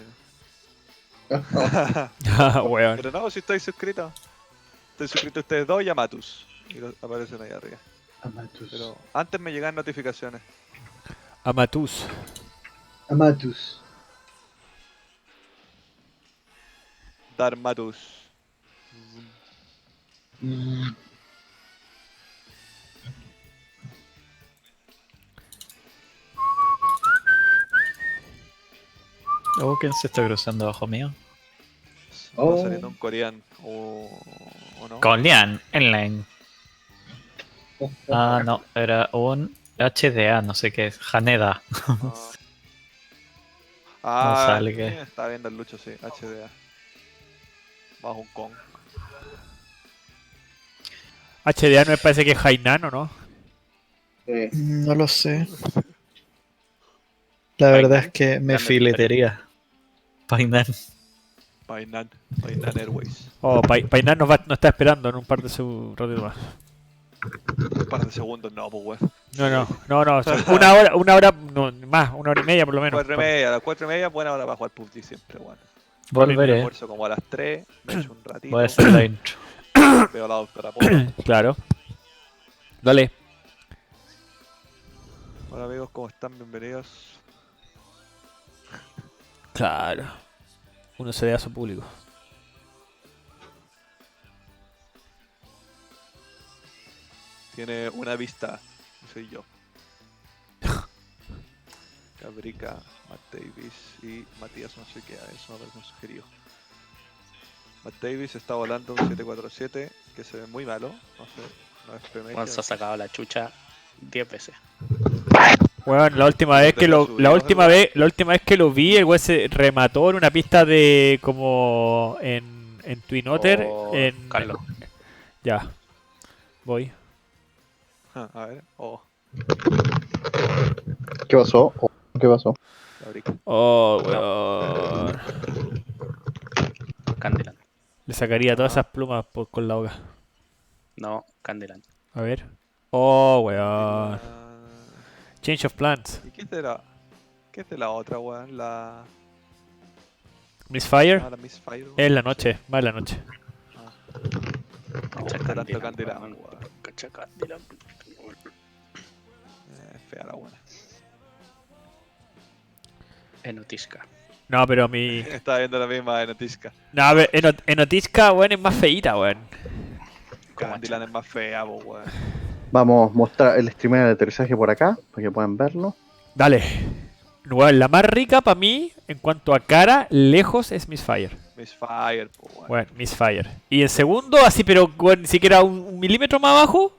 S1: Ah, weón.
S5: Pero no, si estoy suscrito. Estoy suscrito a ustedes dos y a Matus. Y aparecen ahí arriba.
S6: Amatus.
S5: Pero antes me llegan notificaciones.
S1: Amatus.
S6: Amatus.
S5: Dar Matus.
S6: Mm.
S3: Oh, ¿quién se está cruzando abajo mío?
S5: Va saliendo un coreano. ¿O no?
S3: Golian, Enline. Ah, no, era un HDA, no sé qué es. Haneda. No salga.
S5: Está viendo el Lucho, sí. HDA. Va a Hong Kong.
S1: HDA no me parece que es Hainan, ¿o no?
S3: No lo sé. La verdad es que me filetería. Painan.
S5: Painan Airways.
S1: Oh, Painan nos está esperando en un par de ratitos más.
S5: Un par de segundos, no, pues weón.
S1: No. Una hora, no, más, 1 hora y media por lo menos.
S5: 4:30, a las 4:30, buena hora para jugar PUBG siempre, weón.
S3: Volveré.
S5: Almuerzo como a las 3, me echo un ratito.
S3: Voy a hacer la intro.
S5: Veo a la doctora Polo.
S1: Claro. Dale.
S5: Hola amigos, ¿cómo están? Bienvenidos.
S1: Claro. Uno se ve a su público.
S5: Tiene una vista, soy yo. Cabrica, Matt Davis y Matías no sé qué, eso me parece un sugerido. Matt Davis está volando un 747 que se ve muy malo, no sé, no es PMDG.
S4: Juan se ha sacado la chucha 10 veces.
S1: Bueno, la última vez que lo vi, el güey se remató en una pista de como en Twin Otter.
S4: Carlos.
S1: Ya. Voy.
S5: A ver,
S6: ¿Qué pasó? ¿Qué pasó?
S5: Cabrica.
S1: Oh, weón.
S4: Candyland.
S1: Le sacaría todas esas plumas con la boca.
S4: No, Candyland.
S1: A ver. Oh, weón. Change of plans.
S5: ¿Y qué es de la otra, weón? La
S1: Misfire.
S5: la Misfire. weón.
S1: Es la noche, va en la noche.
S5: No, está tanto Candyland, weón.
S4: Cacha Candyland.
S5: Fea la buena.
S4: Enotisca.
S1: No, pero mi.
S5: Estaba viendo la misma de Notisca.
S1: No, a ver, Enotisca, weón, es más feíta, weón.
S5: Candyland es más fea, weón.
S6: Vamos a mostrar el streamer de aterrizaje por acá, para que puedan verlo.
S1: Dale. Weón, la más rica para mí, en cuanto a cara, lejos es Misfire.
S5: Misfire, weón.
S1: Bueno, Misfire. Y el segundo, así, pero bueno, ni siquiera un milímetro más abajo,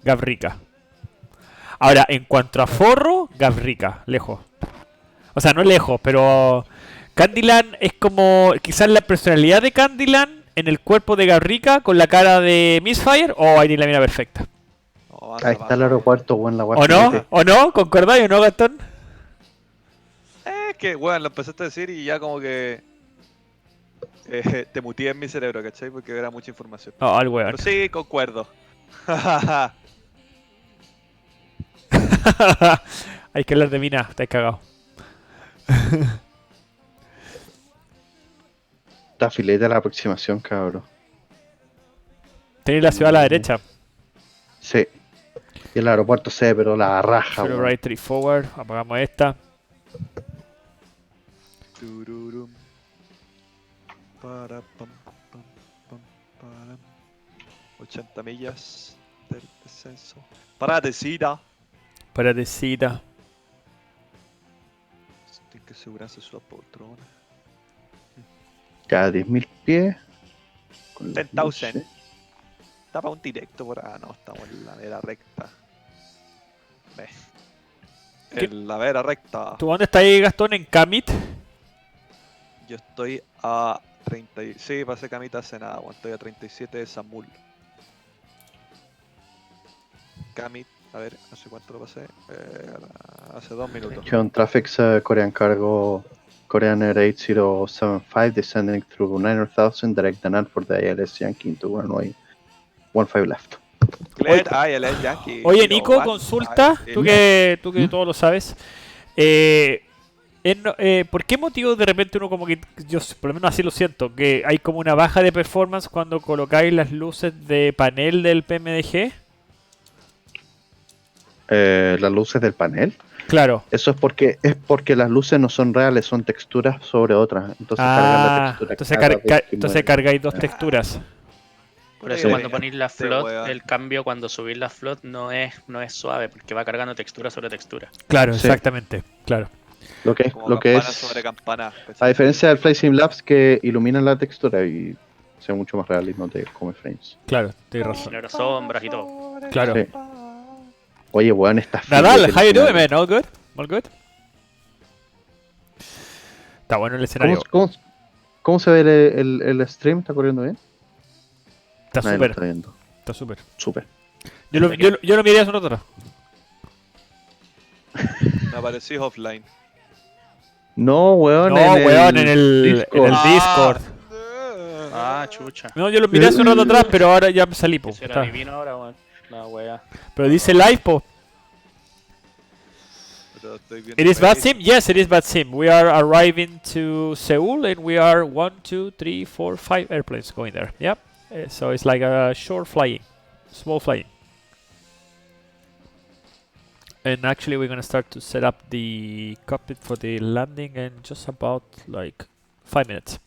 S1: Gavrica. Ahora, en cuanto a forro, Gavrica, lejos. O sea, no lejos, pero Candyland es como quizás la personalidad de Candyland en el cuerpo de Gavrica con la cara de Misfire, o ahí tiene la mina perfecta.
S5: No,
S6: Ahí está el aeropuerto, weón, la
S1: ¿O
S6: guardia.
S1: no? ¿O no? ¿Concordáis o no, Gastón?
S5: Es que, weón, lo empezaste a decir y ya como que te muteé en mi cerebro, ¿cachai? Porque era mucha información.
S1: No, al weón.
S5: Pero sí, concuerdo.
S1: Hay que hablar de mina, estáis cagado.
S6: Está fileta la aproximación, cabrón.
S1: Tenéis la ciudad a la derecha.
S6: Sí. Y el aeropuerto se ve, pero la raja,
S1: Zero
S6: weón.
S1: right 3 forward. Apagamos esta.
S5: Tururum. Para, pam, pam, pam, para. 80 millas del descenso. Paradecida.
S1: Paradecita.
S5: Tiene que asegurarse su poltrona.
S6: Ya 10.000 pies. Con las
S5: 10,000.
S6: luces.
S5: Está para un directo por acá. No, estamos en la vera recta. Ve.
S1: ¿Qué?
S5: En la vera recta.
S1: ¿Tú dónde estás ahí, Gastón? ¿En Kamit?
S5: Yo estoy a 30. Sí, pasé camita hace nada, weón. Estoy a 37 de Samul. Camit, a ver, ¿hace cuánto lo pasé? Hace 2 minutos.
S6: John Traffic's Korean Cargo Korean Air 8075 descending through 9,000 direct demand for the ILS Yankee into runway 15 left.
S5: Glad ILS Yankee.
S1: Oye, Nico, consulta. Tú que todo lo sabes. ¿Por qué motivo de repente uno como que, yo por lo menos así lo siento, que hay como una baja de performance cuando colocáis las luces de panel del PMDG?
S6: Las luces del panel.
S1: Claro.
S6: Eso es porque las luces no son reales, son texturas sobre otras. Entonces cargan la textura.
S1: Entonces cargáis dos texturas.
S4: Por eso cuando ponéis la float, el cambio cuando subís la float no es suave, porque va cargando textura sobre textura.
S1: Claro,
S6: Sí.
S1: exactamente. Claro.
S6: Lo que es,
S5: Como
S6: lo que
S5: campana
S6: es,
S5: sobre campana.
S6: a diferencia del Fly Sim Labs que ilumina la textura y se ve mucho más real y no te come frames.
S1: Claro, tienes razón.
S4: Genera sombras y todo.
S1: Claro.
S6: Sí. Oye, weón, está
S1: Nadal,
S6: filete
S1: how you
S6: el
S1: doing,
S6: escenario.
S1: man? All good? All good? Está bueno el escenario.
S6: ¿Cómo se ve el stream? ¿Está corriendo bien?
S1: Está
S6: Nadie lo
S1: súper.
S6: está viendo.
S1: Está súper.
S6: Súper.
S1: Yo lo miré hace un rato.
S5: Me aparecí offline.
S6: No, weón,
S1: No, weón, en el
S6: Discord.
S1: Discord.
S4: Ah, chucha.
S1: No, yo lo miré hace un rato atrás, pero ahora ya me salí, po.
S4: Ese era
S1: Está.
S4: divino ahora, weón. La wea.
S1: Pero dice live, po.
S5: Pero estoy viendo
S1: It is bad
S5: mail.
S1: sim? Yes, it is bad sim. We are arriving to Seoul and we are 1, 2, 3, 4, 5 airplanes going there. Yep. So it's like a short flying, small flying. And actually we're gonna start to set up the cockpit for the landing in just about like 5 minutes.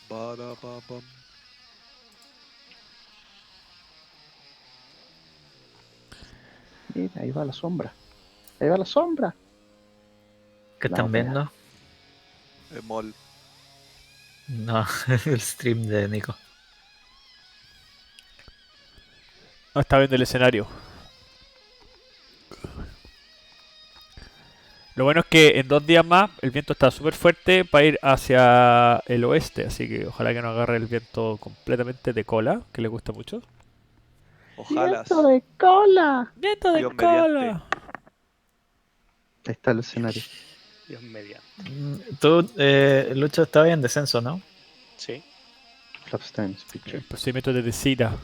S5: Ba-da-ba-bam.
S6: Mira, ahí va la sombra. Ahí va la sombra.
S3: ¿Qué
S6: La
S3: están
S6: wea.
S3: viendo?
S5: Mol.
S3: No, el stream de Nico.
S1: No está viendo el escenario. Lo bueno es que en 2 días más el viento está súper fuerte para ir hacia el oeste, así que ojalá que no agarre el viento completamente de cola, que le gusta mucho.
S5: Ojalá.
S6: de cola!
S1: ¡Viento de
S5: Dios
S1: cola!
S5: mediante.
S6: Ahí está el escenario.
S4: Dios mediante.
S3: Tú, Lucho, estaba en descenso, ¿no?
S4: Sí.
S6: Flaps times picture.
S1: El procedimiento de descida.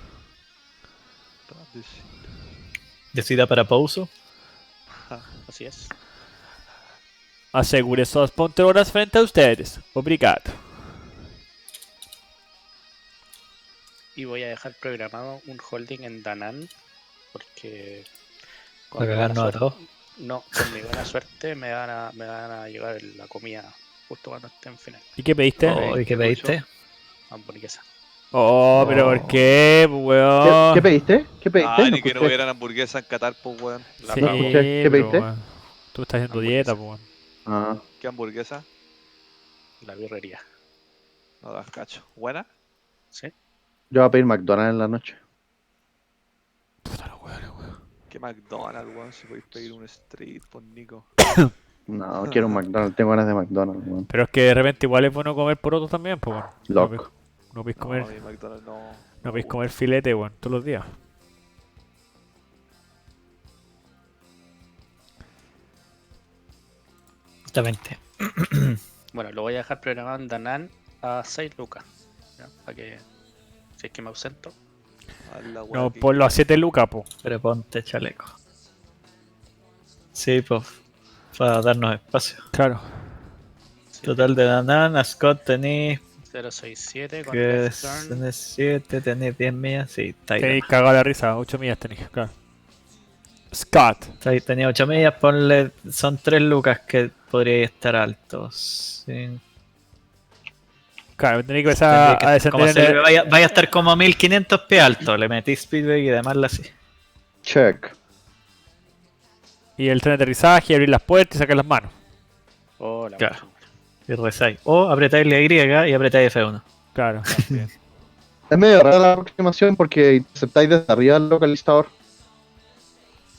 S3: Decida para Pouso.
S4: Así es.
S1: Asegure sus poltronas frente a ustedes. Obrigado.
S4: Y voy a dejar programado un holding en Danán. Porque. con
S3: Para
S4: mi buena
S3: cagarnos a
S4: suerte-
S3: todos.
S4: No, con mi buena suerte me van a llevar la comida justo cuando esté en final.
S1: ¿Y qué pediste?
S3: Oh, ¿y qué pediste?
S4: Hamburguesa.
S1: Oh, pero ¿por qué, weón?
S6: ¿Qué pediste? ¿Qué pediste?
S5: Ah,
S6: No
S5: ni que no
S6: escuché.
S5: hubieran hamburguesa en Qatar, pues, weón. La
S1: Sí,
S6: No
S5: cago.
S6: escuché. ¿Qué
S1: pero,
S6: pediste?
S1: weón, tú estás haciendo
S4: Hamburguesa.
S1: dieta, po, weón.
S6: Ah,
S5: ¿Qué hamburguesa?
S4: La birrería.
S5: No das cacho. ¿Buena?
S4: ¿Sí?
S6: yo voy a pedir McDonald's en la noche.
S1: Puta la weón, weón.
S5: ¿Qué McDonald's, weón? Si podéis pedir un street, pues, Nico.
S6: No, quiero un McDonald's. Tengo ganas de McDonald's, weón.
S1: Pero es que de repente igual es bueno comer porotos también, pues, weón.
S6: Loco.
S1: No podéis
S5: No,
S1: comer,
S5: a mí McDonald's no.
S1: no podéis comer filete, weón, todos los días.
S3: Exactamente.
S4: Bueno, lo voy a dejar programado en Danán a 6 lucas. ¿Ya? Para que. Si es que me ausento.
S5: A la weá
S1: No,
S5: que-
S1: ponlo a 7 lucas, po.
S3: Pero ponte chaleco. Sí, pues. Para darnos espacio.
S1: Claro.
S3: Total de Danan, a Scott tenéis
S4: 067 con
S3: que
S4: left turn.
S3: tenés 7, tenéis 10 millas. Sí, está ahí.
S1: Tenéis cagado la risa, 8 millas tenéis, claro. Scott.
S3: Tenía 8 millas, ponle. Son 3 lucas que podría estar altos. Sí.
S1: Claro, tenéis que empezar
S3: Tendría que
S1: a
S3: estar como
S1: descender en el...
S3: vaya a estar como 1500 pies alto. Le metí speedway y demás así.
S6: Check.
S1: Y el tren de aterrizaje, abrir las puertas y sacar las manos.
S4: Oh, la
S3: Claro.
S4: puta.
S3: Y rezáis. O apretáis la Y y apretáis F1.
S1: Claro.
S6: Es medio rara la aproximación porque interceptáis desde arriba el localizador.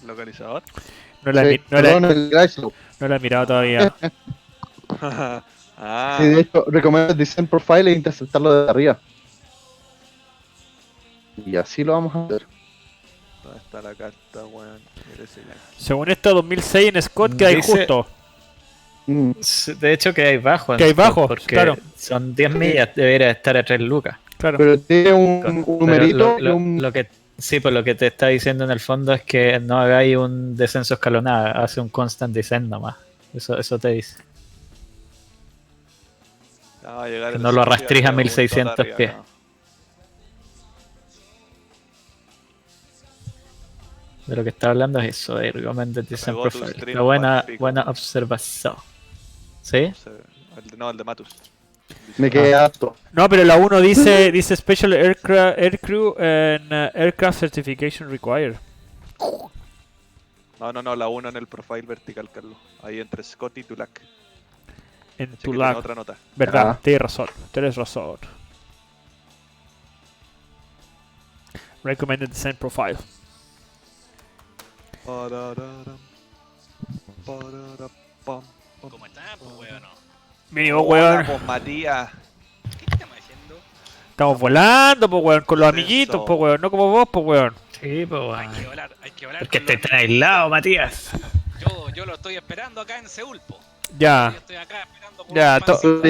S5: ¿El localizador?
S1: No la,
S6: Sí,
S1: he, no la-
S6: perdón, el glide slope.
S1: no la he mirado todavía.
S5: Ah,
S6: Sí, de hecho, recomiendo el Descent Profile e interceptarlo desde arriba. Y así lo vamos a hacer.
S5: ¿dónde está la carta, weón? Mira ese ya.
S1: Según esto, 2006 en Scott queda
S3: Dice-
S1: injusto.
S6: Mm,
S3: De hecho, que hay bajo. en
S1: Que hay
S3: Scott,
S1: bajo,
S3: porque
S1: claro.
S3: son 10 millas, debería estar a 3 lucas.
S1: Claro.
S6: Pero tiene un
S3: Pero
S6: numerito y un...
S3: lo que sí, pues lo que te está diciendo en el fondo es que no hagáis un descenso escalonado, hace un constant descent nomás. Eso te dice.
S5: Ya va a llegar
S3: Que
S5: el
S3: no lo
S5: Sofía,
S3: arrastrís a
S5: pero un
S3: 1600
S5: dólar arriba,
S3: pies.
S5: no.
S3: De lo que está hablando es eso, de recommended descent
S5: Pegó tu
S3: profile.
S5: stream
S3: Una buena,
S5: pal pico.
S3: buena observación. ¿Sí?
S5: No, el de Matus.
S6: Me quedé harto.
S1: No, pero la 1 dice Special Aircrew and Aircraft Certification Required.
S5: No, la 1 en el profile vertical, Carlos. Ahí entre Scott y Tulac.
S1: En
S5: Así que
S1: Tulac.
S5: tiene otra nota.
S1: Verdad,
S6: Ah.
S1: tienes razón. Recommended design profile.
S5: Parararam, pararapam, pam.
S8: ¿Cómo están, pues, weón?
S1: Mínimo,
S5: Hola,
S1: weón.
S5: pues, Matías.
S8: ¿Qué estamos haciendo?
S1: Estamos volando, pues, weón, con los
S5: Eso.
S1: amiguitos, pues, weón, no como vos, pues, weón.
S3: Sí, pues,
S8: Hay que volar
S3: Porque
S8: con los
S3: estés tan aislado, Matías.
S8: Yo lo estoy esperando acá en Seúl, po.
S1: Ya,
S8: Yo estoy acá esperando por
S1: ya,
S8: un pancito.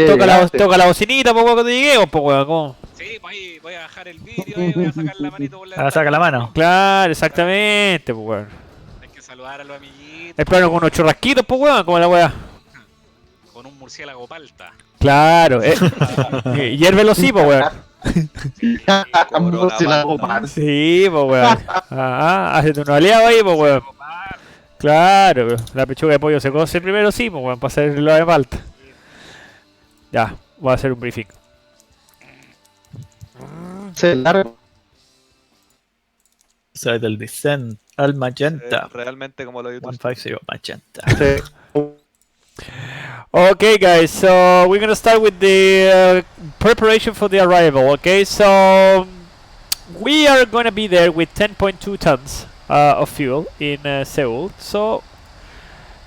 S1: toca la bocinita, pues, weón, cuando lleguemos, pues, weón, ¿cómo?
S8: Sí, pues ahí voy a bajar el vídeo y voy a sacar la manito por la
S3: Ahora saca la mano.
S1: Claro, exactamente, pues, weón.
S8: Hay que saludar a los amiguitos
S1: Espero con unos churrasquitos, pues, weón, como la weá.
S8: con un murciélago palta.
S1: Claro, hiérvelo sí, pues, weón.
S5: Corona
S6: Si la hago
S5: Malta.
S6: mal.
S1: Sí, pues, weón. Hacete unos aliados ahí, pues, weón. Claro, pero la pechuga de pollo se cose primero, sí, pues, weón, para hacer lo de falta. Ya, voy a hacer un briefing.
S6: Se largo.
S3: Soy del Descent al Magenta.
S5: Realmente como lo digo.
S3: 150 Magenta.
S6: Sí.
S1: Okay, guys, so we're gonna start with the preparation for the arrival. Okay, so we are gonna be there with 10.2 tons of fuel in Seoul. So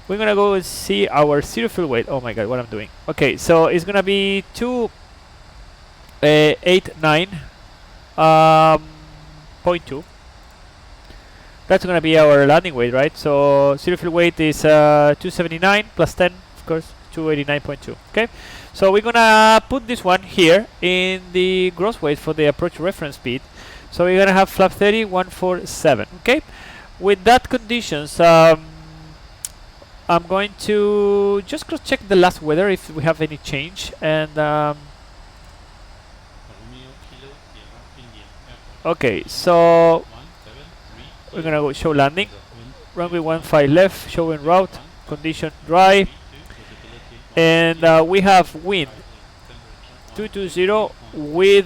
S1: we're gonna go and see our zero fuel weight. Oh my god, what I'm doing. Okay, so it's gonna be 289.2. That's gonna be our landing weight, right? So zero fuel weight is 279 plus 10, of course, 289.2. Okay, so we're gonna put this one here in the gross weight for the approach reference speed. So we're gonna have flap 30 147. Okay, with that conditions, I'm going to just cross check the last weather if we have any change, and
S2: Romeo Kilo Sierra India Airport.
S1: okay, so
S2: 173.
S1: we're gonna go show landing.
S2: Wind
S1: Runway 15 left, showing route,
S2: 1,
S1: condition dry,
S2: 32, visibility
S1: and
S2: 10,
S1: we have wind
S2: temperature
S1: 220 with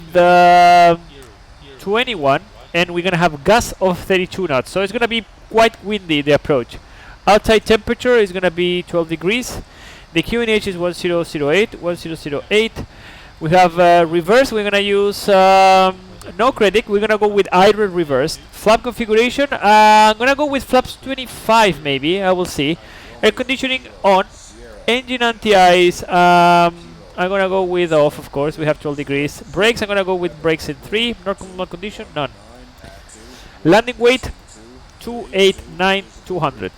S1: 21, and we're gonna have gust of 32 knots. So it's gonna be quite windy, the approach. Outside temperature is gonna be 12 degrees. The QNH is 1008. We have reverse. We're gonna use no credit. We're gonna go with idle reverse. Flap configuration. I'm gonna go with flaps 25 maybe. I will see. Air conditioning on. Engine anti-ice. I'm gonna go with off, of course. We have 12 degrees. Brakes. I'm gonna go with brakes in 3. Normal condition, none. Landing weight 289,200.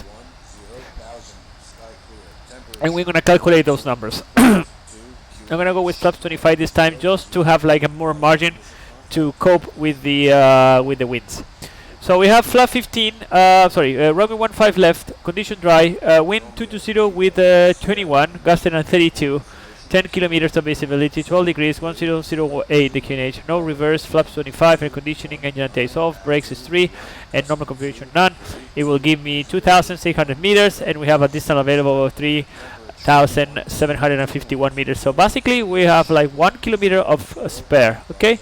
S1: And we're gonna calculate those numbers. I'm gonna go with flaps 25 this time, just to have like a more margin to cope with the winds. So we have flap 15, runway 15 left, condition dry, wind 220 with 21, gusting at 32, 10 kilometers of visibility, 12 degrees, 1008 the QNH, no reverse, flaps 25, air conditioning, engine takes off, brakes is 3, and normal configuration none. It will give me 2,600 meters, and we have a distance available of 3,751 meters. So basically we have like 1 kilometer of spare, okay?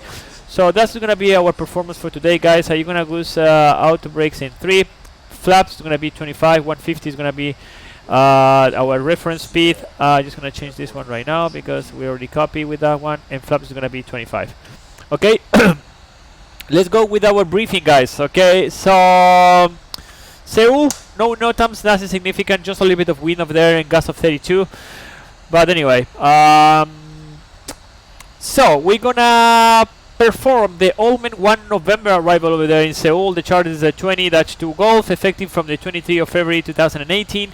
S1: So that's gonna be our performance for today, guys. You're gonna use auto brakes in 3, flaps is gonna be 25, 150 is gonna be our reference speed. Just gonna change this one right now because we already copied with that one, and flaps is gonna be 25. Okay, let's go with our briefing, guys. Okay, so Seoul, no temps, nothing significant, just a little bit of wind over there and gust of 32. But anyway, so we're gonna perform the Allman 1 November arrival over there in Seoul. The chart is a 20-2 Golf, effective from the 23rd of February 2018.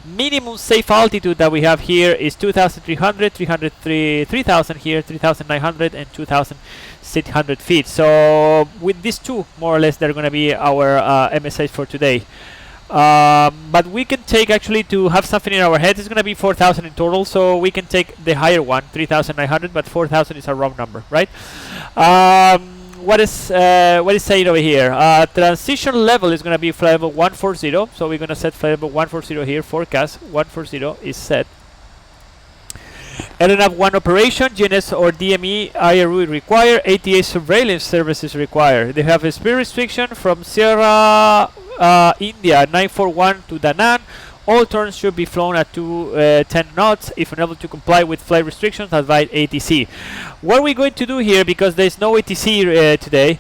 S1: Minimum safe altitude that we have here is 2,300, 3,000 here, 3,900, and 2,600 feet. So with these two, more or less, they're going to be our MSIs for today. But we can take, actually, to have something in our head, it's going to be 4,000 in total, so we can take the higher one, 3,900, but 4,000 is a round number, right? What is saying over here? Transition level is going to be flight level 140, so we're going to set flight level 140 here. Forecast 140 is set. LNAV1 operation, GNS or DME IRU require, ATA surveillance services require. They have a speed restriction from Sierra India 941 to Da Nang. All turns should be flown at 210 knots. If unable to comply with flight restrictions, advise ATC. What are we going to do here, because there's no ATC today,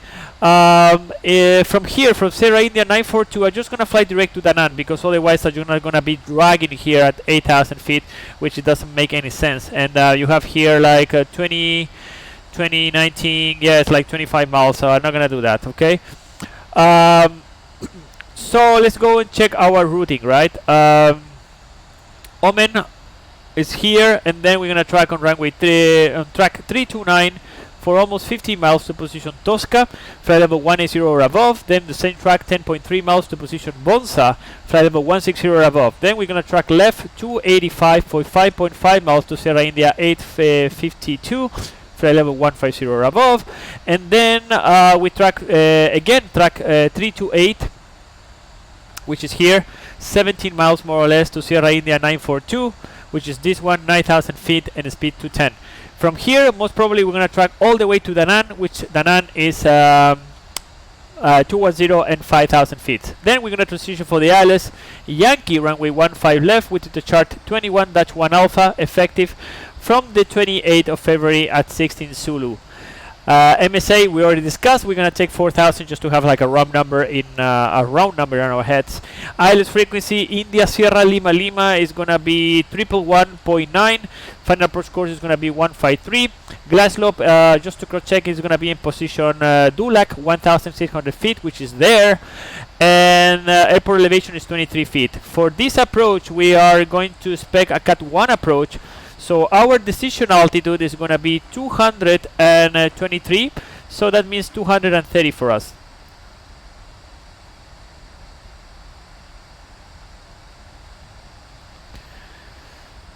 S1: from here, from Sierra India 942, I'm just going to fly direct to Da Nang, because otherwise I'm not going to be dragging here at 8,000 feet, which it doesn't make any sense. And you have here like 20, 19, yeah, it's like 25 miles, so I'm not going to do that, okay? So let's go and check our routing, right? Omen is here, and then we're going to track on runway track 329 for almost 15 miles to position Tosca, flight level 180 or above. Then the same track 10.3 miles to position Bonza, flight level 160 or above. Then we're going to track left 285 for 5.5 miles to Sierra India 852, flight level 150 or above. And then we track again track 328, which is here, 17 miles more or less to Sierra India 942, which is this one, 9,000 feet and speed 210. From here, most probably we're going to track all the way to Da Nang, which Da Nang is 210 and 5,000 feet. Then we're going to transition for the ILS Yankee runway 15 left with the chart 21-1 Alpha, effective from the 28th of February at 16 Zulu. MSA we already discussed. We're gonna take 4,000 just to have like a round number in our heads. ILS frequency India Sierra Lima Lima is gonna be 111.9. Final approach course is gonna be 153. Glide slope, just to cross check, is gonna be in position Dulac 1,600 feet, which is there, and airport elevation is 23 feet. For this approach, we are going to spec a Cat 1 approach. So our decision altitude is going to be 223, so that means 230 for us.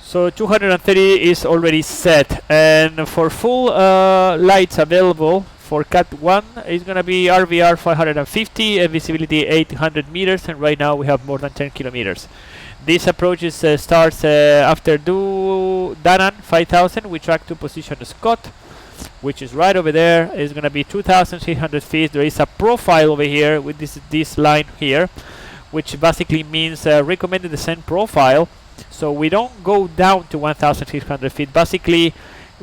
S1: So 230 is already set, and for full lights available for Cat 1 is going to be RVR 550 and visibility 800 meters, and right now we have more than 10 kilometers. This approach is, starts after Da Nang 5,000. We track to position Scott, which is right over there. It's going to be 2,600 feet. There is a profile over here with this line here, which basically means recommended descent profile. So we don't go down to 1,600 feet. Basically,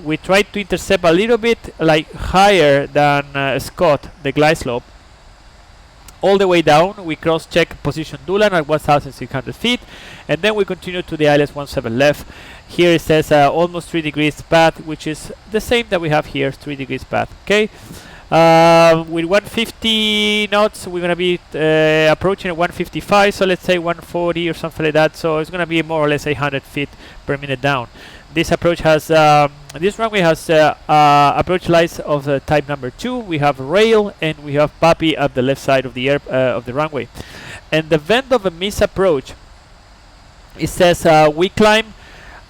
S1: we try to intercept a little bit like higher than Scott, the glide slope. All the way down, we cross-check position Dulan at 1,600 feet, and then we continue to the ILS 17 left. Here it says almost 3 degrees path, which is the same that we have here, 3 degrees path. Okay, with 150 knots, we're going to be approaching at 155, so let's say 140 or something like that. So it's going to be more or less 800 feet per minute down. This approach has this runway has approach lights of the type number 2. We have rail and we have Papi at the left side of the runway. And the vent of a miss approach, it says we climb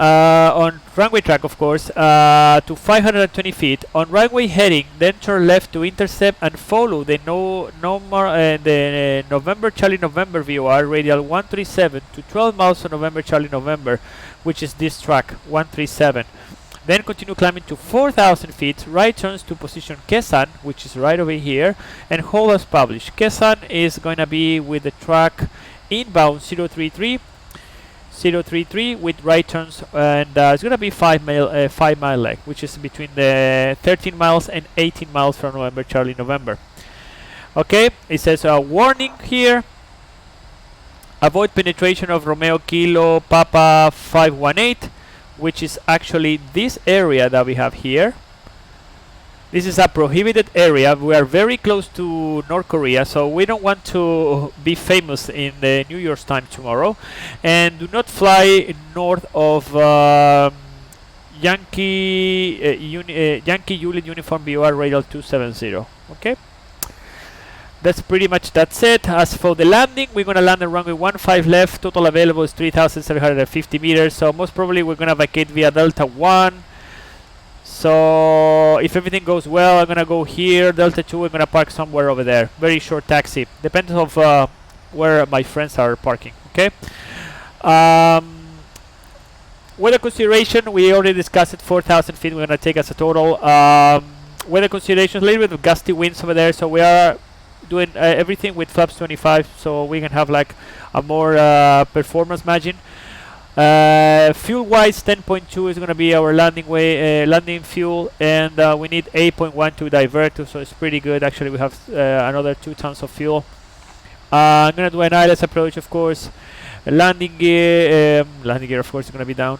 S1: on runway track, of course, to 520 feet on runway heading, then turn left to intercept and follow the the November Charlie November VOR radial 137 to 12 miles on November Charlie November, which is this track 137. Then continue climbing to 4,000 feet, right turns to position Kesan, which is right over here, and hold as published. Kesan is going to be with the track inbound 033 with right turns, and it's going to be 5 mile leg, which is between the 13 miles and 18 miles from November Charlie November. Okay, it says a warning here. Avoid penetration of Romeo Kilo Papa 518, which is actually this area that we have here. This is a prohibited area. We are very close to North Korea, so we don't want to be famous in the New York Times tomorrow. And do not fly north of Yankee Unit Uniform BOR Radial 270. Okay, that's pretty much that's it. As for the landing, we're gonna land on runway 15 left. Total available is 3,750 meters. So most probably we're gonna vacate via Delta 1. So if everything goes well, I'm gonna go here, Delta 2, I'm gonna park somewhere over there. Very short taxi, depends of where my friends are parking. Okay. weather consideration, we already discussed it. 4,000 feet we're gonna take as a total. Weather consideration, a little bit of gusty winds over there, so we are doing everything with flaps 25, so we can have like a more performance margin. Fuel wise, 10.2 is going to be our landing fuel, and we need 8.1 to divert to, so it's pretty good. Actually, we have another 2 tons of fuel. I'm going to do an ILS approach, of course. Landing gear of course is going to be down.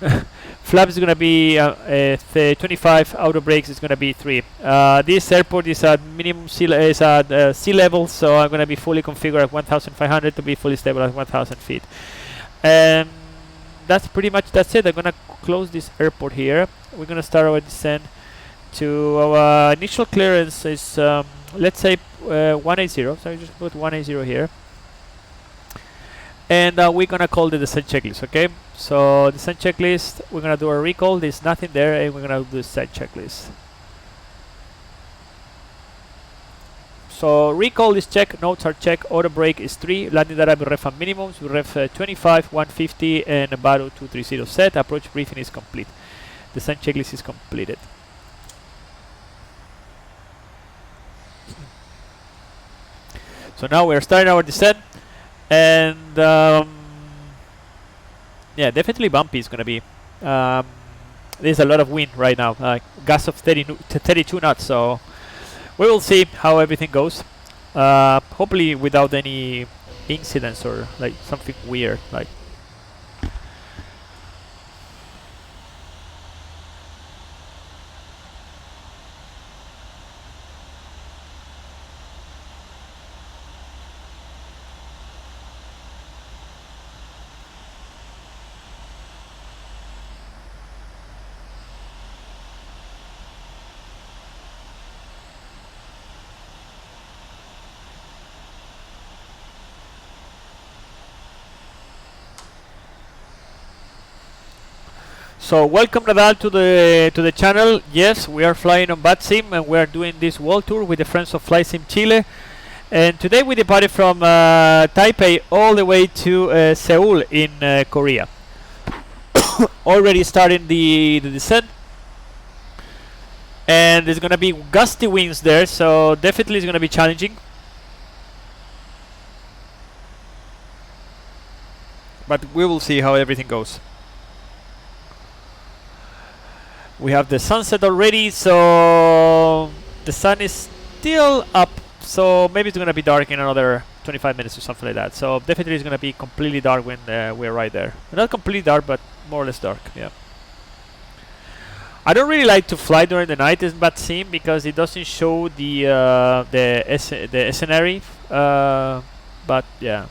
S1: Flaps is going to be 25. Auto brakes is going to be 3. This airport is at minimum sea level, so I'm going to be fully configured at 1,500 to be fully stable at 1,000 feet. And that's pretty much it. I'm going to close this airport here. We're going to start our descent to our initial clearance is let's say 180. So I just put 180 here. And we're gonna call the descent checklist, okay? So descent checklist, we're gonna do a recall. There's nothing there, and we're gonna do the descent checklist. So recall is check, notes are check, auto brake is 3, landing data ref and minimums, we ref 25, 150, and about 230 set. Approach briefing is complete. Descent checklist is completed. So now we're starting our descent. And yeah, definitely bumpy is gonna be. There's a lot of wind right now, gusts of 32 knots. So we will see how everything goes. Hopefully without any incidents or like something weird. Like so welcome Nadal to the channel. Yes, we are flying on BatSim and we are doing this world tour with the friends of FlySim Chile. And today we departed from Taipei all the way to Seoul in Korea. Already starting the descent. And there's gonna be gusty winds there, so definitely it's gonna be challenging. But we will see how everything goes. We have the sunset already, so the sun is still up, so maybe it's gonna be dark in another 25 minutes or something like that. So definitely it's gonna be completely dark when we're right there. Not completely dark, but more or less dark. Yeah. I don't really like to fly during the night in BatSim because it doesn't show the scenery. But yeah,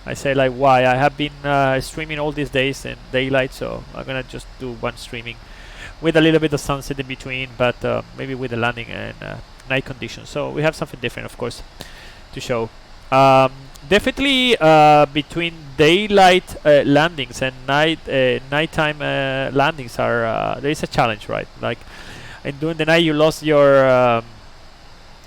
S1: I say like why I have been streaming all these days in daylight, so I'm gonna just do one streaming with a little bit of sunset in between, but maybe with the landing and night conditions. So we have something different, of course, to show. Definitely between daylight landings and nighttime landings are there is a challenge, right? Like, and during the night you lost your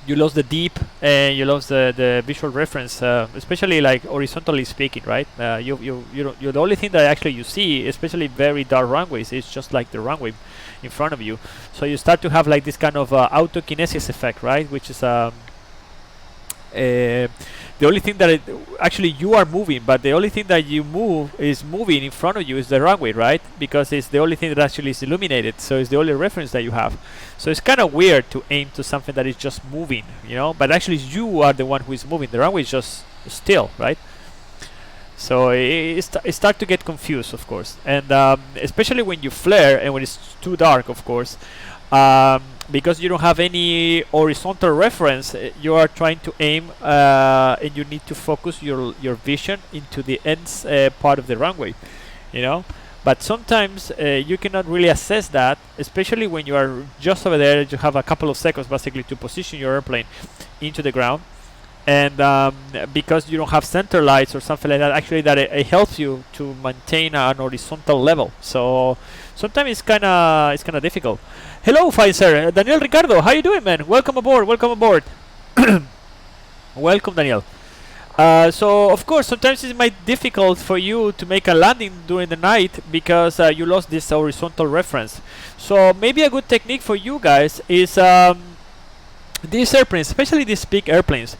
S1: you lost the deep and you lost the visual reference, especially like horizontally speaking, right? You're the only thing that actually you see, especially very dark runways, is just like the runway in front of you. So you start to have like this kind of autokinesis effect, right? Which is the only thing that actually you are moving, but the only thing that you is moving in front of you is the runway, right? Because it's the only thing that actually is illuminated, so it's the only reference that you have. So it's kind of weird to aim to something that is just moving, you know, but actually you are the one who is moving. The runway is just still, right? So it starts to get confused, of course, and especially when you flare and when it's too dark, of course. Because you don't have any horizontal reference, you are trying to aim and you need to focus your vision into the ends part of the runway, you know. But sometimes you cannot really assess that, especially when you are just over there. You have a couple of seconds basically to position your airplane into the ground, and because you don't have center lights or something like that, actually that it helps you to maintain an horizontal level. So sometimes it's kind of difficult. Hello, fine sir, Daniel Ricardo, how you doing, man? Welcome aboard, welcome aboard. Welcome, Daniel. So of course sometimes it might be difficult for you to make a landing during the night because you lost this horizontal reference. So maybe a good technique for you guys is these airplanes, especially these big airplanes.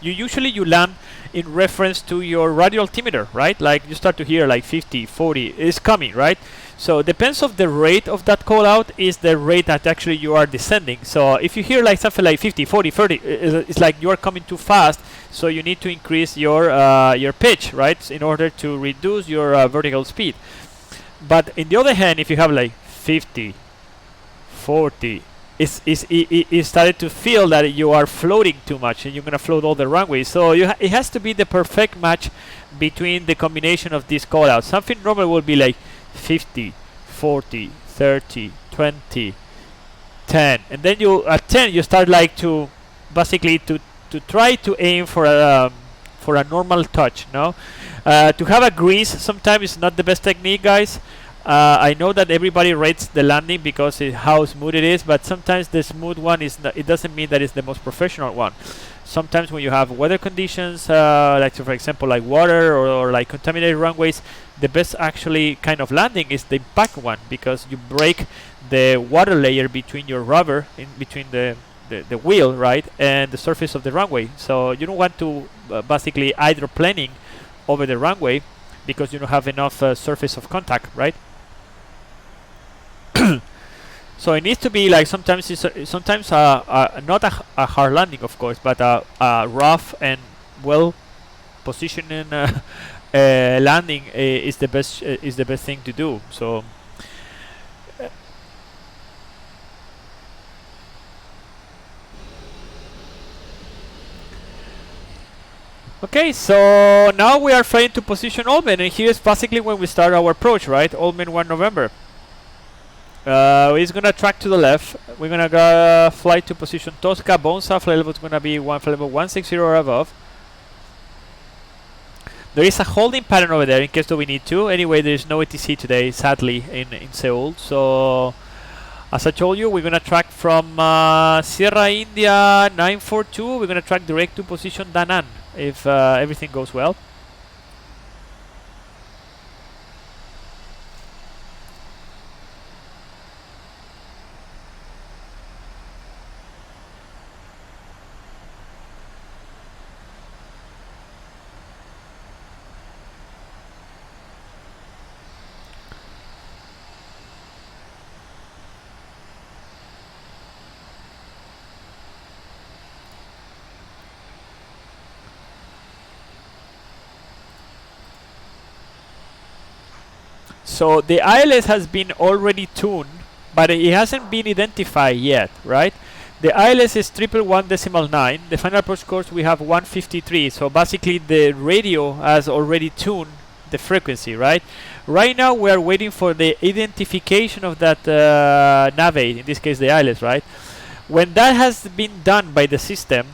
S1: You land in reference to your radio altimeter, right? Like you start to hear like 50, 40 is coming, right? So depends of the rate of that call out is the rate that actually you are descending. So if you hear like something like 50, 40, 30, it's like you are coming too fast. So you need to increase your pitch, right, in order to reduce your vertical speed. But in the other hand, if you have like 50, 40, it started to feel that you are floating too much and you're gonna float all the runway. So it has to be the perfect match between the combination of these call outs. Something normal will be like 50, 40, 30, 20, 10, and then you at 10 you start like to basically to try to aim for a normal touch. No, to have a grease sometimes is not the best technique, guys. I know that everybody rates the landing because how smooth it is, but sometimes the smooth one is not, it doesn't mean that it's the most professional one. Sometimes when you have weather conditions, like for example like water or like contaminated runways, the best actually kind of landing is the back one, because you break the water layer between your rubber, in between the wheel, right, and the surface of the runway. So you don't want to basically hydroplaning over the runway because you don't have enough surface of contact, right? So it needs to be like sometimes not a hard landing, of course, but a rough and well positioned landing is the best thing to do. So okay, so now we are flying to position Olmen, and here's basically when we start our approach, right? Olmen 1 November. He's gonna track to the left. We're gonna go fly to position Tosca. Bonza flight level is gonna be flight level 160 or above. There is a holding pattern over there in case that we need to. Anyway, there is no ATC today, sadly, in Seoul. So, as I told you, we're gonna track from Sierra India 942. We're gonna track direct to position Da Nang if everything goes well. So the ILS has been already tuned, but it hasn't been identified yet, right? The ILS is 111.9. The final approach course we have 153. So basically the radio has already tuned the frequency, right? Right now we are waiting for the identification of that navigate, in this case the ILS, right? When that has been done by the system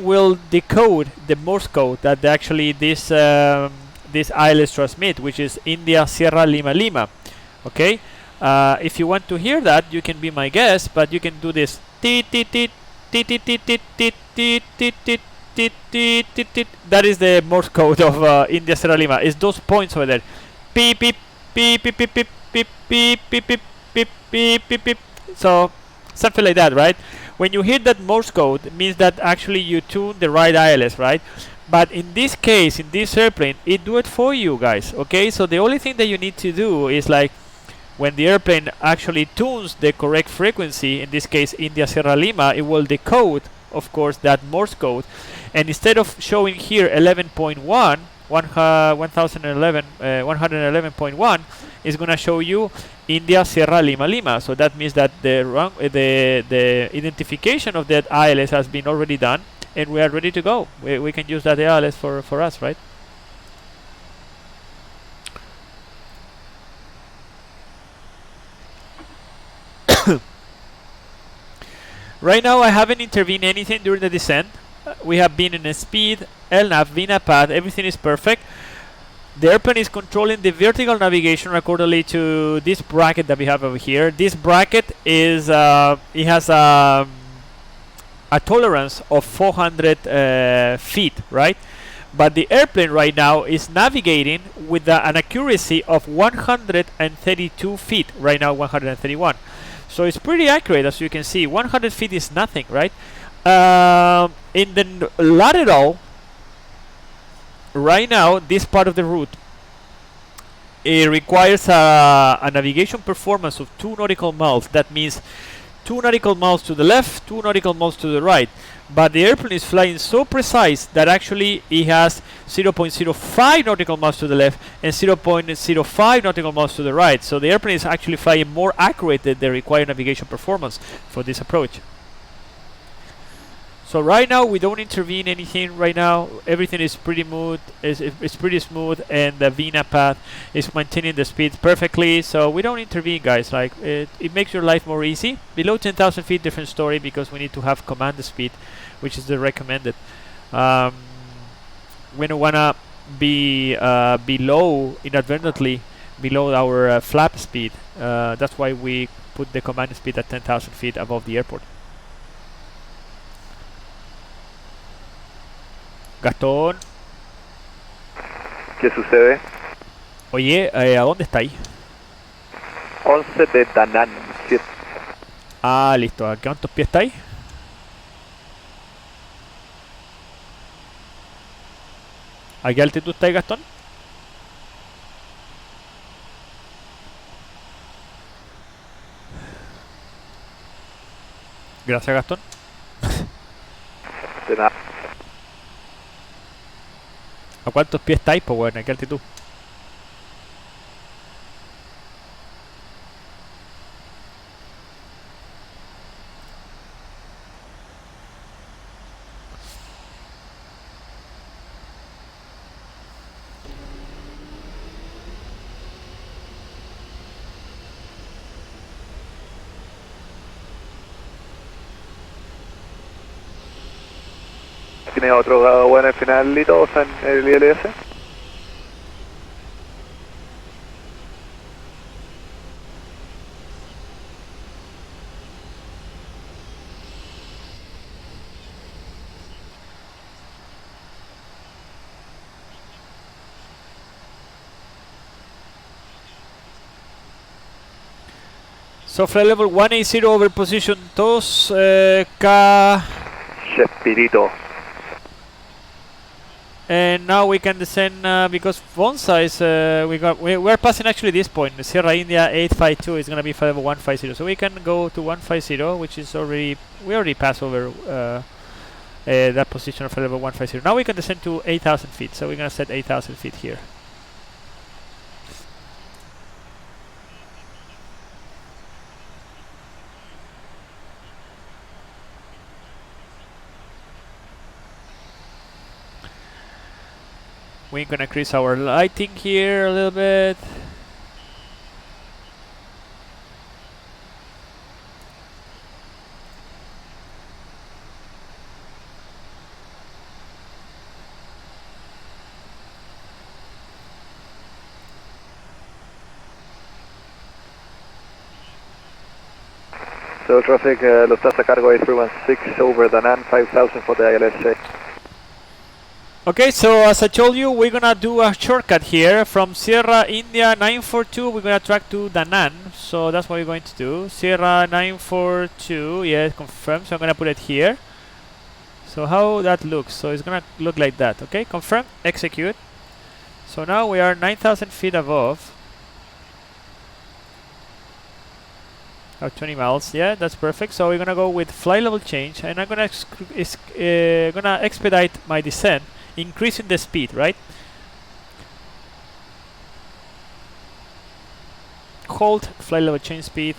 S1: will decode the Morse code that actually this ILS transmit, which is India Sierra Lima Lima. Okay, if you want to hear that, you can be my guest, but you can do this. That is the Morse code of India Sierra Lima. It's those points over there. Beep beep beep beep beep beep beep beep beep beep beep beep beep beep. So something like that, right? When you hear that Morse code, it means that actually you tune the right ILS, right? But in this case, in this airplane, it do it for you guys, okay? So the only thing that you need to do is like when the airplane actually tunes the correct frequency, in this case India Sierra Lima, it will decode, of course, that Morse code. And instead of showing here 11.1, 111.1, is going to show you India Sierra Lima Lima. So that means that the identification of that ILS has been already done, and we are ready to go. We can use that ILS for us, right? Right now I haven't intervened anything during the descent. We have been in a speed, LNAV, VNAV path, everything is perfect. The airplane is controlling the vertical navigation accordingly to this bracket that we have over here. This bracket is it has a tolerance of 400 feet, right? but the airplane right now is navigating with an accuracy of 132 feet. Right now, 131. So it's pretty accurate, as you can see. 100 feet is nothing, right? In the lateral, right now, this part of the route, it requires a navigation performance of 2 nautical miles. That means 2 nautical miles to the left, 2 nautical miles to the right. But the airplane is flying so precise that actually it has 0.05 nautical miles to the left and 0.05 nautical miles to the right. So the airplane is actually flying more accurate than the required navigation performance for this approach. So right now we don't intervene anything right now. Everything is pretty smooth. It's pretty smooth, and the VNAV path is maintaining the speed perfectly. So we don't intervene, guys. Like it makes your life more easy. Below 10,000 feet, different story, because we need to have command speed, which is the recommended. We don't wanna be inadvertently below our flap speed. That's why we put the command speed at 10,000 feet above the airport. Gastón.
S9: ¿Qué sucede?
S1: Oye, ¿a dónde estáis?
S9: 11 de Danán.
S1: Ah, listo. ¿A cuántos pies estáis? ¿A qué altitud estáis, Gastón? Gracias, Gastón.
S9: De nada.
S1: ¿A cuántos pies estáis? Pues bueno, ¿a qué altitud?
S9: ¿Tiene otro bueno al final y todo en el ILS?
S1: So flight level 180 over position 2 K.
S9: Chespirito.
S1: And now we can descend because Vonsa is we're passing actually this point. Sierra India 852 is gonna be flight level 150. So we can go to 150, which is we already passed over that position of flight level 150. Now we can descend to 8,000 feet. So we're gonna set 8,000 feet here. We're gonna increase our lighting here a little bit.
S9: So traffic, Lufthansa cargo A316 over Danán, 5,000 for the ILS.
S1: Okay, so as I told you, we're gonna do a shortcut here from Sierra India 942. We're gonna track to Da Nang, so that's what we're going to do. Sierra 942, yeah, confirm. So I'm gonna put it here. So how that looks? So it's gonna look like that. Okay, confirm, execute. So now we are 9,000 feet above. 20 miles, yeah, that's perfect. So we're gonna go with flight level change, and I'm gonna gonna expedite my descent, increasing the speed, right? Hold flight level change speed,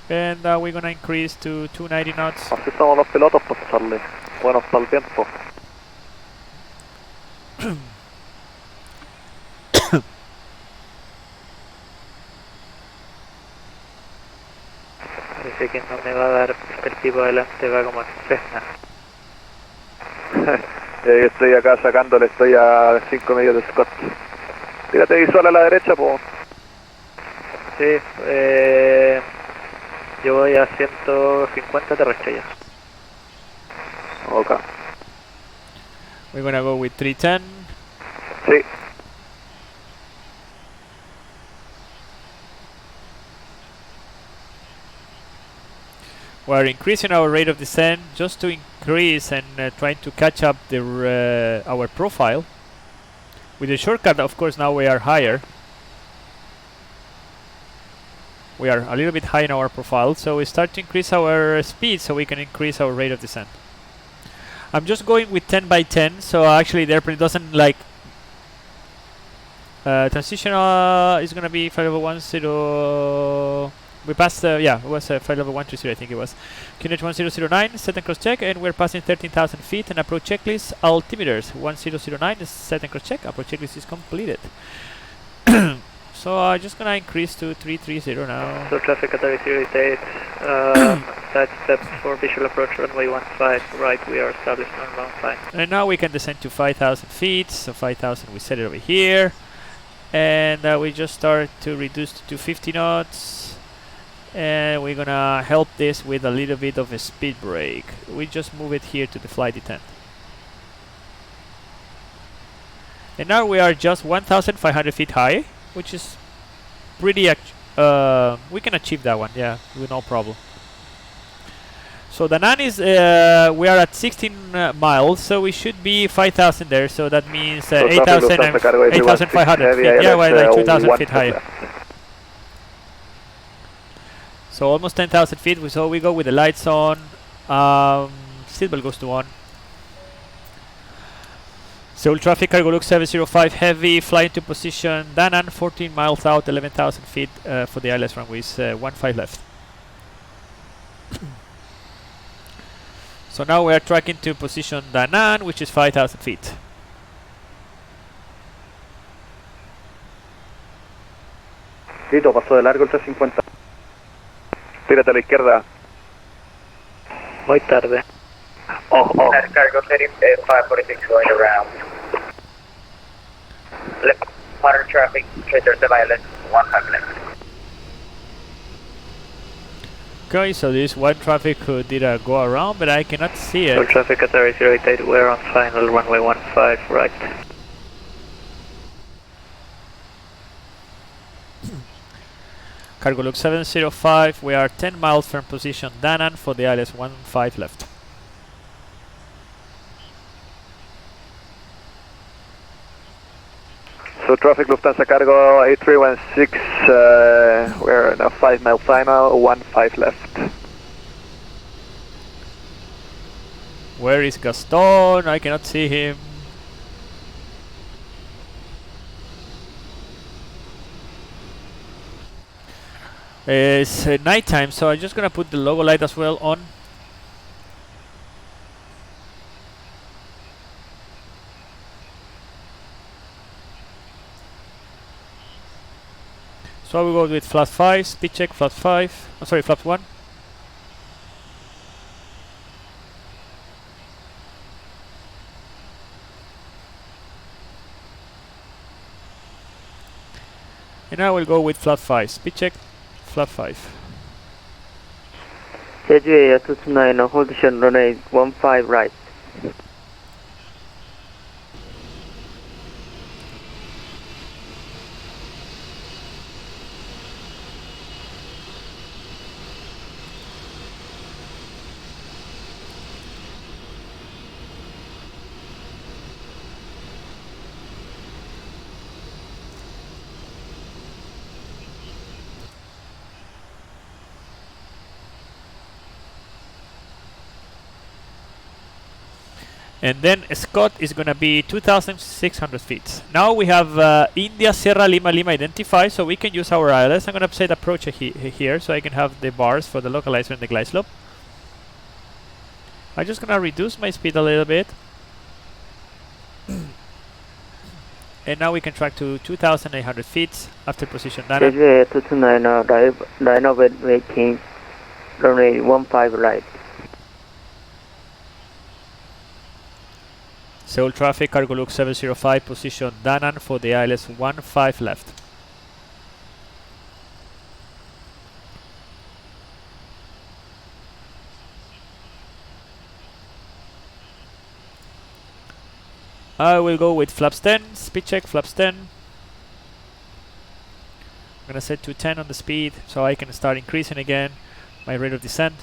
S1: and we're gonna increase to 290 knots.
S9: Así estamos los pilotos, pues Charlie. Bueno, para el tiempo.
S3: Parece que no me va a dar porque el tipo adelante va como en Cessna.
S9: Estoy acá sacándole, estoy a 5 medios de Scott. Tírate visual a la derecha, po.
S3: Sí, yo voy a 150 terrestre ya.
S9: Ok.
S1: We're gonna go with 310.
S9: Sí.
S1: We're increasing our rate of descent just to increase and trying to catch up our profile. With the shortcut, of course, now we are higher. We are a little bit high in our profile, so we start to increase our speed so we can increase our rate of descent. I'm just going with 10 by 10, so actually the airplane doesn't like transition is gonna be 511 we passed yeah, it was 51130 I think it was. QNH 1009 set and cross check, and we're passing 13,000 feet and approach checklist altimeters 1009 is set and cross check, approach checklist is completed. So I'm just gonna increase to 330 now.
S9: So traffic at 088, side step for visual approach runway 15, right, we are established on runway 15.
S1: And now we can descend to 5,000 feet, so 5,000 we set it over here. And we just start to reduce to 250 knots. And we're gonna help this with a little bit of a speed brake. We just move it here to the flight detent. And now we are just 1,500 feet high, which is pretty we can achieve that one, yeah, with no problem. So the Nan is we are at 16 miles, so we should be 5,000 there, so that means 8,500 feet, yeah, we're like 2,000 feet higher. So almost 10,000 feet, so we go with the lights on, seatbelt goes to on. Seoul traffic, cargo look 705 heavy, fly into position, Da Nang 14 miles out, 11,000 feet for the ILS runways, 15 left. So now we are tracking to position Da Nang, which is 5,000 feet.
S9: Listo, pasó de largo el 350. Tírate a la izquierda. Muy tarde. Oh.
S10: Cargo setting 546 going around. Monitor traffic, tracer violence, 15 left.
S1: Okay, so this one traffic did a go around, but I cannot see it.
S9: So traffic at 088, we're on final runway 15 right.
S1: Cargo look 705, we are 10 miles from position Da Nang for the ILS 15 left.
S9: So traffic Lufthansa cargo 8316, we're in a 5 mile final, 15 left.
S1: Where is Gaston? I cannot see him. It's nighttime, so I'm just gonna put the logo light as well on. So I will go with flap 5, speed check, flap 5, oh, sorry, flap 1. And I will go with flap 5, speed check, flap 5.
S10: JGA 229, hold position runway 15 right.
S1: And then Scott is gonna be 2,600 feet. Now we have India Sierra Lima Lima identified, so we can use our ILS. I'm gonna set approach here, so I can have the bars for the localizer and the glide slope. I'm just gonna reduce my speed a little bit. And now we can track to 2,800 feet after position Da Nang.
S10: JGA 229, dyno waiting, runway 15 right.
S1: Seoul traffic, cargo look 705, position Da Nang for the ILS 15 left. I will go with flaps 10, speed check, flaps 10. I'm gonna set to 10 on the speed so I can start increasing again my rate of descent.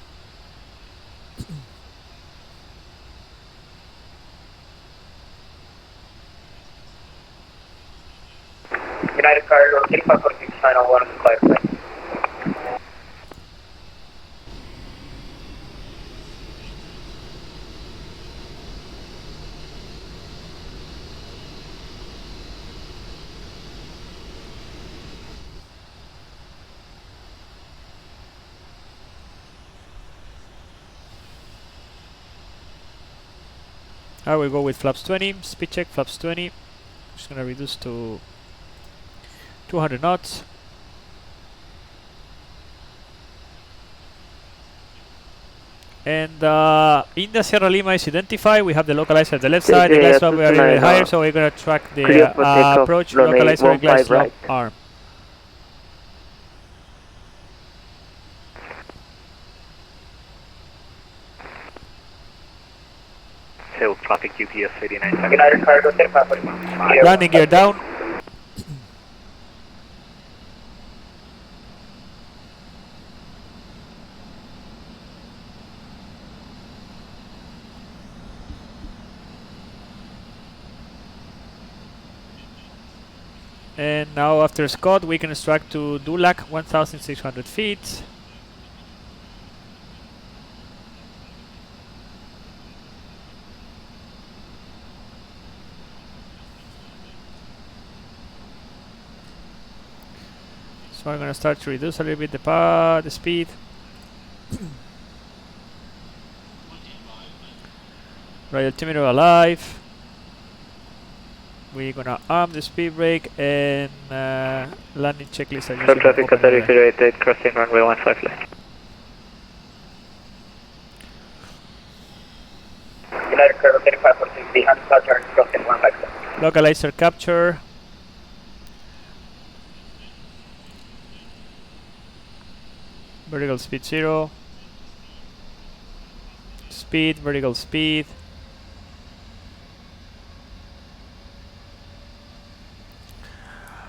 S10: United Cargo 3546, final 1, clear flight.
S1: I will go with flaps 20, speed check, flaps 20. Just gonna reduce to 200 knots. And in the Sierra Lima is identified. We have the localizer at the left side, the glide slope we are a little bit higher, so we're gonna track the approach localizer and glide slope arm.
S9: Seoul traffic UPS 89.
S10: United Cargo 3546.
S1: Landing gear down. And now after Scott we can extract to Dulac 1600 feet. So I'm gonna start to reduce a little bit the speed. Right altimeter alive. We're gonna arm the speed brake and landing checklist.
S9: Seoul traffic Qatar refrigerated, crossing runway 15 left.
S10: United Cargo 3546, behind Qatar, crossing 15 left.
S1: Localizer capture. Vertical speed 0. Speed, vertical speed.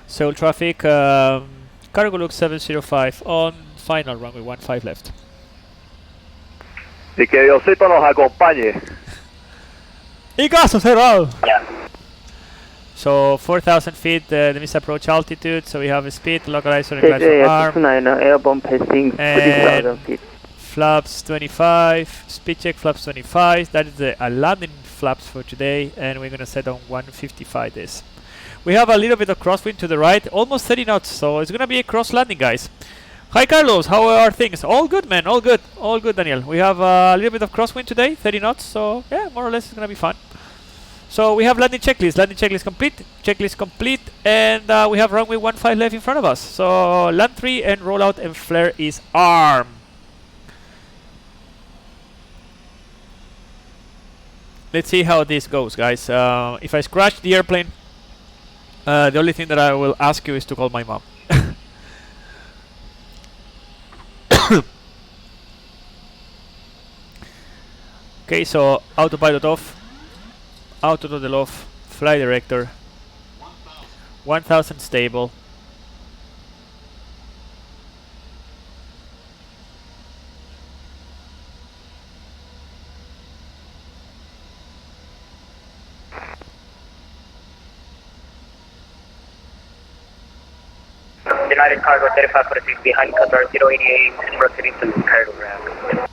S1: Seoul traffic, cargo look 705 on final runway 15 left.
S9: Y que Diosito nos acompañe.
S1: Y caso cerrado.
S10: Yeah.
S1: So 4,000 feet, the missed approach altitude. So we have a speed, localizer, and glide arm.
S9: Airborne passing 40,000 feet.
S1: Flaps 25, speed check flaps 25. That is the landing flaps for today, and we're gonna set on 155 this. We have a little bit of crosswind to the right, almost 30 knots, so it's gonna be a cross landing, guys. Hi Carlos, how are things? All good, man, all good, Daniel. We have a little bit of crosswind today, 30 knots, so yeah, more or less it's gonna be fun. So we have landing checklist complete, and we have runway 15 left in front of us. So land 3 and rollout and flare is arm. Let's see how this goes, guys. If I crash the airplane, the only thing that I will ask you is to call my mom. Okay, so autopilot off, auto throttle off, flight director, 1000 stable.
S10: United Cargo 3546, behind Qatar 088, proceeding to cargo ramp.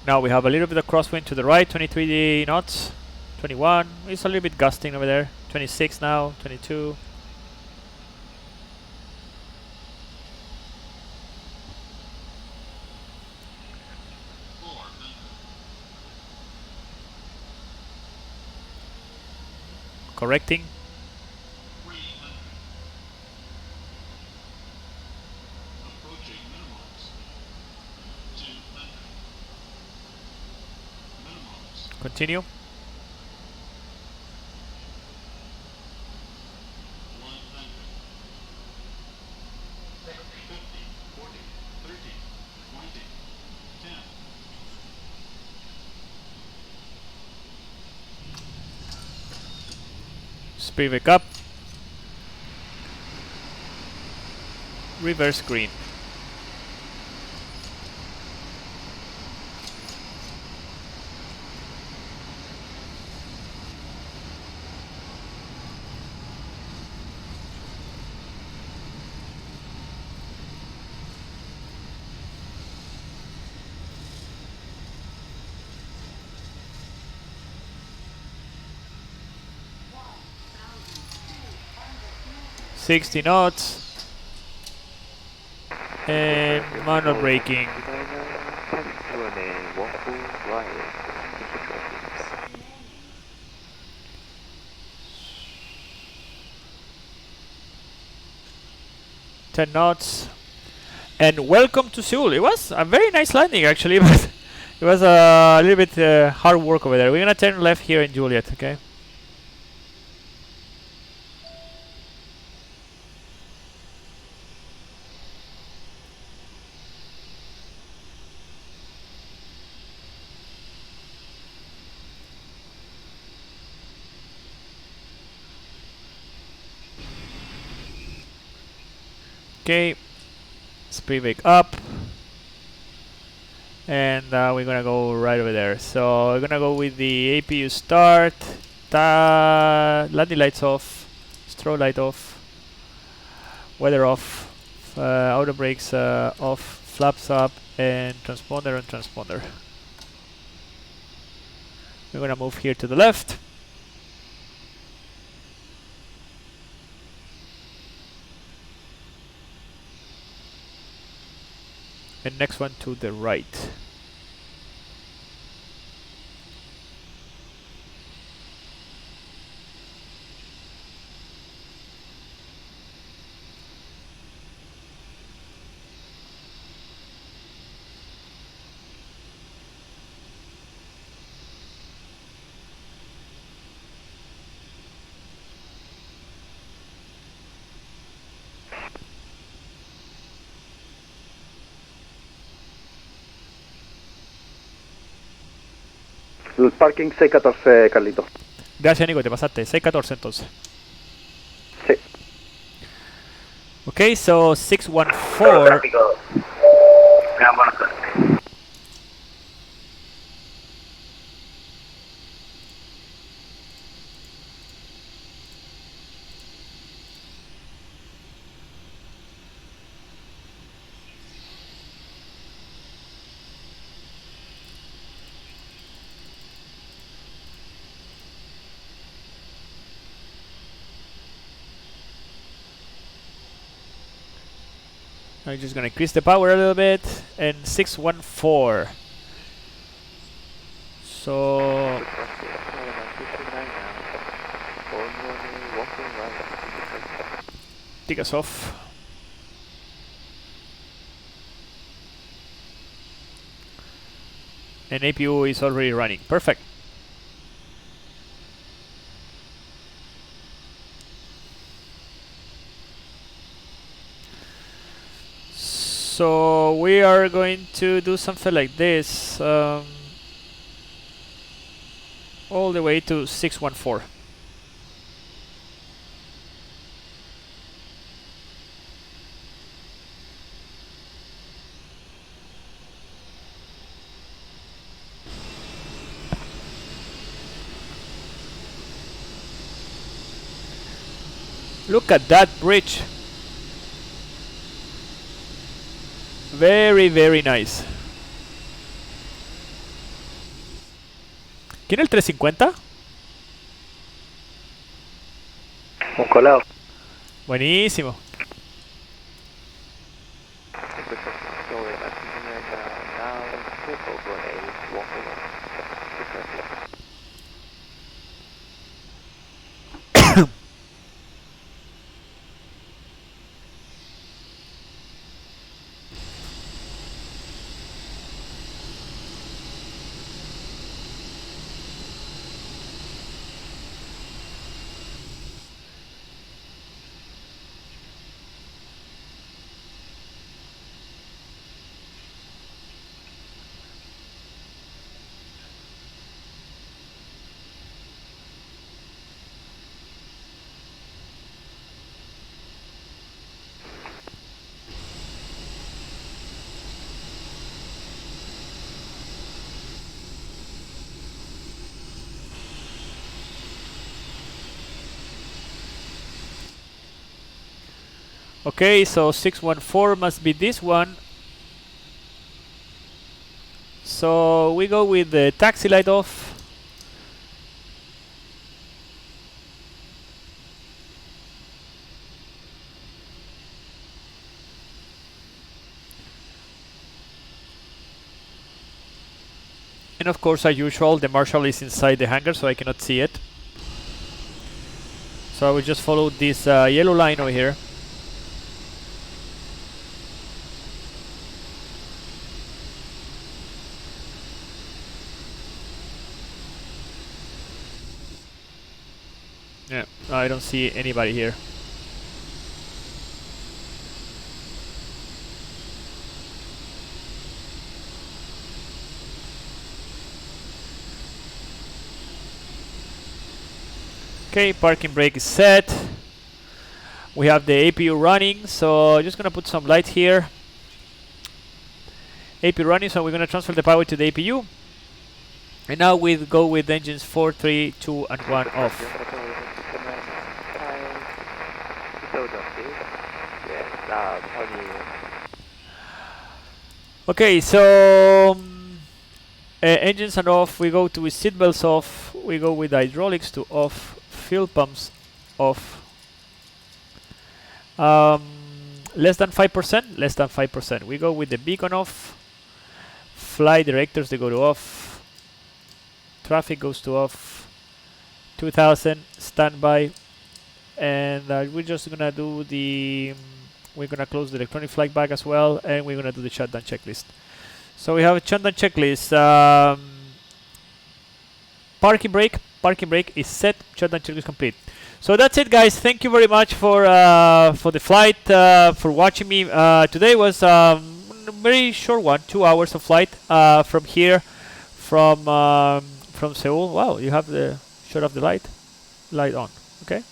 S1: Now we have a little bit of crosswind to the right, 23 knots, 21. It's a little bit gusting over there. 26 now, 22. Correcting. Continue. Speed back up. Reverse green. $60 knots. And manual braking. 10 knots. And welcome to Seoul. It was a very nice landing actually, but it was a little bit hard work over there. We're gonna turn left here in Juliet, okay? Okay, speed brake up, and we're gonna go right over there. So we're gonna go with the APU start, landing lights off, strobe light off, weather off, auto brakes off, flaps up, and transponder on transponder. We're gonna move here to the left. And next one to the right.
S9: El parking 614, Carlito.
S1: Gracias, Nico, te pasaste. 614 entonces.
S9: Sí.
S1: Okay, so 614. I'm just gonna increase the power a little bit, and 614. So take us off. And APU is already running. Perfect. So we are going to do something like this all the way to 614. Look at that bridge. Very, very nice. ¿Quién es el 350?
S9: Un colado.
S1: Buenísimo. Okay, so 614 must be this one. So we go with the taxi light off. And of course, as usual, the marshal is inside the hangar, so I cannot see it. So I will just follow this yellow line over here. Yeah, I don't see anybody here. Okay, parking brake is set. We have the APU running, so just gonna put some light here. APU running, so we're gonna transfer the power to the APU. And now we go with engines 4, 3, 2, and 1 off. Okay, so engines are off. We go to with seatbelts off. We go with hydraulics to off. Fuel pumps off. Less than 5%. Less than 5%. We go with the beacon off. Flight directors, they go to off. Traffic goes to off. 2000 standby. And we're just gonna do the we're gonna close the electronic flight bag as well, and we're gonna do the shutdown checklist. So we have a shutdown checklist. Parking brake is set. Shutdown checklist complete. So that's it, guys. Thank you very much for the flight, for watching me. Today was a very short one, 2 hours of flight from here, from Seoul. Wow, you have the shut off the light on. Okay.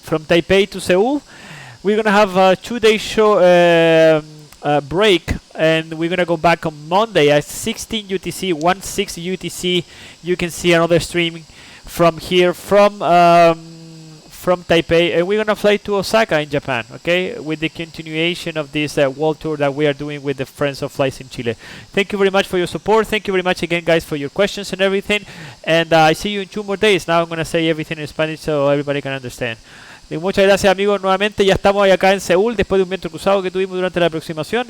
S1: From Taipei to Seoul, we're gonna have a 2-day show break, and we're gonna go back on Monday at 16 UTC, 16 UTC. You can see another stream from here, from Taipei, and we're gonna fly to Osaka in Japan. Okay, with the continuation of this world tour that we are doing with the Friends of Flight Sim Chile. Thank you very much for your support. Thank you very much again, guys, for your questions and everything. And I see you in 2 more days. Now I'm gonna say everything in Spanish so everybody can understand. Y muchas gracias, amigos, nuevamente. Ya estamos acá en Seúl después de un viento cruzado que tuvimos durante la aproximación.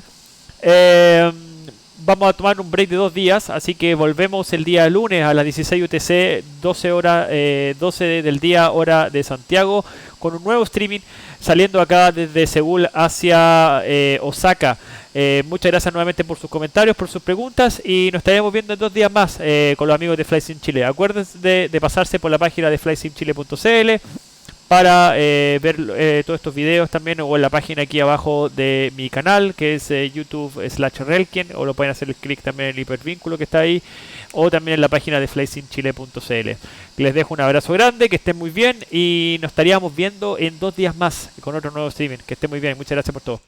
S1: Vamos a tomar un break de 2 días, así que volvemos el día lunes a las 16 UTC, 12 del día, hora de Santiago, con un nuevo streaming saliendo acá desde Seúl hacia Osaka. Muchas gracias nuevamente por sus comentarios, por sus preguntas, y nos estaremos viendo en 2 días más con los amigos de Fly Sim Chile. Acuérdense de pasarse por la página de flysimchile.cl para ver todos estos videos también, o en la página aquí abajo de mi canal, que es YouTube/Relkien, o lo pueden hacer clic también en el hipervínculo que está ahí, o también en la página de flysimchile.cl. Les dejo un abrazo grande, que estén muy bien, y nos estaríamos viendo en 2 días más con otro nuevo streaming. Que estén muy bien, muchas gracias por todo.